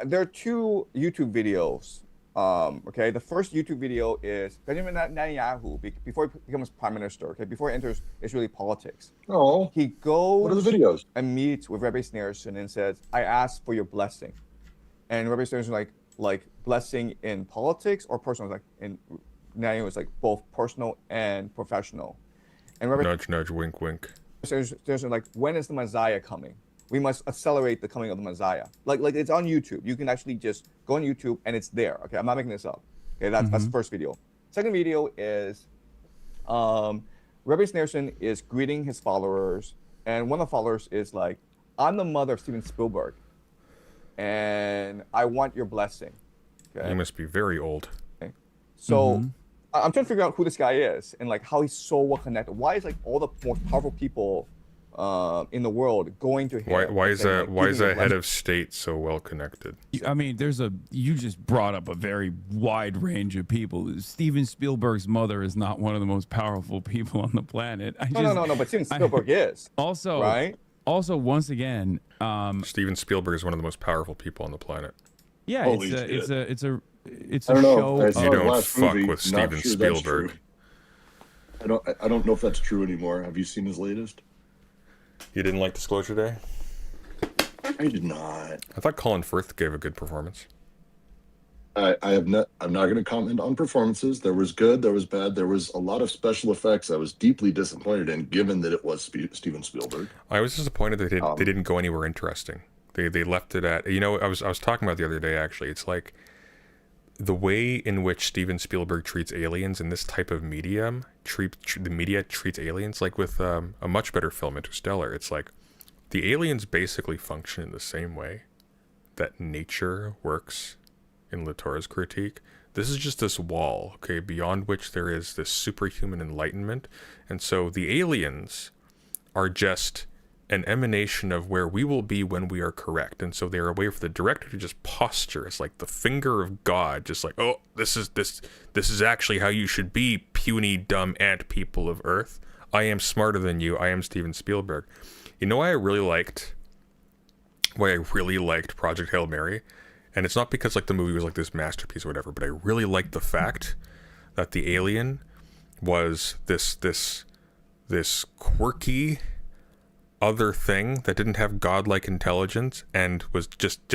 there are two YouTube videos. Okay, the first YouTube video is Benjamin Netanyahu before he becomes prime minister. Okay, before he enters Israeli politics, Oh, he goes what are the videos? and meets with Rabbi Sneerson and says, "I ask for your blessing." And Rabbi Sneerson like blessing in politics or personal, like in Netanyahu is like both personal and professional. And Rabbi Nudge, nudge, wink, wink. Sneerson like, when is the Messiah coming? We must accelerate the coming of the Messiah. Like it's on YouTube. You can actually just go on YouTube and it's there. Okay, I'm not making this up. Okay, that's the first video. Second video is Rabbi Sneerson is greeting his followers, and one of the followers is like, "I'm the mother of Steven Spielberg, and I want your blessing." Okay, You must be very old. so I'm trying to figure out who this guy is and like how he's so well connected. Why is like all the most powerful people in the world going to him? Why is that? Why is that head blessing? of state so well connected? I mean, you just brought up a very wide range of people. Steven Spielberg's mother is not one of the most powerful people on the planet. No. But Steven Spielberg is Also, right. Also, once again, Steven Spielberg is one of the most powerful people on the planet. yeah, Holy it's a I don't know. show. I saw You the don't last fuck movie, with not Steven sure that's Spielberg. true. I don't know if that's true anymore. Have you seen his latest? You didn't like Disclosure Day? I did not. I thought Colin Firth gave a good performance. I'm not going to comment on performances. There was good, there was bad, there was a lot of special effects I was deeply disappointed in, given that it was Steven Spielberg. I was disappointed that they didn't go anywhere interesting. They left it at, you know, I was talking about the other day actually. It's like the way in which Steven Spielberg treats aliens in this type of medium, the media treats aliens like with a much better film, Interstellar. It's like the aliens basically function in the same way that nature works in Latour's critique. This is just this wall, okay, beyond which there is this superhuman enlightenment. And so the aliens are just an emanation of where we will be when we are correct. And so they are a way for the director to just posture as like the finger of God, just like, oh, this is actually how you should be, puny, dumb ant people of Earth. I am smarter than you. I am Steven Spielberg. You know why I really liked Project Hail Mary? And it's not because like the movie was like this masterpiece or whatever, but I really liked the fact that the alien was this quirky other thing that didn't have godlike intelligence and was just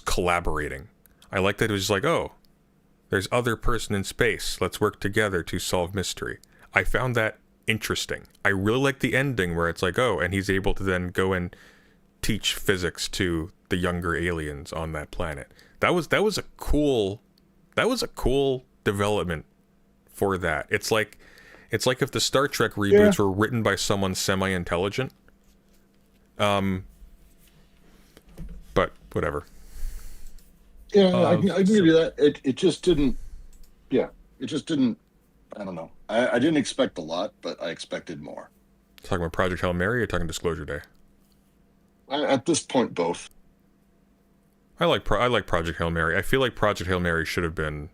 collaborating. I like that it was just like, oh, there's other person in space. Let's work together to solve mystery. I found that interesting. I really like the ending where it's like, oh, and he's able to then go and teach physics to the younger aliens on that planet. That was a cool development for that. It's like if the Star Trek reboots were written by someone semi-intelligent. But whatever. Yeah, I can give you that. It just didn't. Yeah, it just didn't. I don't know. I didn't expect a lot, but I expected more. Talking about Project Hail Mary or talking Disclosure Day? At this point, both. I like Project Hail Mary. I feel like Project Hail Mary should have been.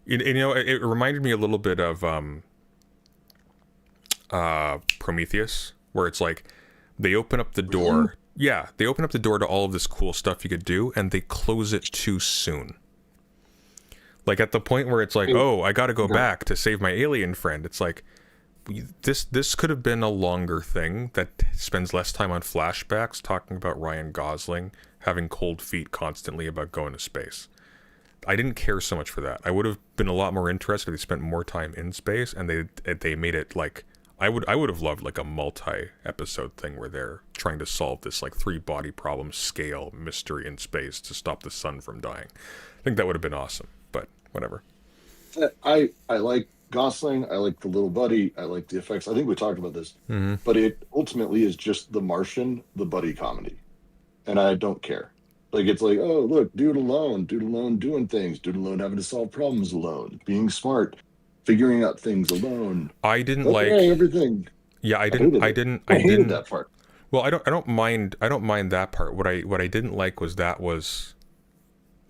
You know, it reminded me a little bit of Prometheus, where it's like they open up the door. Really? Yeah, they open up the door to all of this cool stuff you could do, and they close it too soon. Like at the point where it's like, oh, I got to go back to save my alien friend. It's like this could have been a longer thing that spends less time on flashbacks talking about Ryan Gosling having cold feet constantly about going to space. I didn't care so much for that. I would have been a lot more interested if they spent more time in space and they made it like I would have loved like a multi-episode thing where they're trying to solve this like 3-body problem scale mystery in space to stop the sun from dying. I think that would have been awesome, but whatever. I like Gosling. I like the little buddy. I like the effects. I think we talked about this, but it ultimately is just The Martian, the buddy comedy, and I don't care. Like, it's like, oh, look, dude alone doing things, dude alone having to solve problems alone, being smart, figuring out things alone. I didn't like everything. Yeah, I hated didn't that part. Well, I don't mind that part. What I didn't like was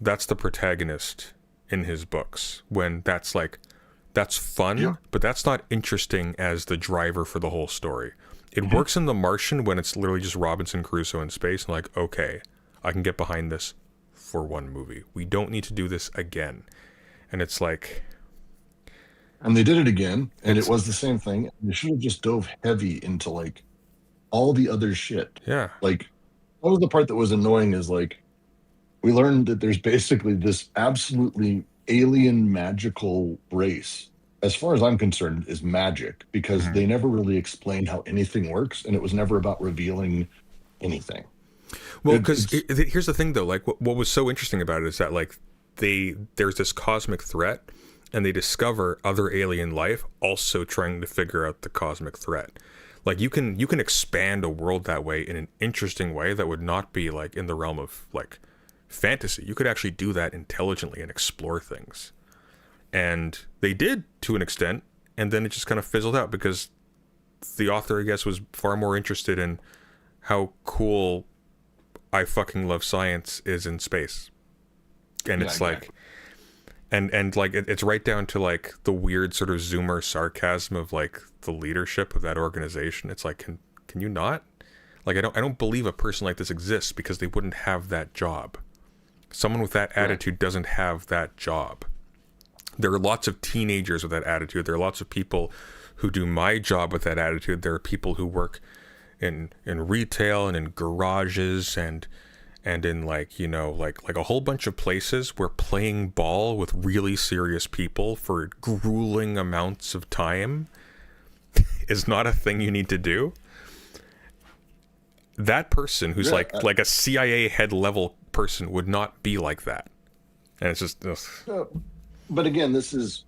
that's the protagonist in his books, when that's like That's fun, Yeah. but that's not interesting as the driver for the whole story. It works in The Martian when it's literally just Robinson Crusoe in space, and like, okay, I can get behind this for one movie. We don't need to do this again. And it's like, And they did it again, and it was the same thing. They should have just dove heavy into like all the other shit. yeah, Like, what was the part that was annoying is like we learned that there's basically this absolutely alien magical race. As far as I'm concerned, is magic because they never really explained how anything works, and it was never about revealing anything. well, It- because it's- here's the thing though, like what was so interesting about it is that like there's this cosmic threat, and they discover other alien life also trying to figure out the cosmic threat. Like you can expand a world that way in an interesting way that would not be like in the realm of like fantasy. You could actually do that intelligently and explore things. And they did to an extent, and then it just kind of fizzled out because the author, I guess, was far more interested in how cool I fucking love science is in space. And Yeah, it's exactly. like and like it's right down to like the weird sort of zoomer sarcasm of like the leadership of that organization. It's like, can you not? Like I don't believe a person like this exists because they wouldn't have that job. Someone with that attitude doesn't have that job. There are lots of teenagers with that attitude. There are lots of people who do my job with that attitude. There are people who work in retail and in garages and in like, you know, like a whole bunch of places where playing ball with really serious people for grueling amounts of time is not a thing you need to do. That person who's like a CIA head level person would not be like that. And it's just But again, this is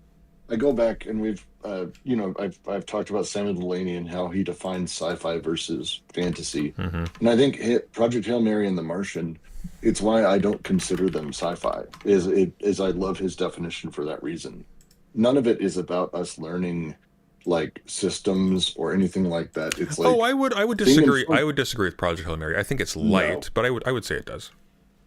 I go back and we've I've talked about Samuel Delaney and how he defines sci-fi versus fantasy, and I think Project Hail Mary and The Martian, it's why I don't consider them sci-fi. Is I love his definition for that reason. None of it is about us learning like systems or anything like that. It's like I would disagree. I would disagree with Project Hail Mary. I think it's light, but I would say it does.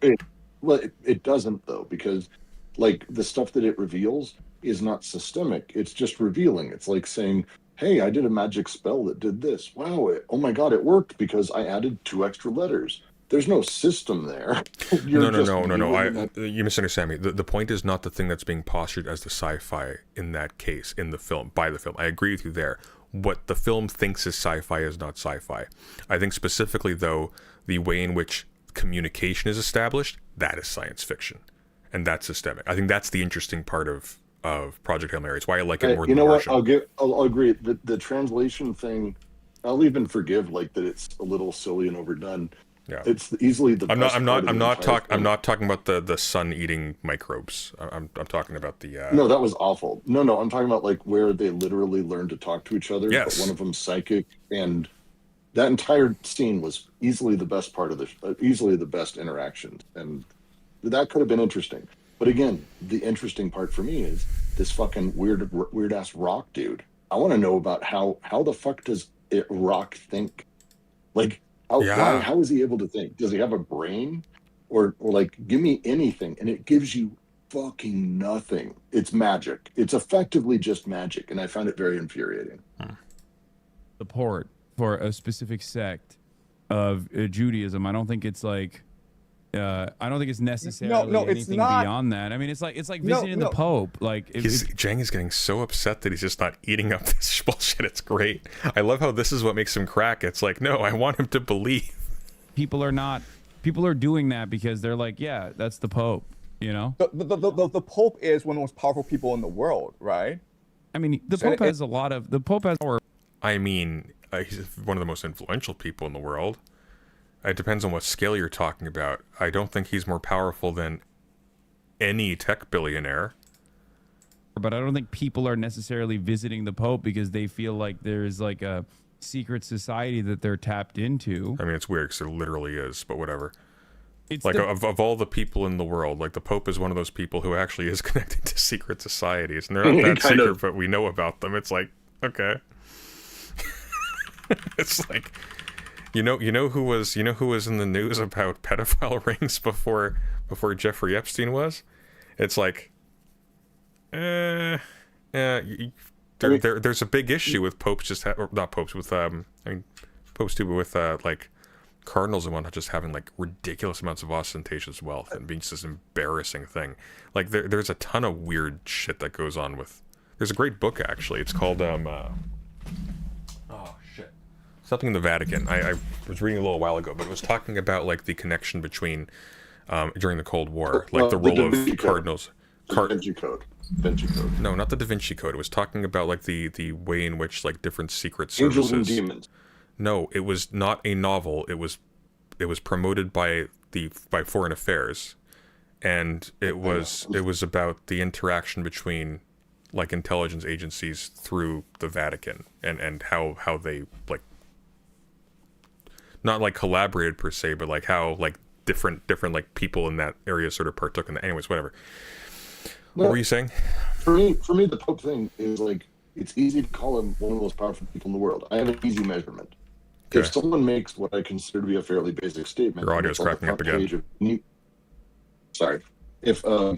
It doesn't though, because like the stuff that it reveals is not systemic. It's just revealing. It's like saying, hey, I did a magic spell that did this. Wow, oh my God, it worked because I added 2 extra letters. There's no system there. No. You misunderstand me. The point is not the thing that's being postulated as the sci-fi in that case, in the film, by the film. I agree with you there. What the film thinks is sci-fi is not sci-fi. I think specifically, though, the way in which communication is established, that is science fiction. And that's systemic. I think that's the interesting part of Project Hail Mary. It's why I like it more than You know what? Martian. I'll agree. The translation thing, I'll even forgive like that it's a little silly and overdone. Yeah. It's easily the I'm best part of the entire I'm thing. not talking about the sun eating microbes. I'm talking about the No, that was awful. No, I'm talking about like where they literally learn to talk to each other. Yes. But one of them's psychic, and that entire scene was easily the best part of easily the best interaction, and that could have been interesting. But again, the interesting part for me is this fucking weird ass rock dude. I want to know about how the fuck does rock think? Like how is he able to think? Does he have a brain? Or like give me anything, and it gives you fucking nothing. It's magic. It's effectively just magic, and I found it very infuriating. Support for a specific sect of Judaism. I don't think it's like I don't think it's necessarily no, it's anything not. beyond that. I mean, it's like No, visiting the no. Pope. Like if Jang is getting so upset that he's just not eating up this bullshit. It's great. I love how this is what makes him crack. It's like, no, I want him to believe. people are doing that because they're like, yeah, that's the Pope. You know. The Pope is one of the most powerful people in the world, right? I mean, the So Pope has the Pope has power. I mean, he's one of the most influential people in the world. It depends on what scale you're talking about. I don't think he's more powerful than any tech billionaire. But I don't think people are necessarily visiting the Pope because they feel like there's like a secret society that they're tapped into. I mean, it's weird because there literally is, but whatever. It's Like, the- of all the people in the world, like, the Pope is one of those people who actually is connected to secret societies. And they're not that Kind secret, of. but we know about them. It's like, okay. It's like, you know who was in the news about pedophile rings before Jeffrey Epstein was? It's like, there's a big issue with popes or not popes with I mean popes too, but with like cardinals and whatnot just having like ridiculous amounts of ostentatious wealth and being just this embarrassing thing. Like there's a ton of weird shit that goes on with. There's a great book actually. It's called oh shit, something in the Vatican. I was reading a little while ago, but it was talking about like the connection between during the Cold War, like the role of cardinals. Da Vinci Code. Da Vinci Code. No, not the Da Vinci Code. It was talking about like the way in which like different secret services. Angels and Demons. No, it was not a novel. It was promoted by Foreign Affairs, and it was about the interaction between like intelligence agencies through the Vatican and how they like not like collaborated per se, but like how like different like people in that area sort of partook in that. Anyways, whatever. What were you saying? For me, the Pope thing is like it's easy to call him one of the most powerful people in the world. I have an easy measurement. Okay. If someone makes what I consider to be a fairly basic statement, Your audio's cracking up again. Sorry. If a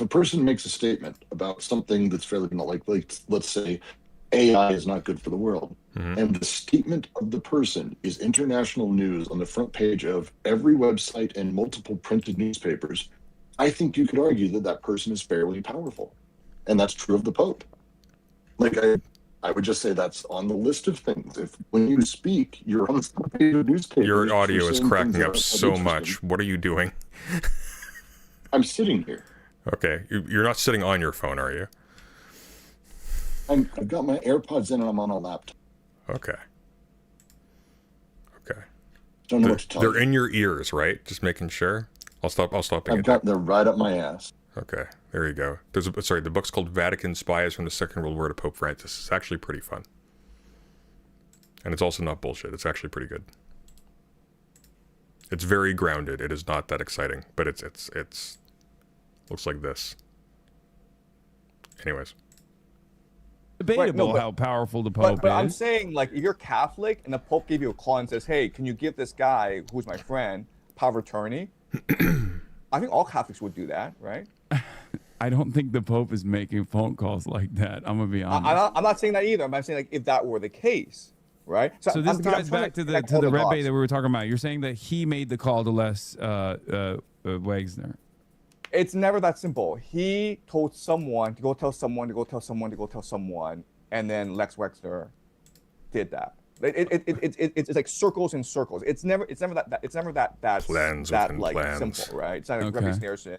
person makes a statement about something that's fairly like let's say AI is not good for the world, and the statement of the person is international news on the front page of every website and multiple printed newspapers, I think you could argue that that person is fairly powerful, and that's true of the Pope. Like I would just say that's on the list of things. If when you speak, you're on the front page of newspapers. Your audio is cracking up so much. What are you doing? I'm sitting here. Okay, you're not sitting on your phone, are you? I've got my AirPods in and I'm on a laptop. Okay. Don't know what to tell you. They're in your ears, right? Just making sure. I'll stop being they're right up my ass. Okay, there you go. The book's called Vatican Spies from the Second World War to Pope Francis. It's actually pretty fun. And it's also not bullshit. It's actually pretty good. It's very grounded. It is not that exciting, but it's looks like this. Anyways. Debatable how powerful the Pope but is. I'm saying, like, if you're Catholic and the Pope gave you a call and says, hey, can you give this guy, who's my friend, power of attorney? I think all Catholics would do that, right? I don't think the Pope is making phone calls like that. I'm going to be honest. I'm not saying that either. I'm saying, like, if that were the case, right? So this ties back to the Rebbe that we were talking about. You're saying that he made the call to Les Wexner. It's never that simple. He told someone to go tell someone to go tell someone to go tell someone, and then Lex Wexner did that. It's like circles and circles. It's never that plans like plans. Simple, right? It's not like Okay. Rebbe Sneerson,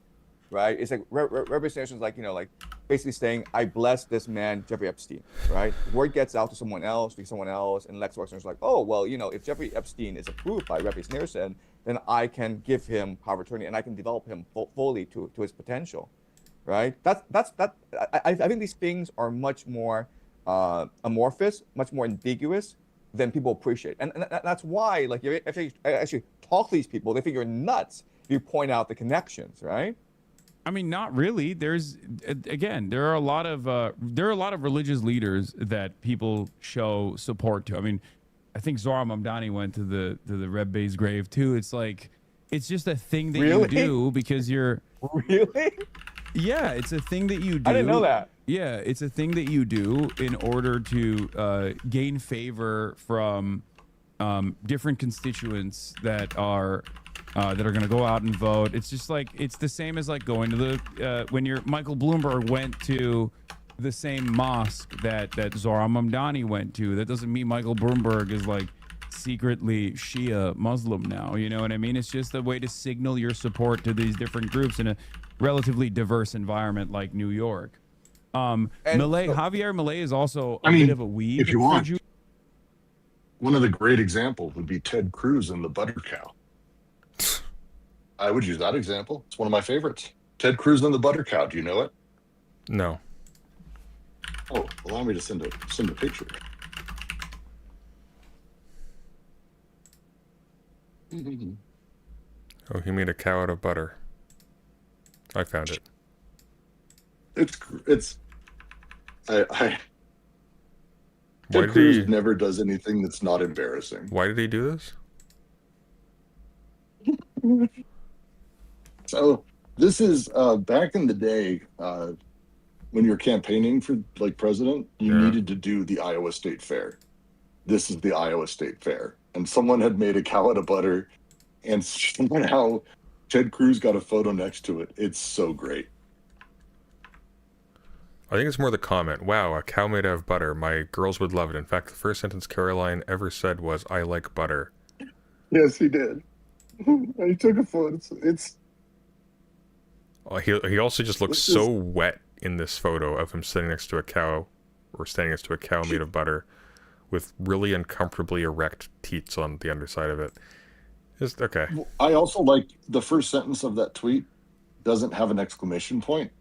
right? It's like Rebbe Sneerson's like, like basically saying, I bless this man Jeffrey Epstein, right? Word gets out to someone else, and Lex Wexner's like, oh well, if Jeffrey Epstein is approved by Rebbe Sneerson, then I can give him power of attorney and I can develop him fully to his potential, right? I think these things are much more amorphous, much more ambiguous than people appreciate, and that's why, like, if you actually talk to these people, they think you're nuts if you point out the connections, right? I mean, not really. There are a lot of religious leaders that people show support to. I mean, I think Zohar Mamdani went to the Rebbe's grave too. It's like, it's just a thing that you do because you're really. Yeah, it's a thing that you do. I didn't know that. Yeah, it's a thing that you do in order to gain favor from different constituents that are going to go out and vote. It's just like, it's the same as like going to the when Michael Bloomberg went to the same mosque that Zohar Mamdani went to. That doesn't mean Michael Bloomberg is like secretly Shia Muslim now. You know what I mean? It's just a way to signal your support to these different groups in a relatively diverse environment like New York. Javier Milei is also a bit of a weed. If you want, one of the great examples would be Ted Cruz and the butter cow. I would use that example. It's one of my favorites. Ted Cruz and the butter cow. Do you know it? No. Oh, allow me to send a picture. Oh, he made a cow out of butter. I found it. Ted Cruz never does anything that's not embarrassing. Why did he do this? So this is back in the day. when you're campaigning for like president, you Yeah. needed to do the Iowa State Fair. This is the Iowa State Fair, and someone had made a cow out of butter, and somehow Ted Cruz got a photo next to it. It's so great. I think it's more the comment. Wow, a cow made out of butter. My girls would love it. In fact, the first sentence Caroline ever said was, "I like butter." Yes, he did. He took a photo. It's He also just looks This so wet in this photo of him sitting next to a cow, or standing next to a cow made of butter, with really uncomfortably erect teats on the underside of it. Just okay. I also like the first sentence of that tweet doesn't have an exclamation point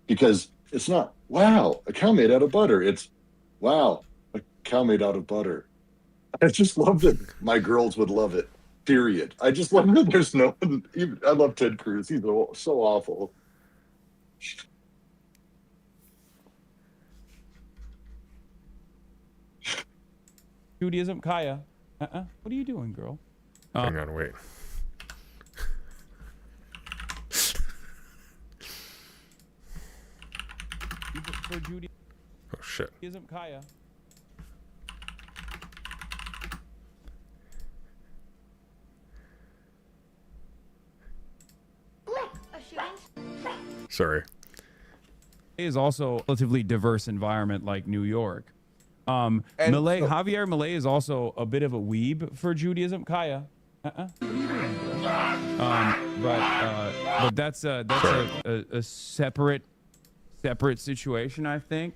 because it's not, wow, a cow made out of butter. It's, wow, a cow made out of butter. I just love that my girls would love it, period. I just love that there's no one, even, I love Ted Cruz. He's so awful. Judaism, Kaya. What are you doing, girl? Hang on, wait. For Judaism, Oh shit. Kaya. Sorry. Is also a relatively diverse environment like New York. And Millet, so- Javier Millet is also a bit of a weeb for Judaism. Kaya. But that's a separate situation, I think.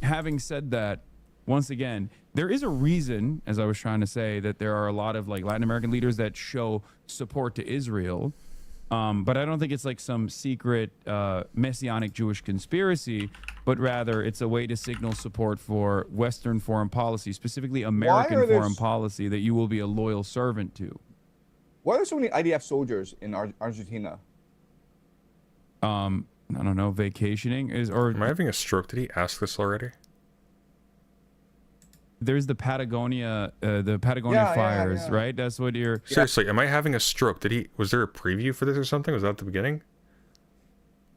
Having said that, once again, there is a reason, as I was trying to say, that there are a lot of like Latin American leaders that show support to Israel. But I don't think it's like some secret messianic Jewish conspiracy, but rather it's a way to signal support for Western foreign policy, specifically American are there foreign s- policy that you will be a loyal servant to. Why are there so many IDF soldiers in Argentina? I don't know, vacationing Am I having a stroke? Did he ask this already? there's the Patagonia Yeah, fires, yeah. right? That's what you're. Seriously, am I having a stroke? Was there a preview for this or something? Was that at the beginning?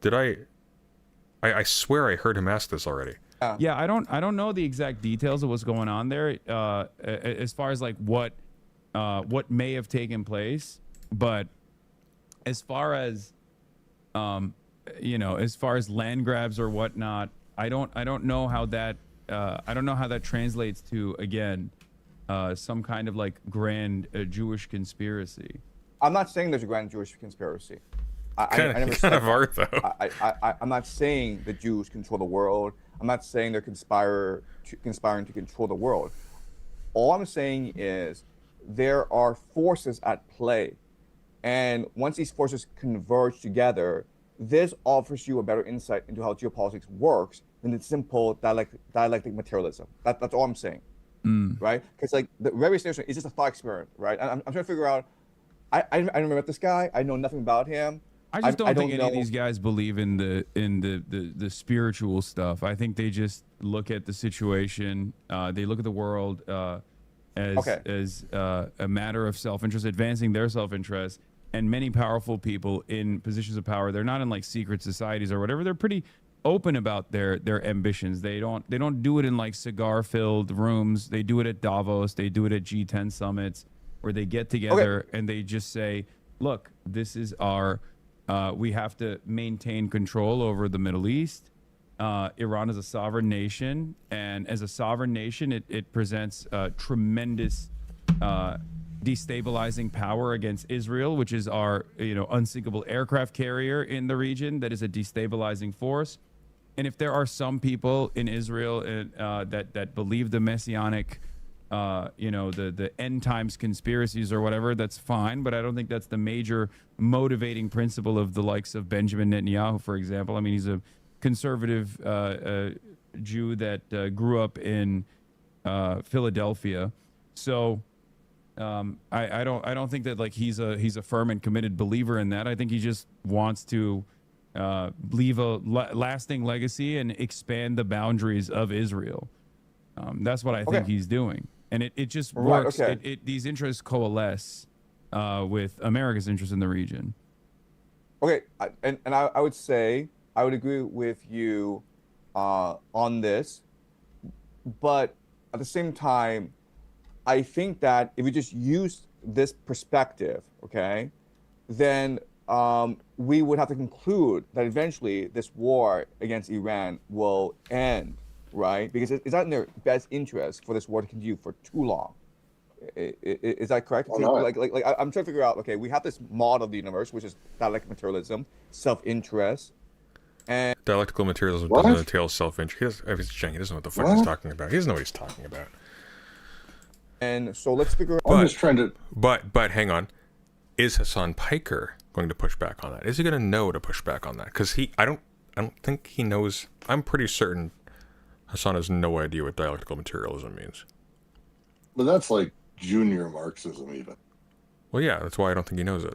Did I swear I heard him ask this already. Yeah, I don't know the exact details of what's going on there, as far as like what may have taken place, but as far as as far as land grabs or whatnot, I don't know how that translates to, again, some kind of like grand Jewish conspiracy. I'm not saying there's a grand Jewish conspiracy. I never Kind said of that. are though. I'm not saying the Jews control the world. I'm not saying they're conspiring to control the world. All I'm saying is there are forces at play. And once these forces converge together, this offers you a better insight into how geopolitics works than the simple dialectic materialism. That's all I'm saying, right? Because like the very station is just a thought experiment, right? I'm trying to figure out. I never met this guy. I know nothing about him. I just don't think any of know- these guys believe in the spiritual stuff. I think they just look at the situation. They look at the world as a matter of self-interest, advancing their self-interest. And many powerful people in positions of power, they're not in like secret societies or whatever. They're pretty open about their ambitions. They don't do it in like cigar-filled rooms. They do it at Davos. They do it at G10 summits where they get together and they just say, look, this is our we have to maintain control over the Middle East. Iran is a sovereign nation, and as a sovereign nation, it presents tremendous destabilizing power against Israel, which is our unsinkable aircraft carrier in the region that is a destabilizing force. And if there are some people in Israel that believe the messianic the end times conspiracies or whatever, that's fine, but I don't think that's the major motivating principle of the likes of Benjamin Netanyahu, for example. I mean, he's a conservative Jew that grew up in Philadelphia, so I don't think that like he's a firm and committed believer in that. I think he just wants to leave a lasting legacy and expand the boundaries of Israel. That's what I think he's doing. And it just works. Right, okay. These interests coalesce with America's interest in the region. Okay, and I would say I would agree with you on this, but at the same time, I think that if we just use this perspective, okay, then we would have to conclude that eventually this war against Iran will end, right? Because it's not in their best interest for this war to continue for too long. Is that correct? Why not? Like I'm trying to figure out. Okay, we have this model of the universe, which is dialectical materialism, self-interest, and Dialectical materialism What? doesn't entail self-interest. He doesn't know what the fuck he's What? talking about. He doesn't know what he's talking about. so let's figure out. I'm just trying to. But hang on, is Hassan Piker going to push back on that? Is he going to know to push back on that? Because I don't think he knows. I'm pretty certain Hassan has no idea what dialectical materialism means. But that's like junior Marxism, even. Well, yeah, that's why I don't think he knows it.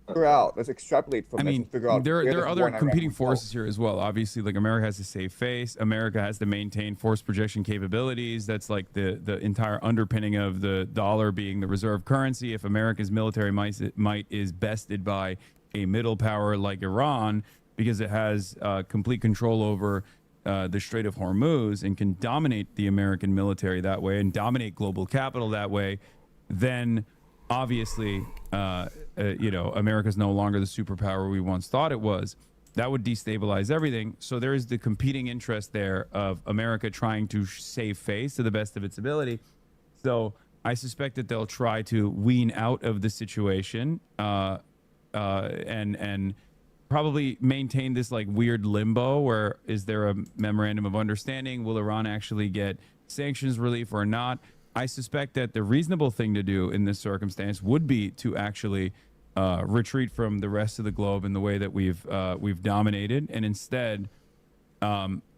Figure out. Let's extrapolate from I this mean, and figure out. there where are this war other in Iran competing will go. forces here as well. Obviously, like America has to save face. America has to maintain force projection capabilities. That's like the entire underpinning of the dollar being the reserve currency. If America's military might is bested by a middle power like Iran, because it has complete control over the Strait of Hormuz and can dominate the American military that way and dominate global capital that way, then obviously, America's no longer the superpower we once thought it was. That would destabilize everything. So there is the competing interest there of America trying to save face to the best of its ability. So I suspect that they'll try to wean out of the situation and probably maintain this like weird limbo where is there a memorandum of understanding? Will Iran actually get sanctions relief or not? I suspect that the reasonable thing to do in this circumstance would be to actually retreat from the rest of the globe in the way that we've dominated, and instead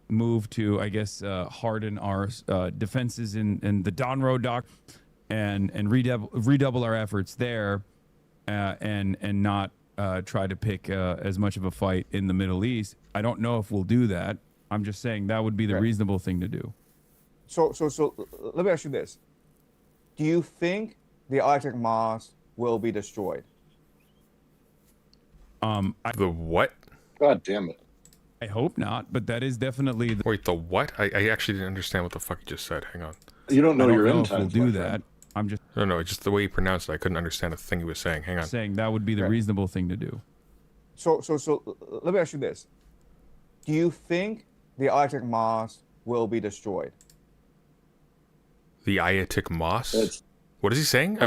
move to, I guess, harden our defenses in the Don Road dock and redouble our efforts there, and not try to pick as much of a fight in the Middle East. I don't know if we'll do that. I'm just saying that would be the reasonable thing to do. So let me ask you this: do you think the Electric Mosque will be destroyed? The what? God damn it. I hope not, but that is definitely the. Wait, the what? I actually didn't understand what the fuck you just said. Hang on. You don't know I don't your know end if we'll times. do my that. friend. I'm just No, it's just the way he pronounced it. I couldn't understand a thing he was saying. Hang on. saying that would be the Right. reasonable thing to do. So let me ask you this: do you think the Electric Mosque will be destroyed? The Ayatic Moss? That's What is he saying?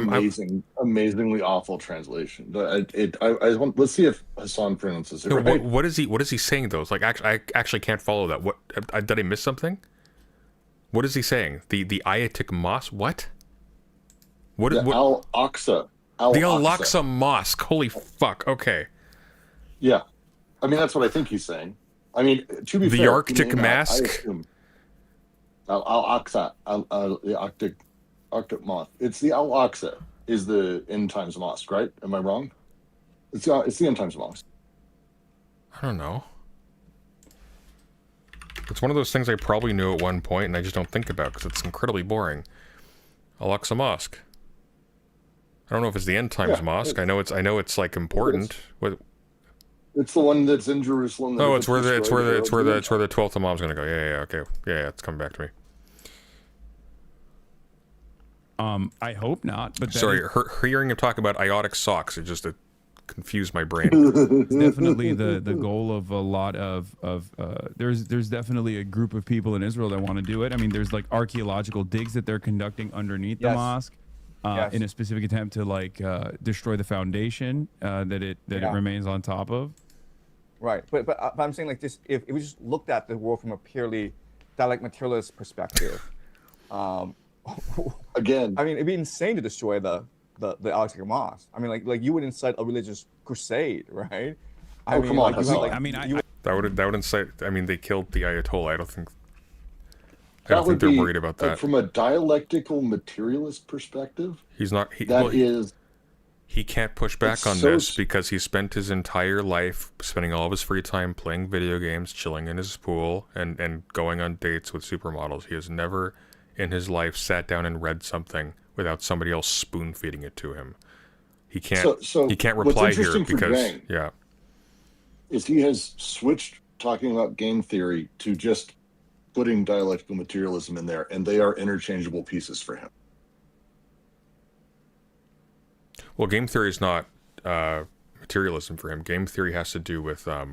amazingly awful translation. Let's see if Hassan pronounces it No, right. what is he saying though? It's like I actually can't follow that. What did I miss something? What is he saying? The Ayatic Moss? What? What? The what Al-Aqsa. the Al-Aqsa Mosque. Holy fuck. Okay. Yeah. I mean, that's what I think he's saying. I mean, to be The fair, Arctic he may not, I Mask? assume. Al-Aqsa. The Arctic Mosque. It's the Al-Aqsa is the end times mosque, right? Am I wrong? It's the end times mosque. I don't know. It's one of those things I probably knew at one point and I just don't think about because it's incredibly boring. Al-Aqsa Mosque. I don't know if it's the end times mosque. I know it's like important. What? It's the one that's in Jerusalem. Oh, it's where the 12th Imam's gonna go. Yeah, okay. Yeah, it's coming back to me. I hope not, but that Sorry, is hearing him talk about iotic socks, it confused my brain. definitely the goal of a lot of there's definitely a group of people in Israel that want to do it. I mean, there's like archaeological digs that they're conducting underneath the Yes. mosque. Yes. In a specific attempt to like destroy the foundation that it remains on top of. Right, but I'm saying like this: if we just looked at the world from a purely dialect materialist perspective, Again, I mean, it'd be insane to destroy the Electric Mosque. I mean, like you would incite a religious crusade, right? I mean, come on, like, you would, Hassan. like, you would- That would incite. I mean, they killed the Ayatollah. I don't think that would they're be, worried about that. From a dialectical materialist perspective, He's not. He can't push back It's on so this s- because he spent his entire life spending all of his free time playing video games, chilling in his pool, and going on dates with supermodels. He has never in his life sat down and read something without somebody else spoon feeding it to him. He can't. So he can't what's reply here interesting for because Jang- yeah. is he has switched talking about game theory to just putting dialectical materialism in there, and they are interchangeable pieces for him. Well, game theory is not materialism for him. Game theory has to do with I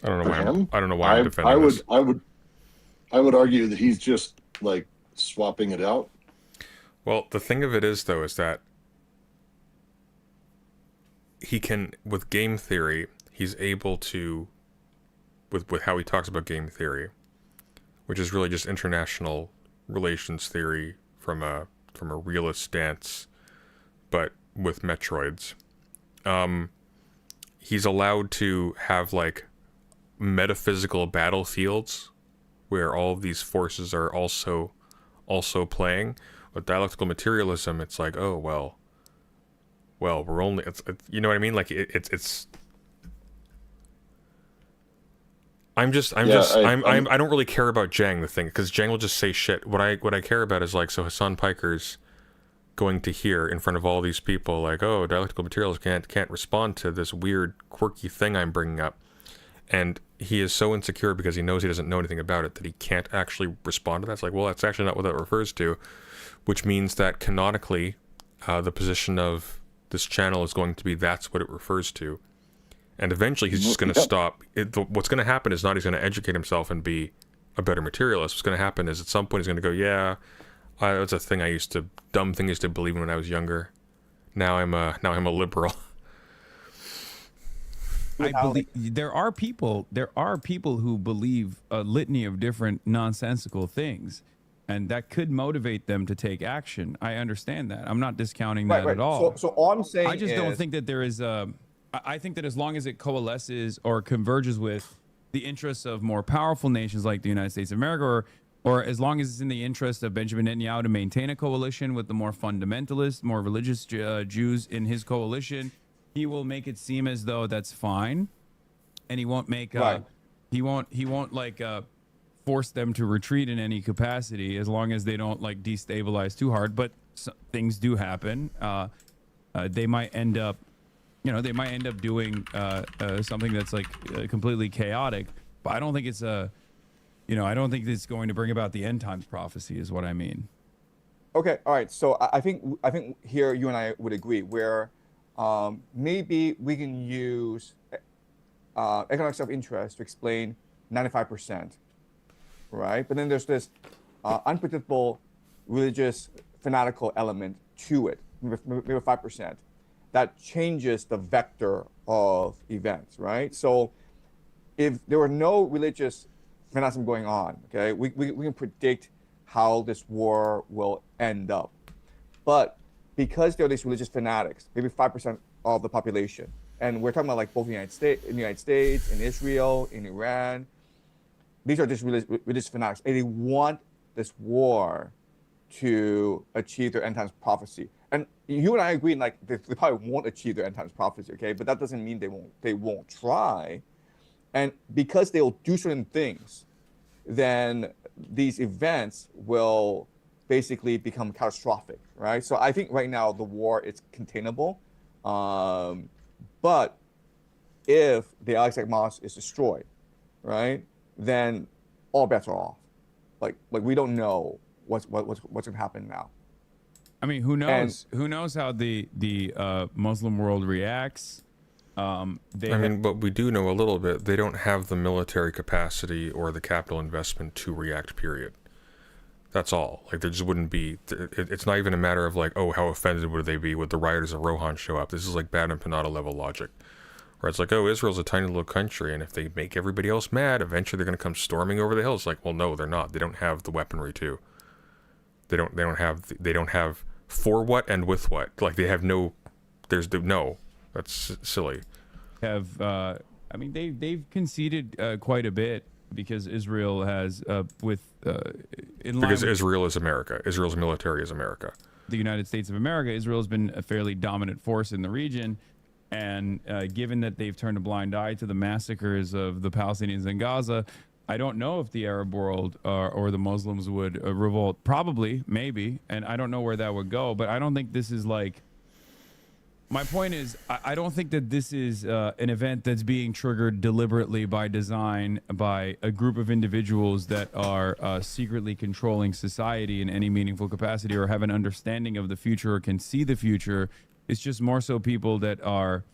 don't know For why. him, I don't know why I'm defending I would, this. I would argue that he's just like swapping it out. Well, the thing of it is, though, is that he can, with game theory, he's able to, with how he talks about game theory, which is really just international relations theory from a realist stance, but with Metroids. He's allowed to have like metaphysical battlefields where all of these forces are also playing. With dialectical materialism, it's like, oh well, we're only it's you know what I mean? Like it's. I don't really care about Jang, the thing, because Jang will just say shit. What I care about is like, so Hassan Piker's going to hear in front of all these people like, oh, dialectical materials can't respond to this weird quirky thing I'm bringing up, and he is so insecure because he knows he doesn't know anything about it that he can't actually respond to that. It's like, well, that's actually not what that refers to, which means that canonically, the position of this channel is going to be that's what it refers to, and eventually he's just going to stop. What's going to happen is not he's going to educate himself and be a better materialist. What's going to happen is at some point he's going to go, yeah, that's a thing dumb thing I used to believe in when I was younger. Now I'm a liberal. I believe there are people who believe a litany of different nonsensical things, and that could motivate them to take action. I understand that. I'm not discounting that at all. So all I'm saying I just don't think that there is a. I think that as long as it coalesces or converges with the interests of more powerful nations like the United States of America, or as long as it's in the interest of Benjamin Netanyahu to maintain a coalition with the more fundamentalist, more religious Jews in his coalition, he will make it seem as though that's fine, and he won't make he won't like force them to retreat in any capacity as long as they don't like destabilize too hard. But things do happen. They might end up, doing something that's like completely chaotic. But I don't think it's I don't think it's going to bring about the end times prophecy, is what I mean. Okay, all right. So I think here you and I would agree where maybe we can use economic self-interest to explain 95%, right? But then there's this unpredictable religious fanatical element to it, maybe 5%, that changes the vector of events, right? So if there were no religious fanaticism going on, okay, we can predict how this war will end up. But because there are these religious fanatics, maybe 5% of the population, and we're talking about like both in the United States, in Israel, in Iran, these are just religious fanatics, and they want this war to achieve their end times prophecy. And you and I agree, like they probably won't achieve their end times prophecy, okay? But that doesn't mean they won't try. And because they'll do certain things, then these events will basically become catastrophic, right? So I think right now the war is containable. But if the Al-Aqsa Mosque is destroyed, right, then all bets are off. Like we don't know what's going to happen now. I mean, who knows? Who knows how the Muslim world reacts? But we do know a little bit. They don't have the military capacity or the capital investment to react, period. That's all. Like, there just wouldn't be... It's not even a matter of, like, oh, how offended would they be would the rioters of Rohan show up. This is, like, Bad and Panada level logic. Where it's like, oh, Israel's a tiny little country, and if they make everybody else mad, eventually they're going to come storming over the hills. Like, well, no, they're not. They don't have the weaponry, too. They don't have for what and with what. Like, they have no... No. That's silly. They've conceded quite a bit because Israel has Israel is America. Israel's military is America. The United States of America. Israel has been a fairly dominant force in the region, and given that they've turned a blind eye to the massacres of the Palestinians in Gaza, I don't know if the Arab world or the Muslims would revolt. Probably, maybe, and I don't know where that would go. But I don't think this is like My point is, I don't think that this is an event that's being triggered deliberately by design by a group of individuals that are secretly controlling society in any meaningful capacity or have an understanding of the future or can see the future. It's just more so people that are,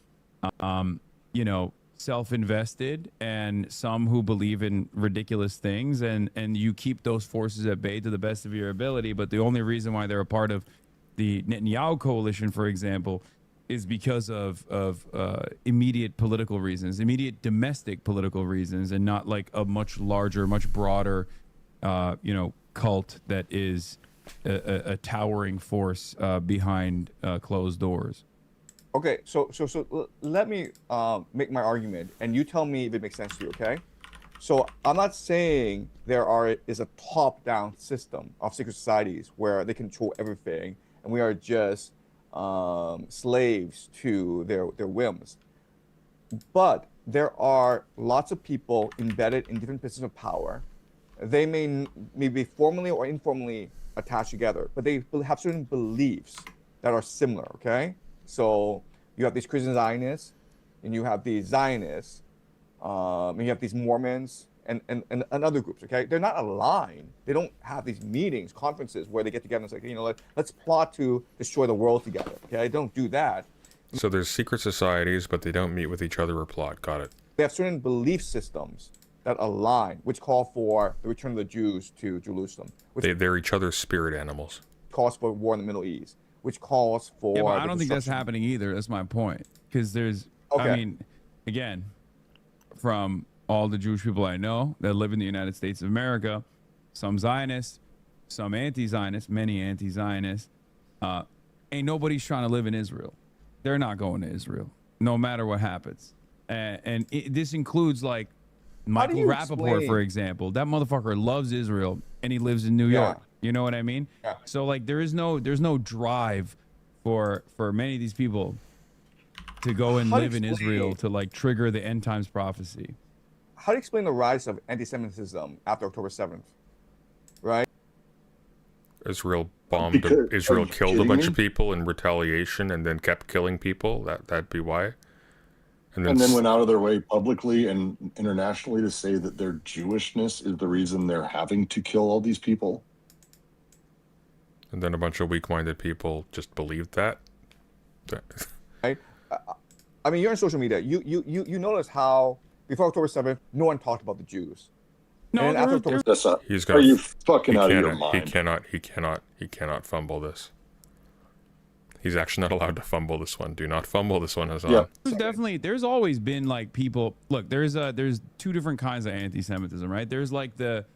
you know, self-invested and some who believe in ridiculous things. And you keep those forces at bay to the best of your ability. But the only reason why they're a part of the Netanyahu coalition, for example, is because of immediate political reasons, immediate domestic political reasons, and not like a much larger, much broader, you know, cult that is a towering force behind closed doors. Okay, so let me make my argument, and you tell me if it makes sense to you. Okay, so I'm not saying there is a top-down system of secret societies where they control everything, and we are just slaves to their whims. But there are lots of people embedded in different positions of power. They may be formally or informally attached together, but they have certain beliefs that are similar. Okay, so you have these Christian Zionists, and you have these Zionists, and you have these Mormons, and other groups. Okay, they're not aligned. They don't have these meetings, conferences where they get together and say, you know, let's plot to destroy the world together. Okay, they don't do that. So there's secret societies, but they don't meet with each other or plot. Got it. They have certain belief systems that align, which call for the return of the Jews to Jerusalem. They're each other's spirit animals. Calls for war in the Middle East, which calls for. Yeah, but I don't think that's happening either. That's my point. Because there's, okay. I mean, again, from all the Jewish people I know that live in the United States of America, some Zionists, some anti-Zionists, many anti-Zionists, ain't nobody's trying to live in Israel. They're not going to Israel, no matter what happens. And this includes like Michael Rappaport, for example. That motherfucker loves Israel and he lives in New York. You know what I mean? Yeah. So like there's no drive for many of these people to go and live in Israel to like trigger the end times prophecy. How do you explain the rise of anti-Semitism after October 7th? Right? Israel bombed. Israel killed a bunch of people in retaliation, and then kept killing people. That'd be why. And then went out of their way publicly and internationally to say that their Jewishness is the reason they're having to kill all these people. And then a bunch of weak-minded people just believed that. Right? I mean, you're on social media. You notice how before October 7th, no one talked about the Jews. No, and after October 7th, are you fucking out of your mind? He cannot fumble this. He's actually not allowed to fumble this one. Do not fumble this one, Hassan. Yeah. There's always been like people. Look, there's two different kinds of anti-Semitism, right? There's like the.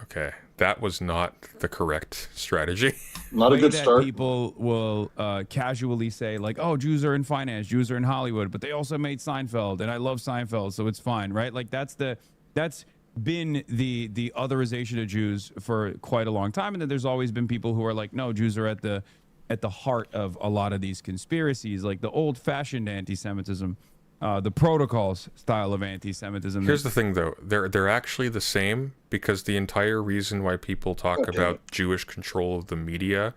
Okay, that was not the correct strategy. Not a good start. People will casually say like, "Oh, Jews are in finance, Jews are in Hollywood," but they also made Seinfeld, and I love Seinfeld, so it's fine, right? Like that's been the otherization of Jews for quite a long time, and then there's always been people who are like, "No, Jews are at the heart of a lot of these conspiracies," like the old-fashioned anti-Semitism. The protocols style of anti-Semitism. Here's the thing, though. They're actually the same, because the entire reason why people talk about Jewish control of the media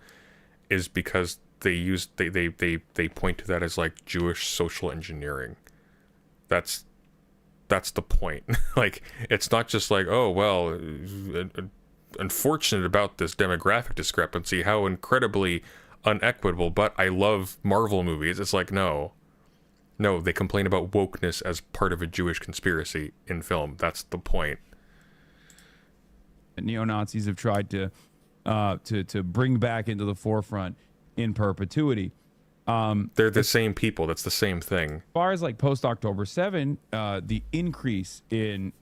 is because they point to that as like Jewish social engineering. That's the point. Like, it's not just like, oh, well, unfortunate about this demographic discrepancy, how incredibly unequitable, but I love Marvel movies. It's like, no, they complain about wokeness as part of a Jewish conspiracy in film. That's the point. Neo-Nazis have tried to bring back into the forefront in perpetuity. They're the same people. That's the same thing. As far as like post-October 7, the increase in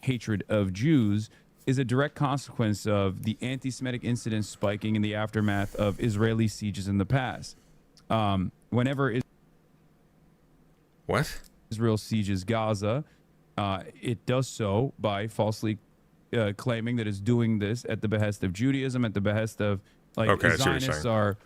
hatred of Jews is a direct consequence of the anti-Semitic incidents spiking in the aftermath of Israeli sieges in the past. Whenever Israel sieges Gaza, it does so by falsely claiming that it's doing this at the behest of Judaism, at the behest of Zionists are,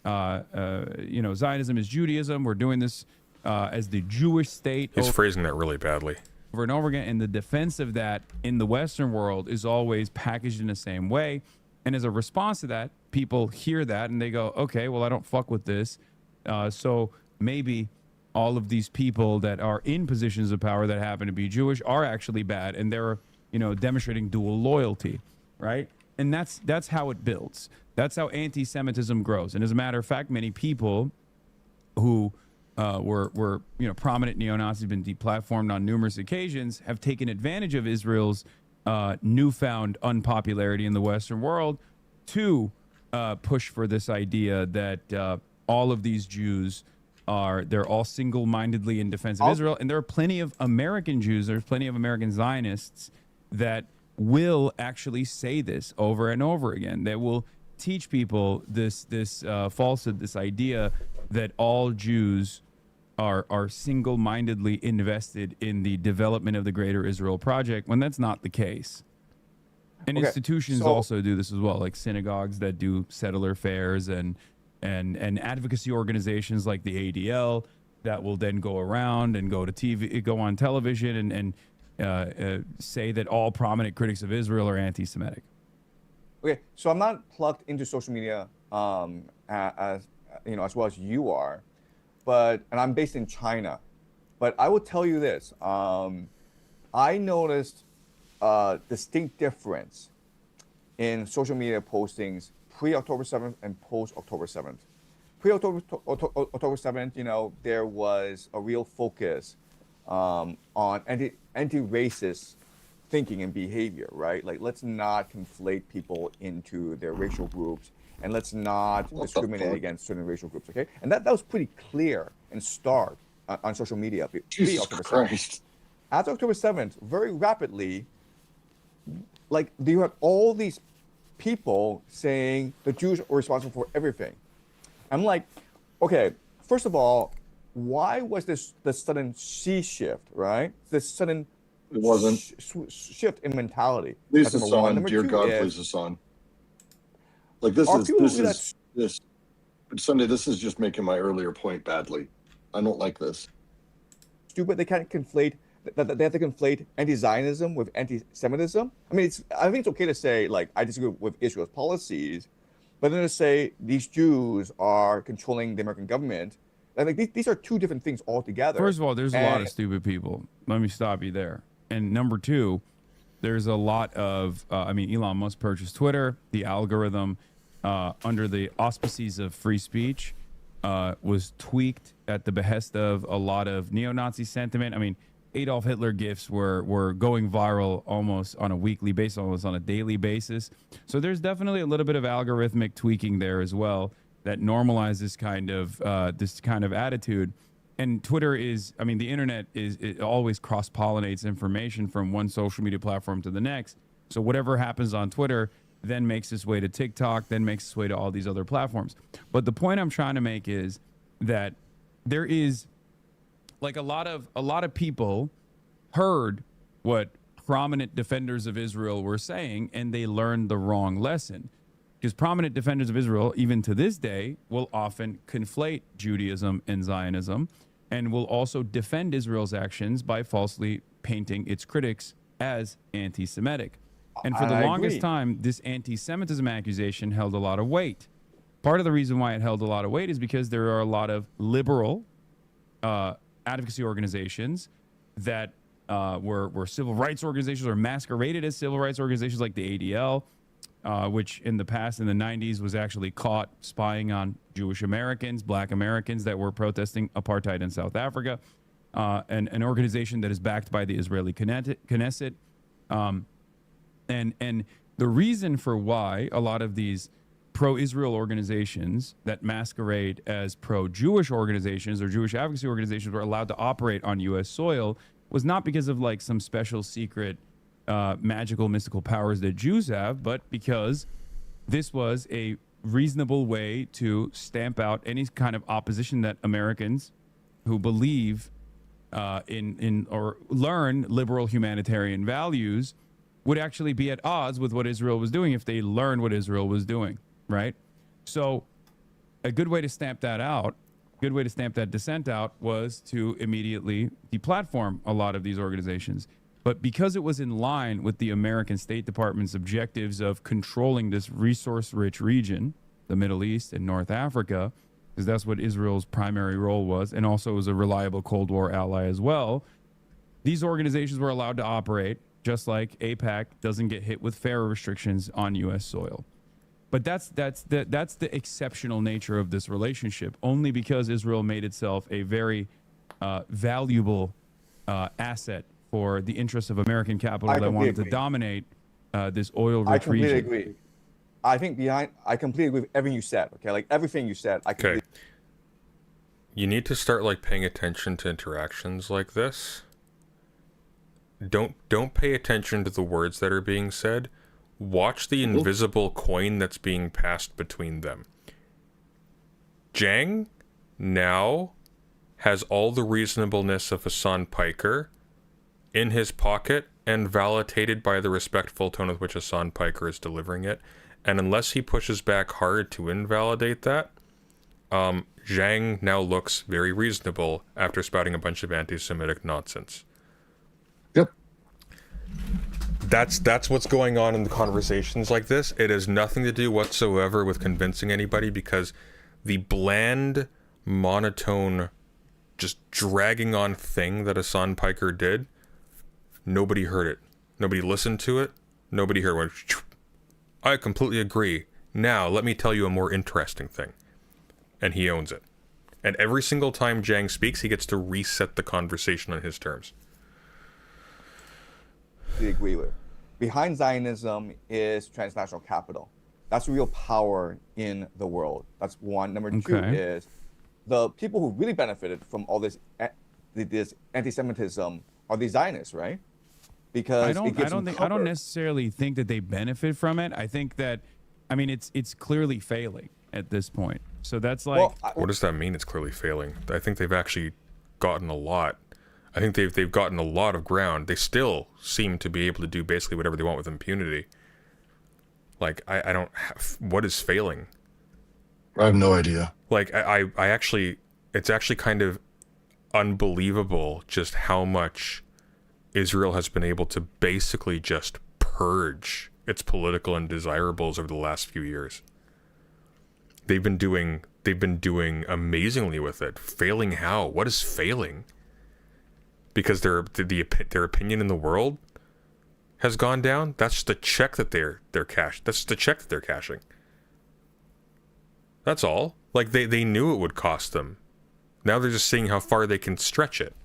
Zionism is Judaism. We're doing this as the Jewish state. He's phrasing that really badly. Over and over again, and the defense of that in the Western world is always packaged in the same way. And as a response to that, people hear that and they go, okay, well, I don't fuck with this. So maybe all of these people that are in positions of power that happen to be Jewish are actually bad, and they're, you know, demonstrating dual loyalty, right? And that's how it builds. That's how anti-Semitism grows. And as a matter of fact, many people who were you know, prominent neo-Nazis, been deplatformed on numerous occasions, have taken advantage of Israel's newfound unpopularity in the Western world to push for this idea that all of these Jews they're all single-mindedly in defense of Israel. And there are plenty of American Jews, there's plenty of American Zionists that will actually say this over and over again, that will teach people this falsehood, this idea that all Jews are single-mindedly invested in the development of the Greater Israel Project, when that's not the case. And institutions also do this as well, like synagogues that do settler fairs, and advocacy organizations like the ADL that will then go around and go on television and say that all prominent critics of Israel are anti-Semitic. Okay, so I'm not plugged into social media as you know, as well as you are, and I'm based in China. But I will tell you this: I noticed a distinct difference in social media postings pre-October 7th and post-October 7th. Pre-October 7th, you know, there was a real focus on anti-racist thinking and behavior, right? Like, let's not conflate people into their racial groups, and let's not discriminate against certain racial groups, okay? And that was pretty clear and stark on social media pre-October 7th. After October 7th, very rapidly, like, you had all these people saying the Jews are responsible for everything. I'm like, okay, first of all, why was this the sudden shift, right? This sudden it wasn't shift in mentality. Please, Hassan, dear God, please, Hassan. Like, this Sunday, this is just making my earlier point badly. I don't like this. Stupid. They can't conflate. They have to conflate anti-Zionism with anti-Semitism. I mean, I think it's okay to say, like, I disagree with Israel's policies, but then to say these Jews are controlling the American government, I think these are two different things altogether. First of all, there's a lot of stupid people. Let me stop you there. And number two, there's a lot of, I mean, Elon Musk purchased Twitter. The algorithm, under the auspices of free speech, was tweaked at the behest of a lot of neo-Nazi sentiment. I mean, Adolf Hitler gifs were going viral almost on a weekly basis, almost on a daily basis. So there's definitely a little bit of algorithmic tweaking there as well that normalizes this kind of attitude. And Twitter is, I mean, the internet it always cross-pollinates information from one social media platform to the next. So whatever happens on Twitter then makes its way to TikTok, then makes its way to all these other platforms. But the point I'm trying to make is that there is, like, a lot of people heard what prominent defenders of Israel were saying, and they learned the wrong lesson. Because prominent defenders of Israel, even to this day, will often conflate Judaism and Zionism, and will also defend Israel's actions by falsely painting its critics as anti-Semitic. And for the longest time, this anti-Semitism accusation held a lot of weight. Part of the reason why it held a lot of weight is because there are a lot of liberal advocacy organizations that were civil rights organizations or masqueraded as civil rights organizations, like the ADL, which in the past, in the 90s, was actually caught spying on Jewish Americans, Black Americans that were protesting apartheid in South Africa, and an organization that is backed by the Israeli Knesset. And the reason for why a lot of these pro-Israel organizations that masquerade as pro-Jewish organizations or Jewish advocacy organizations were allowed to operate on U.S. soil was not because of, like, some special secret magical mystical powers that Jews have, but because this was a reasonable way to stamp out any kind of opposition that Americans who believe in or learn liberal humanitarian values would actually be at odds with what Israel was doing if they learned what Israel was doing, right? So a good way to stamp that out, good way to stamp that dissent out, was to immediately deplatform a lot of these organizations. But because it was in line with the American State Department's objectives of controlling this resource-rich region, the Middle East and North Africa, because that's what Israel's primary role was, and also was a reliable Cold War ally as well. These organizations were allowed to operate, just like AIPAC doesn't get hit with FARA restrictions on U.S. soil. But that's the exceptional nature of this relationship, only because Israel made itself a very valuable asset for the interests of American capital that wanted to dominate this oil-rich region. I completely agree. I completely agree with everything you said. Okay, like everything you said. Okay. You need to start like paying attention to interactions like this. Don't pay attention to the words that are being said. Watch the invisible coin that's being passed between them. Jang now has all the reasonableness of Hassan Piker in his pocket and validated by the respectful tone with which Hassan Piker is delivering it. And unless he pushes back hard to invalidate that, Zhang now looks very reasonable after spouting a bunch of anti-Semitic nonsense. Yep. That's what's going on in the conversations like this. It has nothing to do whatsoever with convincing anybody, because the bland, monotone, just dragging on thing that Hassan Piker did, nobody heard it. Nobody listened to it. Nobody heard it. I completely agree. Now, let me tell you a more interesting thing. And he owns it. And every single time Zhang speaks, he gets to reset the conversation on his terms. We agree with. Behind Zionism is transnational capital. That's real power in the world. That's one. Number two is the people who really benefited from all this anti-Semitism are the Zionists, right? Because I don't necessarily think that they benefit from it. I think that, I mean, it's clearly failing at this point. So that's like, well, what does that mean? It's clearly failing. I think they've actually gotten a lot. I think they've gotten a lot of ground. They still seem to be able to do basically whatever they want with impunity. Like, I don't have, what is failing? I have no idea. Like, I actually, it's actually kind of unbelievable just how much Israel has been able to basically just purge its political undesirables over the last few years. They've been doing amazingly with it. Failing how? What is failing? Because their opinion in the world has gone down. That's the check that they're cash. That's the check that they're cashing. That's all. Like they knew it would cost them. Now they're just seeing how far they can stretch it.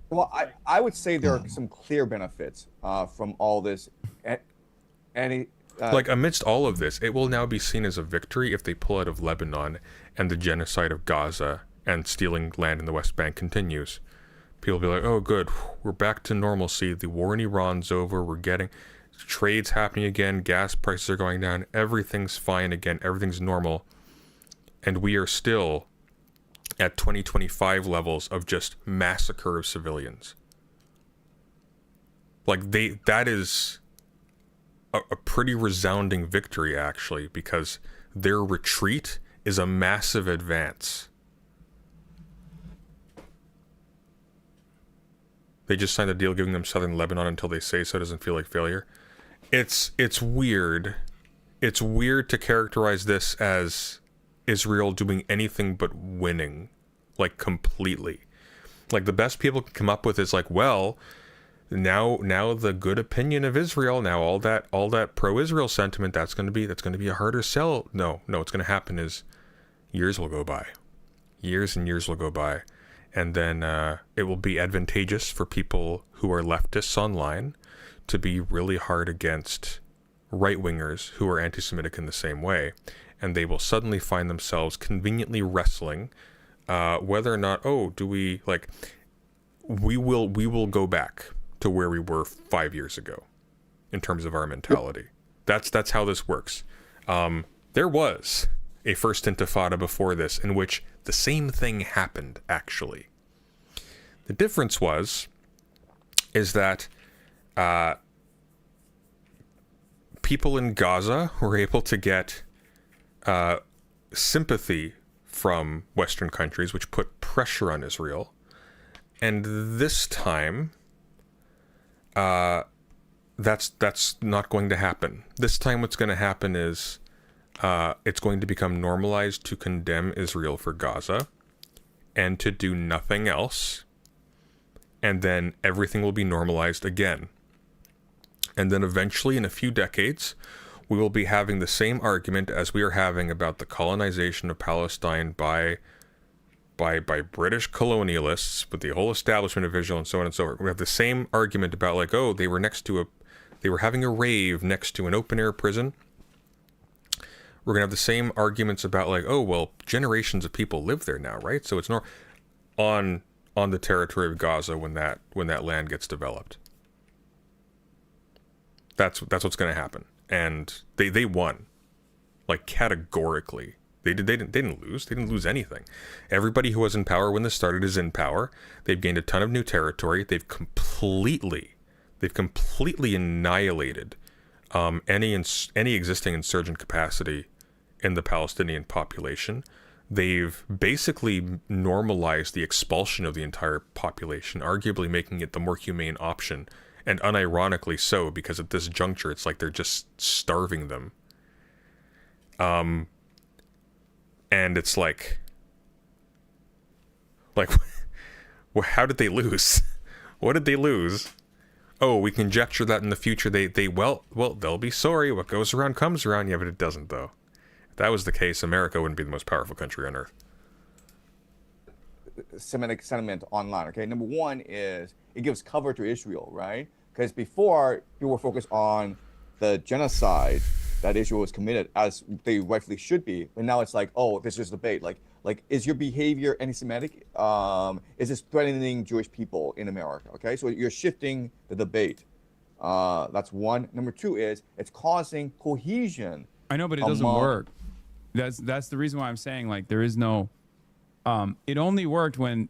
Well, I would say there are some clear benefits from all this. Like, amidst all of this, it will now be seen as a victory if they pull out of Lebanon and the genocide of Gaza and stealing land in the West Bank continues. People will be like, oh, good, we're back to normalcy. The war in Iran's over. We're getting trades happening again. Gas prices are going down. Everything's fine again. Everything's normal. And we are still at 2025 levels of just massacre of civilians. Like, that is a pretty resounding victory, actually, because their retreat is a massive advance. They just signed a deal giving them southern Lebanon until they say so. It doesn't feel like failure. It's weird. It's weird to characterize this as Israel doing anything but winning, like, completely. Like, the best people can come up with is like, well, now the good opinion of Israel, now all that pro-Israel sentiment, that's going to be a harder sell. No, what's going to happen is years will go by. Years and years will go by. And then it will be advantageous for people who are leftists online to be really hard against right-wingers who are anti-Semitic in the same way. And they will suddenly find themselves conveniently wrestling whether or not, we will go back to where we were 5 years ago in terms of our mentality. That's how this works. There was a first intifada before this in which the same thing happened, actually. The difference is that people in Gaza were able to get sympathy from Western countries, which put pressure on Israel. And this time, that's not going to happen. This time what's going to happen is it's going to become normalized to condemn Israel for Gaza and to do nothing else. And then everything will be normalized again. And then eventually, in a few decades, we will be having the same argument as we are having about the colonization of Palestine by British colonialists, with the whole establishment of Israel and so on and so forth. We have the same argument about, like, oh, they were having a rave next to an open air prison. We're gonna have the same arguments about, like, oh, well, generations of people live there now, right? So it's on the territory of Gaza when that land gets developed. That's what's gonna happen. And they won, like, categorically. They didn't lose. They didn't lose anything. Everybody who was in power when this started is in power. They've gained a ton of new territory. They've completely annihilated any existing insurgent capacity in the Palestinian population. They've basically normalized the expulsion of the entire population, arguably making it the more humane option, and unironically so, because at this juncture, it's like they're just starving them. And it's like, well, how did they lose? What did they lose? Oh, we conjecture that in the future they'll be sorry. What goes around comes around. Yeah, but it doesn't, though. If that was the case, America wouldn't be the most powerful country on earth. Semitic sentiment online. Okay, number one is it gives cover to Israel, right? Because before people were focused on the genocide that Israel was committed, as they rightfully should be, but now it's like, oh, this is debate. Like, is your behavior anti-Semitic? Is this threatening Jewish people in America? Okay, so you're shifting the debate. That's one. Number two is it's causing cohesion. I know, but it doesn't work. That's the reason why I'm saying, like, there is no. It only worked when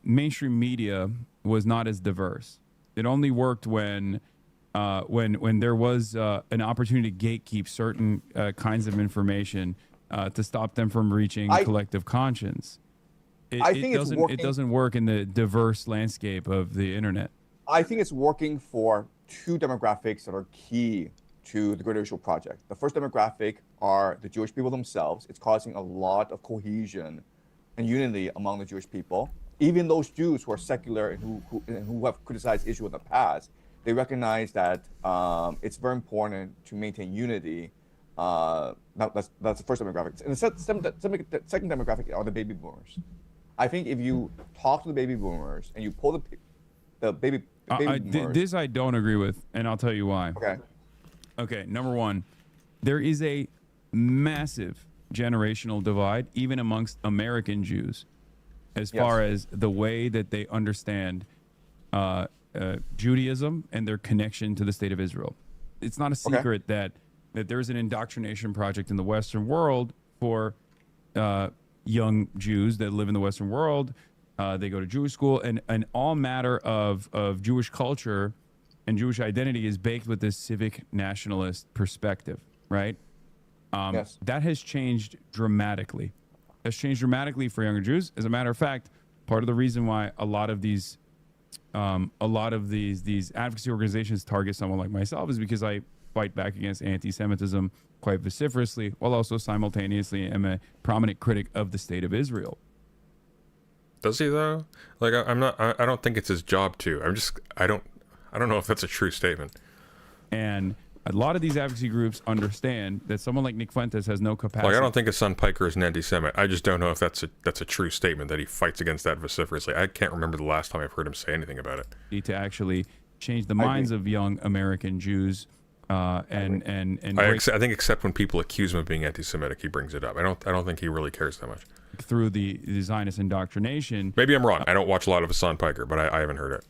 mainstream media was not as diverse. It only worked when there was an opportunity to gatekeep certain kinds of information to stop them from reaching collective conscience. It doesn't work in the diverse landscape of the internet. I think it's working for two demographics that are key to the Greater Israel Project. The first demographic are the Jewish people themselves. It's causing a lot of cohesion and unity among the Jewish people. Even those Jews who are secular and who have criticized Israel in the past, they recognize that it's very important to maintain unity. That's the first demographic. And the second demographic are the baby boomers. I think if you talk to the baby boomers and you pull the baby boomers, this I don't agree with, and I'll tell you why. Okay. Number one, there is a massive generational divide, even amongst American Jews, as far as the way that they understand Judaism and their connection to the state of Israel. It's not a secret that there's an indoctrination project in the Western world for young Jews that live in the Western world. They go to Jewish school, and all matter of Jewish culture and Jewish identity is baked with this civic nationalist perspective, right? That has changed dramatically. That's changed dramatically for younger Jews. As a matter of fact, part of the reason why a lot of these advocacy organizations target someone like myself is because I fight back against anti-Semitism quite vociferously, while also simultaneously am a prominent critic of the state of Israel. Does he, though? Like, I don't think it's his job to. I don't know if that's a true statement. And a lot of these advocacy groups understand that someone like Nick Fuentes has no capacity. Like, I don't think Hassan Piker is an anti-Semite. I just don't know if that's a true statement that he fights against that vociferously. I can't remember the last time I've heard him say anything about it. To actually change the minds of young American Jews, I think except when people accuse him of being anti-Semitic, he brings it up. I don't think he really cares that much. Through the Zionist indoctrination. Maybe I'm wrong. I don't watch a lot of Hassan Piker, but I haven't heard it.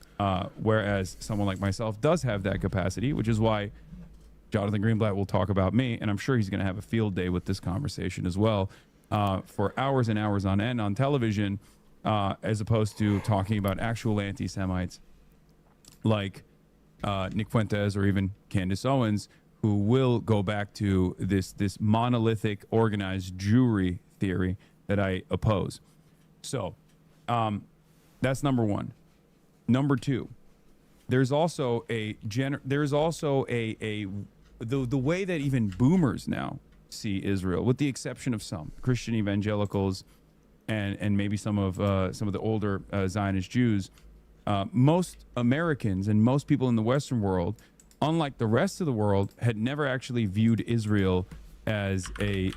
Whereas someone like myself does have that capacity, which is why Jonathan Greenblatt will talk about me, and I'm sure he's going to have a field day with this conversation as well, for hours and hours on end on television, as opposed to talking about actual anti-Semites like Nick Fuentes or even Candace Owens, who will go back to this monolithic organized Jewry theory that I oppose. So that's number one. Number two, there's also the way that even boomers now see Israel, with the exception of some Christian evangelicals and maybe some of the older Zionist Jews. Most Americans and most people in the Western world, unlike the rest of the world, had never actually viewed Israel as a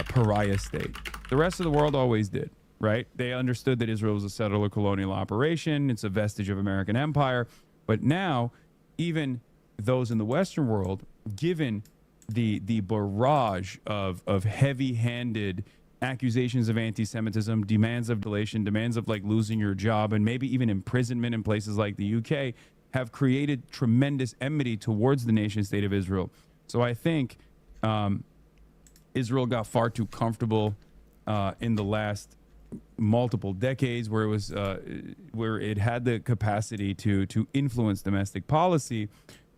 pariah state. The rest of the world always did, right? They understood that Israel was a settler colonial operation. It's a vestige of American empire. But now, even those in the Western world, given the barrage of heavy-handed accusations of anti-Semitism, demands of delation, demands of like losing your job, and maybe even imprisonment in places like the UK, have created tremendous enmity towards the nation state of Israel. So I think Israel got far too comfortable in the last multiple decades, where it was where it had the capacity to influence domestic policy,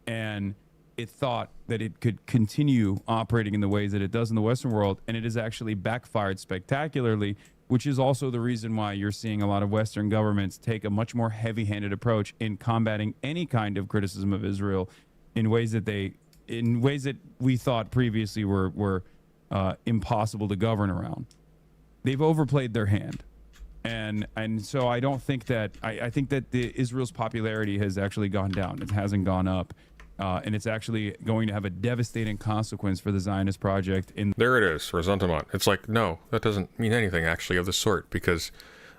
and it thought that it could continue operating in the ways that it does in the Western world, and it has actually backfired spectacularly, which is also the reason why you're seeing a lot of Western governments take a much more heavy-handed approach in combating any kind of criticism of Israel in ways that we thought previously were impossible to govern around. They've overplayed their hand. And so I don't think that I think that Israel's popularity has actually gone down. It hasn't gone up. And it's actually going to have a devastating consequence for the Zionist project. There it is, resentment. It's like, no, that doesn't mean anything actually of the sort, because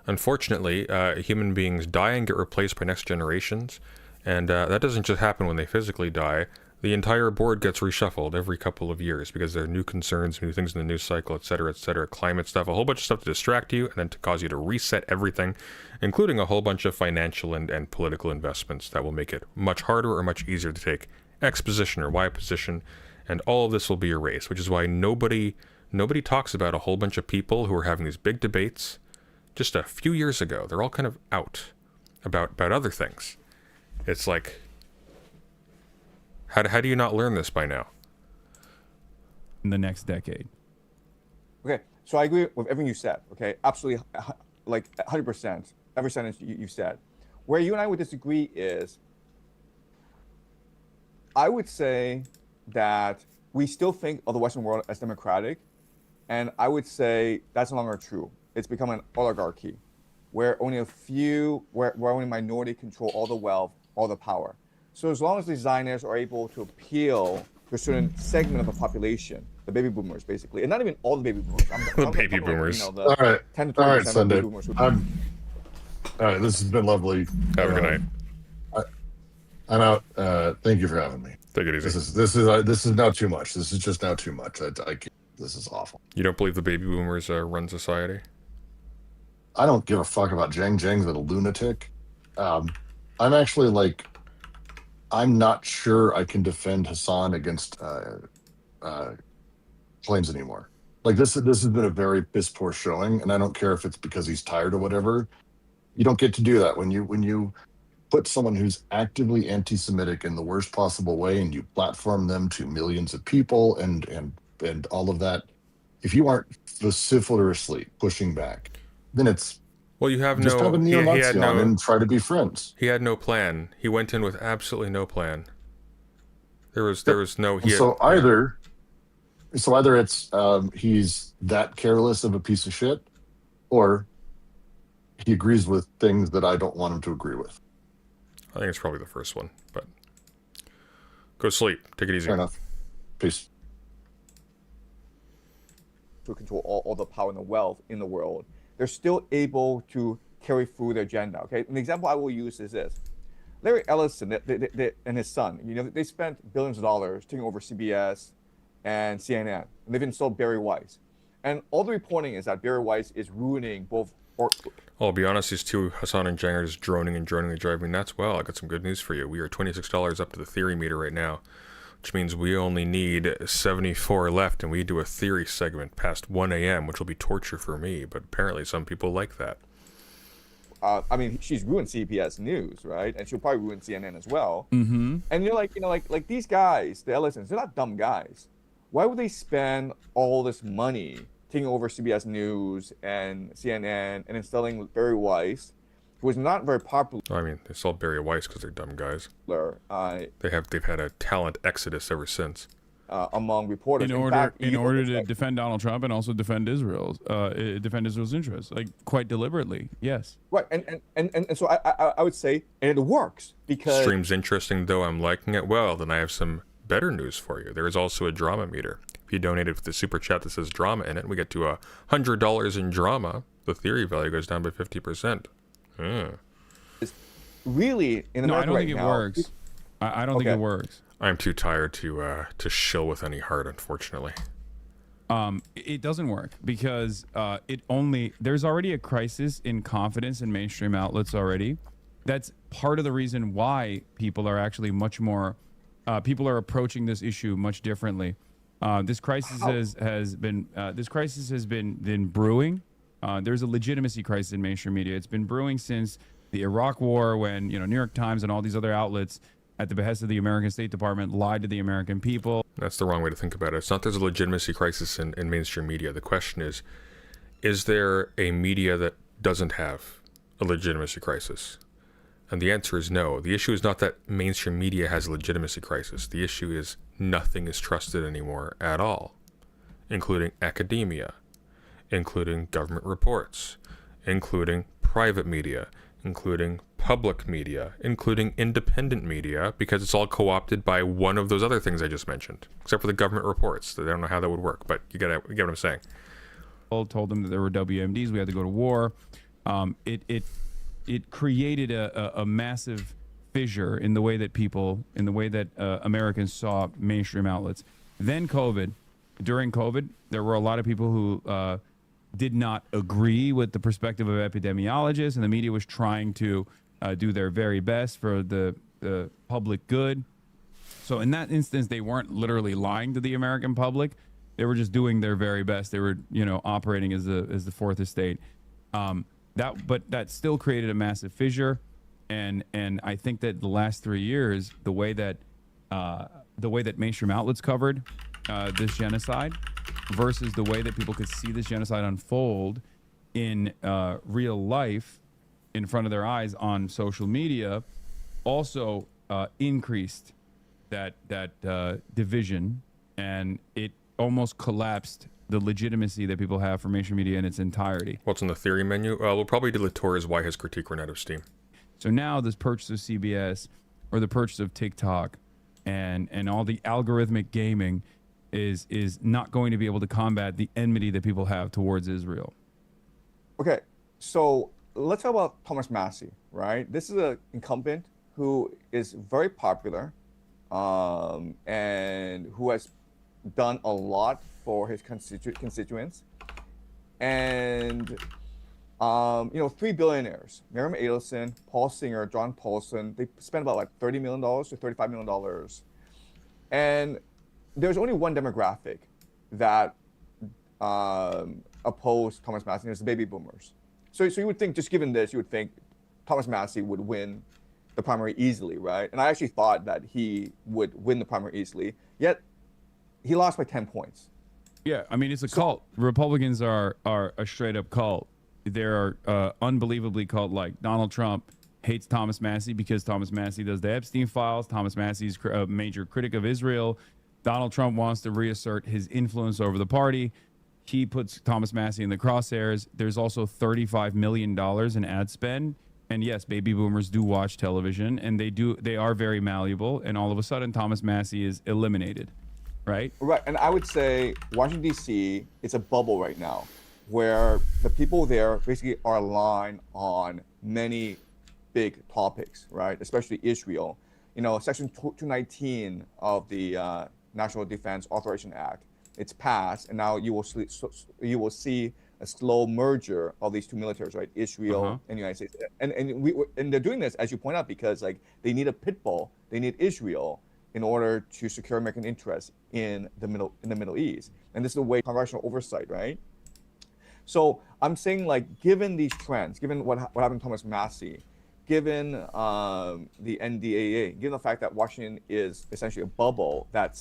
unfortunately, human beings die and get replaced by next generations. And that doesn't just happen when they physically die. The entire board gets reshuffled every couple of years because there are new concerns, new things in the news cycle, etc., climate stuff, a whole bunch of stuff to distract you and then to cause you to reset everything, including a whole bunch of financial and political investments that will make it much harder or much easier to take X position or Y position, and all of this will be erased, which is why nobody talks about a whole bunch of people who were having these big debates just a few years ago. They're all kind of out about other things. It's like, how do you not learn this by now? In the next decade. Okay, so I agree with everything you said. Okay, absolutely, like 100%. Every sentence you said. Where you and I would disagree is, I would say that we still think of the Western world as democratic, and I would say that's no longer true. It's become an oligarchy, where only a few, where only a minority control all the wealth, all the power. So as long as the Zionists are able to appeal to a certain segment of the population, the baby boomers, basically, and not even all the baby boomers. The baby boomers. Like, the All right, 10 to all right, 20% of Sunday. baby boomers. All right, this has been lovely. Have a good night. I'm out. Thank you for having me. Take it easy. This is now too much. This is just now too much. I can't, this is awful. You don't believe the baby boomers run society? I don't give a fuck about Jang. Jang's a lunatic. I'm actually like, I'm not sure I can defend Hassan against claims anymore. Like this has been a very piss poor showing, and I don't care if it's because he's tired or whatever. You don't get to do that when you put someone who's actively anti-Semitic in the worst possible way, and you platform them to millions of people and all of that. If you aren't vociferously pushing back, then it's well, you have just no. have a He neo-Nazi had on no. and try to be friends. He had no plan. He went in with absolutely no plan. There was no. He So had, either it's he's that careless of a piece of shit, or he agrees with things that I don't want him to agree with. I think it's probably the first one, but go sleep. Take it easy. Fair enough. Peace. To control all the power and the wealth in the world, they're still able to carry through their agenda. Okay, an example I will use is this: Larry Ellison and his son. They spent billions of dollars taking over CBS and CNN, and they've installed Barry Weiss. And all the reporting is that Barry Weiss is ruining both. I'll be honest, these two, Hassan and Jang, are just droning and driving me nuts. Well, I got some good news for you. We are $26 up to the theory meter right now, which means we only need 74 left, and we do a theory segment past 1 a.m., which will be torture for me, but apparently some people like that. I mean, she's ruined CBS News, right? And she'll probably ruin CNN as well. Mm-hmm. And you're like these guys, the Ellisons, they're not dumb guys. Why would they spend all this money taking over CBS News and CNN and installing Barry Weiss, who was not very popular? I mean, they saw Barry Weiss because they're dumb guys. Uh, They've had a talent exodus ever since. among reporters. In order to defend Donald Trump and also defend Israel's interests, like quite deliberately. Yes. Right, and so I would say, and it works because Stream's interesting, though I'm liking it. Well, then I have some better news for you. There is also a drama meter. If you donated with the super chat that says drama in it, we get to $100 in drama. The theory value goes down by 50%. really in America No, I don't right think it now, works. I don't think Okay. it works. I'm too tired to shill with any heart, unfortunately. It doesn't work because there's already a crisis in confidence in mainstream outlets already. That's part of the reason why people are actually much more people are approaching this issue much differently. This crisis has been brewing. There's a legitimacy crisis in mainstream media. It's been brewing since the Iraq War, when New York Times and all these other outlets, at the behest of the American State Department, lied to the American people. That's the wrong way to think about it. It's not there's a legitimacy crisis in mainstream media. The question is there a media that doesn't have a legitimacy crisis? And the answer is no. The issue is not that mainstream media has a legitimacy crisis. The issue is nothing is trusted anymore at all, including academia, including government reports, including private media, including public media, including independent media, because it's all co-opted by one of those other things I just mentioned, except for the government reports. I don't know how that would work, but you get what I'm saying. Told them that there were WMDs. We had to go to war. It created a massive fissure in the way that Americans saw mainstream outlets. Then during COVID, there were a lot of people who did not agree with the perspective of epidemiologists, and the media was trying to do their very best for the public good. So in that instance, they weren't literally lying to the American public. They were just doing their very best. They were, operating as the fourth estate. That still created a massive fissure, and I think that the last 3 years, the way that mainstream outlets covered this genocide versus the way that people could see this genocide unfold in real life in front of their eyes on social media also increased that division, and it almost collapsed the legitimacy that people have for mainstream media in its entirety. What's on the theory menu? We'll probably do Latour's why his critique ran out of steam. So now this purchase of CBS or the purchase of TikTok and all the algorithmic gaming is not going to be able to combat the enmity that people have towards Israel. Okay, so let's talk about Thomas Massey, right? This is an incumbent who is very popular, and who has done a lot for his constituents. And, 3 billionaires, Miriam Adelson, Paul Singer, John Paulson, they spent about like $30 million to $35 million. And there's only one demographic that opposed Thomas Massey, and it's the baby boomers. So you would think, just given this, you would think Thomas Massey would win the primary easily, right? And I actually thought that he would win the primary easily, yet he lost by 10 points. Yeah, I mean, it's a cult. Republicans are a straight up cult. They're unbelievably cult-like. Donald Trump hates Thomas Massey because Thomas Massey does the Epstein files. Thomas Massey's a major critic of Israel. Donald Trump wants to reassert his influence over the party. He puts Thomas Massey in the crosshairs. There's also $35 million in ad spend. And yes, baby boomers do watch television, and they are very malleable. And all of a sudden, Thomas Massey is eliminated, right? Right, and I would say Washington, D.C., it's a bubble right now, where the people there basically are aligned on many big topics, right? Especially Israel. Section 219 of the National Defense Authorization Act, it's passed, and now you will see a slow merger of these two militaries, right? Israel and the United States, and they're doing this, as you point out, because they need a pit bull, they need Israel in order to secure American interests in the Middle East, and this is the way congressional oversight, right? So I'm saying, given these trends, given what happened to Thomas Massey, given the NDAA, given the fact that Washington is essentially a bubble that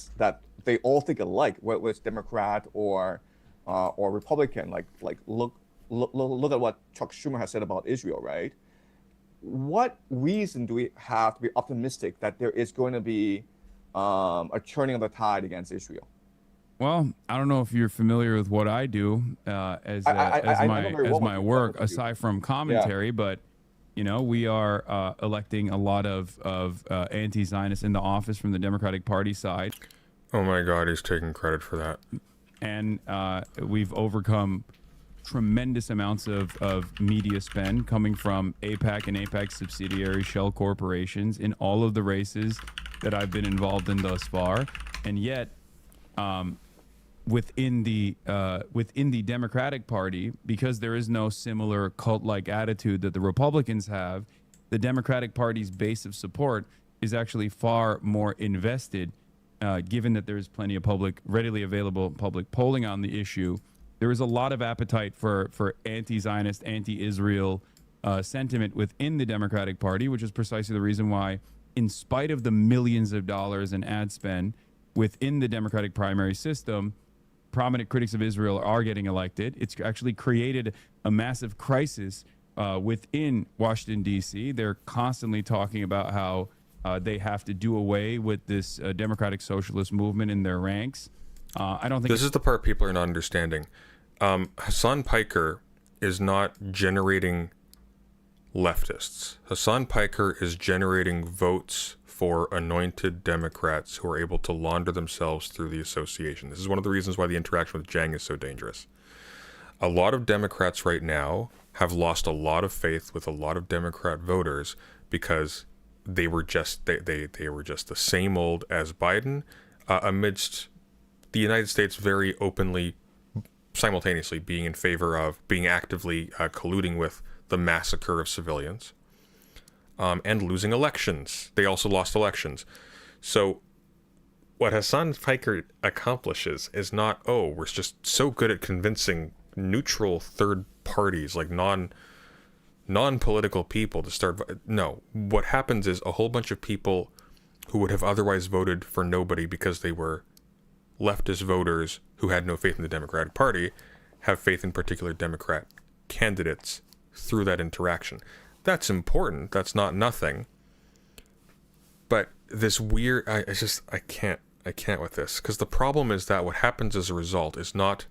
they all think alike, whether it's Democrat or Republican, look at what Chuck Schumer has said about Israel, right? What reason do we have to be optimistic that there is going to be a turning of the tide against Israel. Well, I don't know if you're familiar with what I do I know very as well my what work, what you do. aside from Yeah. commentary, but we are electing a lot of anti-Zionists in the office from the Democratic Party side, Oh my God, he's taking credit for that. and we've overcome tremendous amounts of media spend coming from APAC and APAC subsidiary shell corporations in all of the races that I've been involved in thus far, and yet within the Democratic Party, because there is no similar cult-like attitude that the Republicans have, the Democratic Party's base of support is actually far more invested, given that there's plenty of readily available public polling on the issue. There is a lot of appetite for anti-Zionist, anti-Israel sentiment within the Democratic Party, which is precisely the reason why, in spite of the millions of dollars in ad spend within the Democratic primary system, prominent critics of Israel are getting elected. It's actually created a massive crisis within Washington, D.C. They're constantly talking about how they have to do away with this democratic socialist movement in their ranks. I don't think This is the part people are not understanding. Hassan Piker is not generating leftists. Hassan Piker is generating votes for anointed Democrats who are able to launder themselves through the association. This is one of the reasons why the interaction with Jang is so dangerous. A lot of Democrats right now have lost a lot of faith with a lot of Democrat voters because they were just they were just the same old as Biden, amidst the United States very openly, simultaneously being in favor of, being actively colluding with the massacre of civilians, and losing elections. They also lost elections. So what Hassan Piker accomplishes is not, oh, we're just so good at convincing neutral third parties, like non-political people to start. No, what happens is a whole bunch of people who would have otherwise voted for nobody because they were leftist voters who had no faith in the Democratic Party have faith in particular Democrat candidates through that interaction. That's important. That's not nothing. But this weird, I can't with this, because the problem is that what happens as a result is not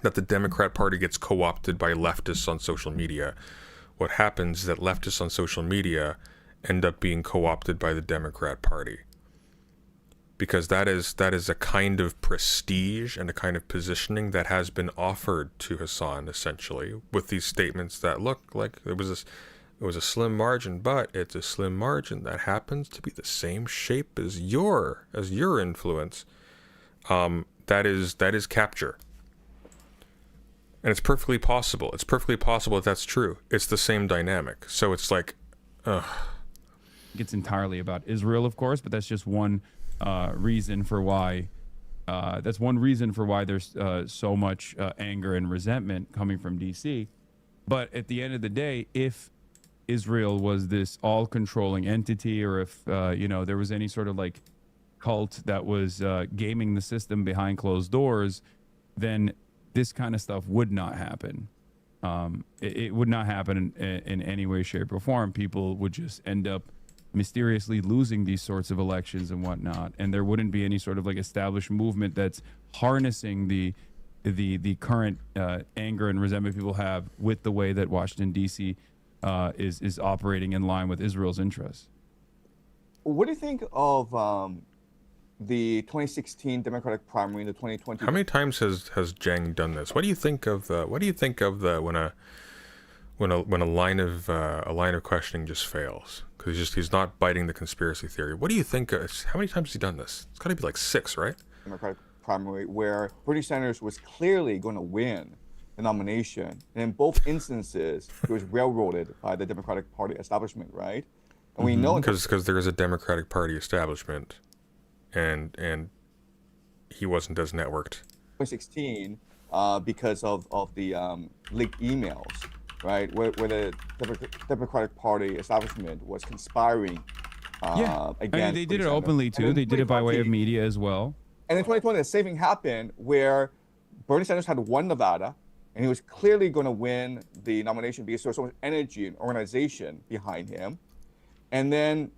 that the Democrat Party gets co-opted by leftists on social media. What happens is that leftists on social media end up being co-opted by the Democrat Party. Because that is a kind of prestige and a kind of positioning that has been offered to Hassan, essentially, with these statements that look like it was a slim margin, but it's a slim margin that happens to be the same shape as your influence. That is capture. And it's perfectly possible. It's perfectly possible that that's true. It's the same dynamic. So it's like, it's entirely about Israel, of course, but that's just one reason for why. That's one reason for why there's so much anger and resentment coming from DC. But at the end of the day, if Israel was this all-controlling entity, or if there was any sort of like cult that was gaming the system behind closed doors, then this kind of stuff would not happen. It would not happen in any way, shape, or form. People would just end up mysteriously losing these sorts of elections and whatnot, and there wouldn't be any sort of like established movement that's harnessing the current anger and resentment people have with the way that Washington D.C. is operating in line with Israel's interests. What do you think of the 2016 Democratic primary, the 2020? how many times has Jang done this? What do you think of the when a line of questioning just fails because he's not biting the conspiracy theory? What do you think? How many times has he done this? It's got to be like 6, right? Democratic primary, where Bernie Sanders was clearly going to win the nomination, and in both instances, he was railroaded by the Democratic Party establishment, right? And we know because there is a Democratic Party establishment, and he wasn't as networked. 2016, because of the leaked emails, right, where the Democratic Party establishment was conspiring against. They did it Bernie openly Sanders. too. And They in did it by way of 2020 media as well. And in 2020, the same thing happened where Bernie Sanders had won Nevada, and he was clearly going to win the nomination because there was so much energy and organization behind him. And then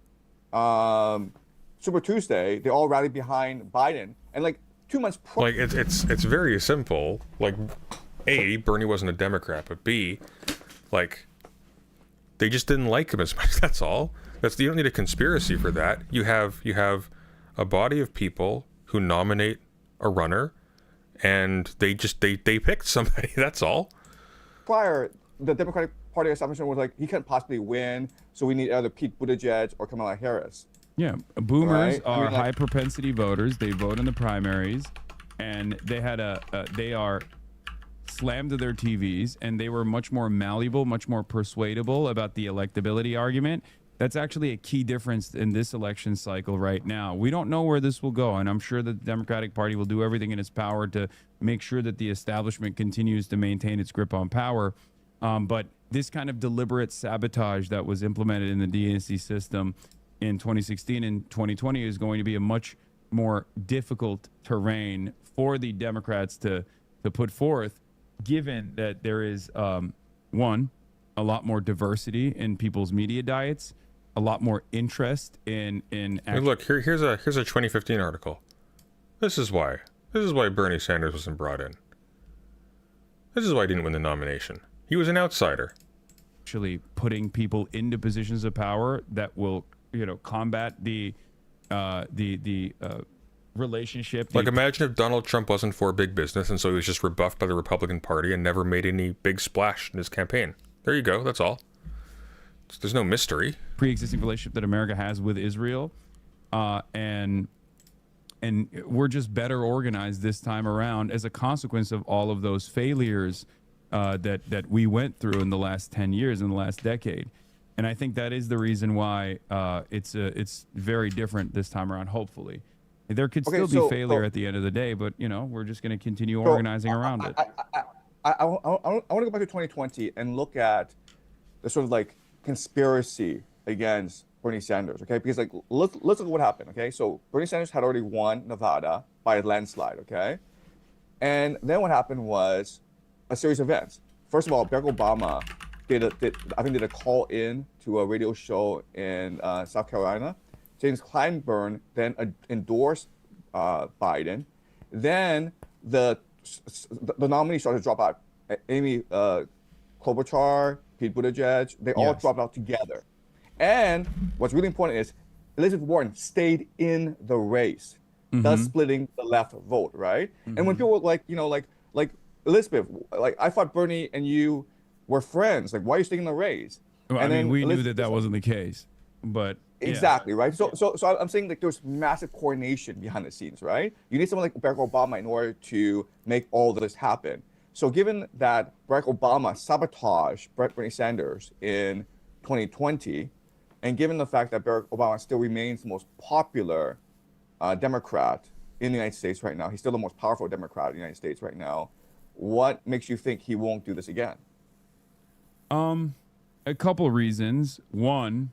Super Tuesday, they all rallied behind Biden, and like 2 months prior. Like it's very simple. Like, A, Bernie wasn't a Democrat, but B, like, they just didn't like him as much. That's all. You don't need a conspiracy for that. You have a body of people who nominate a runner, and they picked somebody. That's all. Prior, the Democratic Party establishment was like, he can't possibly win, so we need either Pete Buttigieg or Kamala Harris. Yeah, boomers Right? I are mean, like- high propensity voters. They vote in the primaries, and they are slammed to their TVs, and they were much more malleable, much more persuadable about the electability argument. That's actually a key difference in this election cycle right now. We don't know where this will go, and I'm sure that the Democratic Party will do everything in its power to make sure that the establishment continues to maintain its grip on power. But this kind of deliberate sabotage that was implemented in the DNC system in 2016 and 2020 is going to be a much more difficult terrain for the Democrats to put forth, given that there is, one, a lot more diversity in people's media diets, a lot more interest in Hey, look, here's a 2015 article. This is why Bernie Sanders wasn't brought in. This is why he didn't win the nomination. He was an outsider. actually putting people into positions of power that will, combat the relationship. Like, imagine if Donald Trump wasn't for big business, and so he was just rebuffed by the Republican Party and never made any big splash in his campaign. There you go. That's all. There's no mystery. Pre-existing relationship that America has with Israel, and we're just better organized this time around as a consequence of all of those failures that we went through in the last 10 years, in the last decade. And I think that is the reason why it's very different this time around. Hopefully, there could still be failure at the end of the day, but we're just going to continue organizing around it. I want to go back to 2020 and look at the sort of like conspiracy against Bernie Sanders, okay? Because like let's look at what happened, okay? So Bernie Sanders had already won Nevada by a landslide, okay? And then what happened was a series of events. First of all, Barack Obama did a call in to a radio show in South Carolina. James Clyburn then endorsed Biden. Then the nominees started to drop out. Amy Klobuchar, Pete Buttigieg, they all dropped out together. And what's really important is Elizabeth Warren stayed in the race, thus splitting the left vote, right? And when people were like, like Elizabeth, like I thought Bernie and you were friends. Like, why are you staying in the race? Well, and I mean, we knew Elizabeth that wasn't the case, but exactly, right? So I'm saying like there's massive coordination behind the scenes, right? You need someone like Barack Obama in order to make all this happen. So given that Barack Obama sabotaged Bernie Sanders in 2020, and given the fact that Barack Obama still remains the most popular Democrat in the United States right now, he's still the most powerful Democrat in the United States right now, what makes you think he won't do this again? A couple of reasons. One,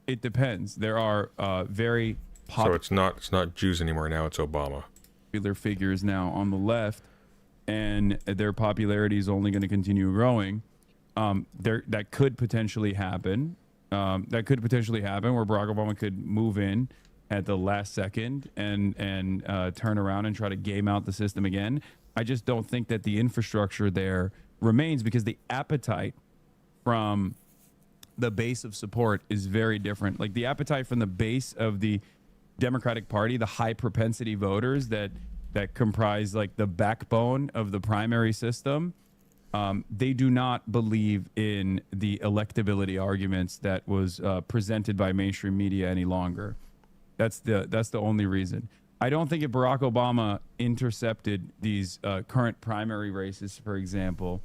it depends. There are very So it's not Jews anymore. Now it's Obama. popular figures now on the left, and their popularity is only going to continue growing. That could potentially happen. That could potentially happen where Barack Obama could move in at the last second and turn around and try to game out the system again. I just don't think that the infrastructure there remains, because the appetite from the base of support is very different. Like the appetite from the base of the Democratic Party, the high propensity voters that comprise like the backbone of the primary system, they do not believe in the electability arguments that was presented by mainstream media any longer. That's the only reason. I don't think if Barack Obama intercepted these current primary races, for example,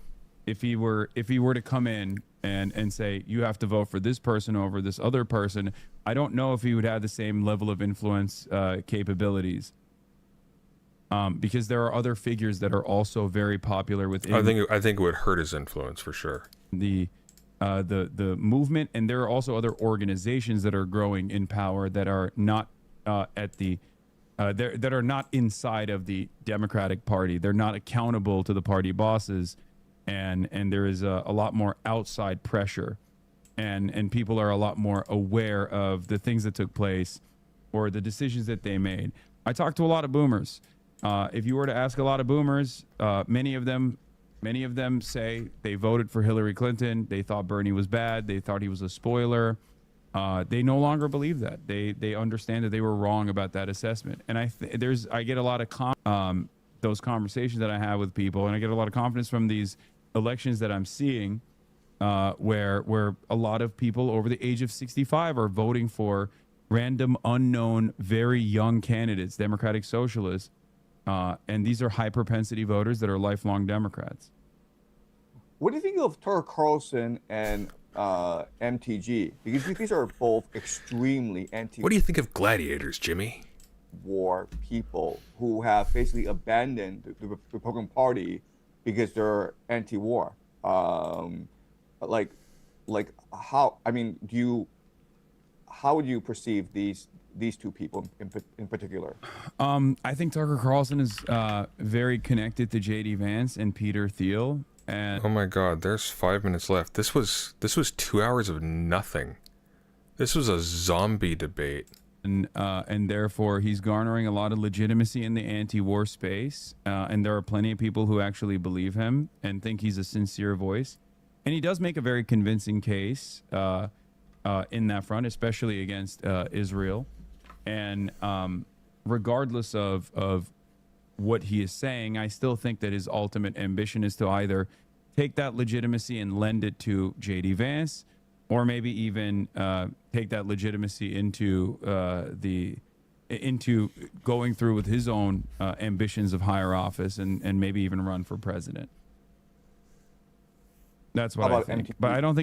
if he were to come in and say you have to vote for this person over this other person, I don't know if he would have the same level of influence capabilities. Because there are other figures that are also very popular within. I think it would hurt his influence for sure. The movement, and there are also other organizations that are growing in power that are not that are not inside of the Democratic Party. They're not accountable to the party bosses, and there is a lot more outside pressure, and people are a lot more aware of the things that took place, or the decisions that they made. I talked to a lot of boomers. If you were to ask a lot of boomers, many of them say they voted for Hillary Clinton. They thought Bernie was bad. They thought he was a spoiler. They no longer believe that. They understand that they were wrong about that assessment. And I get a lot of those conversations that I have with people, and I get a lot of confidence from these elections that I'm seeing, where a lot of people over the age of 65 are voting for random, unknown, very young candidates, Democratic Socialists, and these are high propensity voters that are lifelong Democrats. What do you think of Tucker Carlson and MTG? Because these are both extremely What do you think of gladiators, Jimmy? war people who have basically abandoned the Republican Party because they're anti-war. Like how? I mean, how would you perceive these two people in particular? I think Tucker Carlson is very connected to J.D. Vance and Peter Thiel. And Oh my God, there's 5 minutes left. This was 2 hours of nothing. This was a zombie debate. and therefore he's garnering a lot of legitimacy in the anti-war space. And there are plenty of people who actually believe him and think he's a sincere voice. And he does make a very convincing case in that front, especially against Israel. And regardless of what he is saying, I still think that his ultimate ambition is to either take that legitimacy and lend it to J.D. Vance, or maybe even take that legitimacy into going through with his own ambitions of higher office and maybe even run for president. That's what I think. MTG? But I don't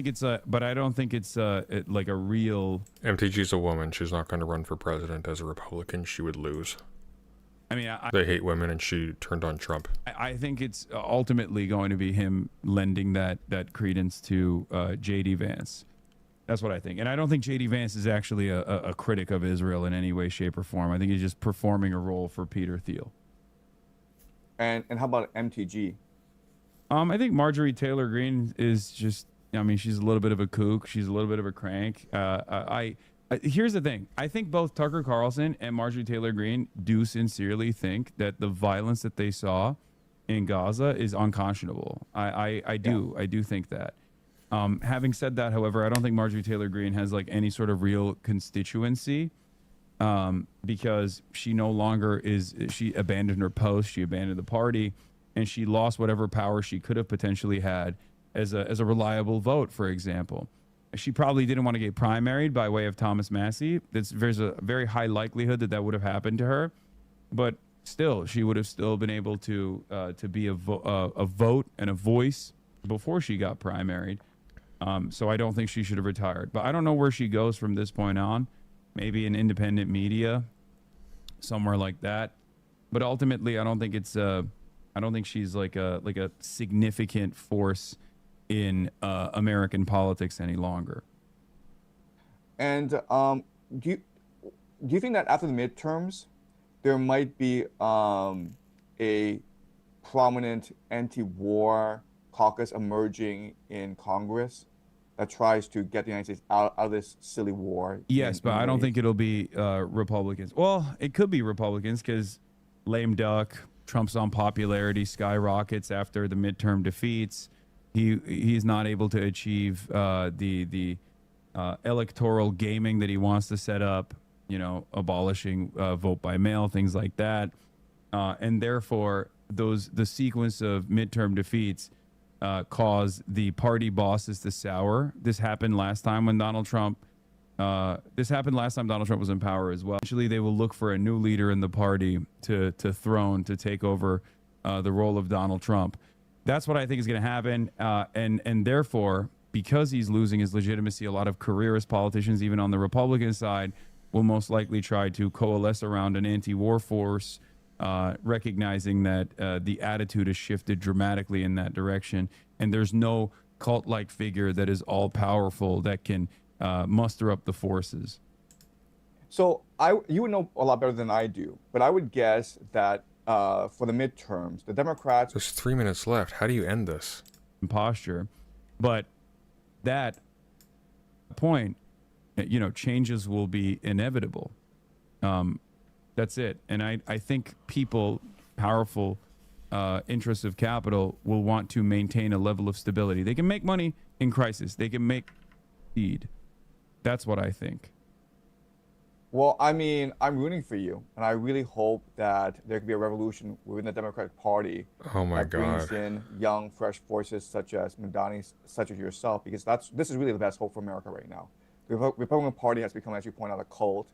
think it's like a real. MTG's a woman. She's not going to run for president as a Republican. She would lose. I mean, They hate women, and she turned on Trump. I think it's ultimately going to be him lending that credence to J.D. Vance. That's what I think. And I don't think J.D. Vance is actually a critic of Israel in any way, shape, or form. I think he's just performing a role for Peter Thiel. And how about MTG? I think Marjorie Taylor Greene is just, I mean, she's a little bit of a kook. She's a little bit of a crank. Here's the thing. I think both Tucker Carlson and Marjorie Taylor Greene do sincerely think that the violence that they saw in Gaza is unconscionable. I do think that. Having said that, however, I don't think Marjorie Taylor Greene has like any sort of real constituency, because she no longer she abandoned her post, she abandoned the party, and she lost whatever power she could have potentially had as a reliable vote, for example. She probably didn't want to get primaried by way of Thomas Massey. There's a very high likelihood that would have happened to her, but still, she would have still been able to be a vote and a voice before she got primaried. So I don't think she should have retired. But I don't know where she goes from this point on. Maybe in independent media, somewhere like that. But ultimately, I don't think she's like a significant force in American politics any longer. And do you think that after the midterms, there might be a prominent anti-war caucus emerging in Congress that tries to get the United States out of this silly war? Yes, but I don't think it'll be Republicans. Well, it could be Republicans because lame duck, Trump's unpopularity skyrockets after the midterm defeats. He's not able to achieve the electoral gaming that he wants to set up, abolishing vote by mail, things like that. And therefore, the sequence of midterm defeats cause the party bosses to sour. This happened last time when Donald Trump was in power as well. Eventually, they will look for a new leader in the party to take over the role of Donald Trump. That's what I think is going to happen. And therefore, because he's losing his legitimacy, a lot of careerist politicians, even on the Republican side, will most likely try to coalesce around an anti-war force, recognizing that the attitude has shifted dramatically in that direction. And there's no cult-like figure that is all-powerful that can muster up the forces. So you would know a lot better than I do, but I would guess that for the midterms, the Democrats. There's 3 minutes left. How do you end this? Posture, but that point, changes will be inevitable. That's it. And I think people, powerful interests of capital, will want to maintain a level of stability. They can make money in crisis. They can make speed. That's what I think. Well, I mean, I'm rooting for you, and I really hope that there could be a revolution within the Democratic Party Oh my that brings God. in young, fresh voices such as Mandani, such as yourself, because this is really the best hope for America right now. The Republican Party has become, as you point out, a cult,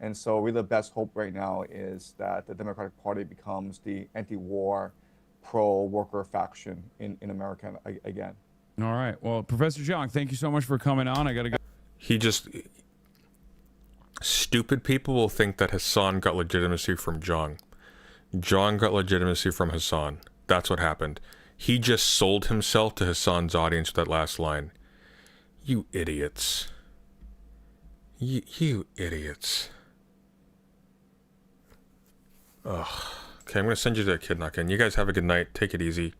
and so really the best hope right now is that the Democratic Party becomes the anti-war, pro-worker faction in America again. All right. Well, Professor Zhang, thank you so much for coming on. I got to go. Stupid people will think that Hassan got legitimacy from Zhang. Zhang got legitimacy from Hassan. That's what happened. He just sold himself to Hassan's audience with that last line. You idiots. You idiots. Ugh. Okay, I'm going to send you to Kidnakin. You guys have a good night. Take it easy.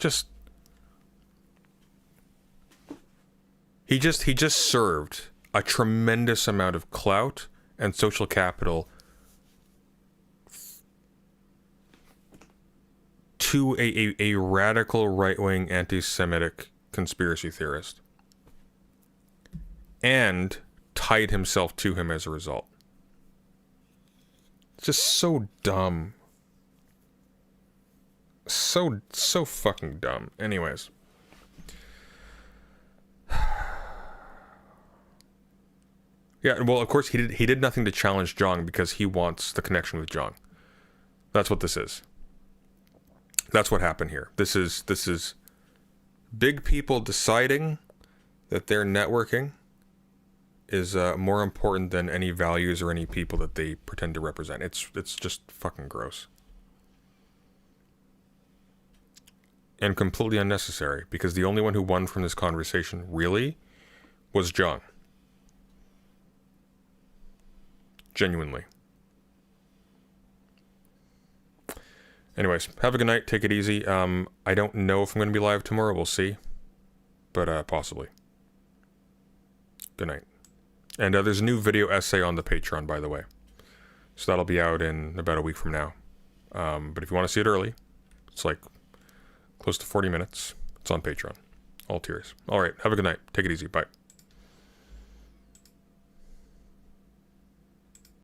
He just served a tremendous amount of clout and social capital to a radical right-wing anti-Semitic conspiracy theorist, and tied himself to him as a result. Just so dumb. So fucking dumb. Anyways. Yeah, well, of course, he did nothing to challenge Zhang because he wants the connection with Zhang. That's what this is. That's what happened here. This is big people deciding that their networking is more important than any values or any people that they pretend to represent. It's just fucking gross. And completely unnecessary, because the only one who won from this conversation, really, was Zhang. Genuinely. Anyways, have a good night. Take it easy. I don't know if I'm going to be live tomorrow. We'll see. But possibly. Good night. And there's a new video essay on the Patreon, by the way. So that'll be out in about a week from now. But if you want to see it early, it's like close to 40 minutes. It's on Patreon. All tiers. All right. Have a good night. Take it easy. Bye.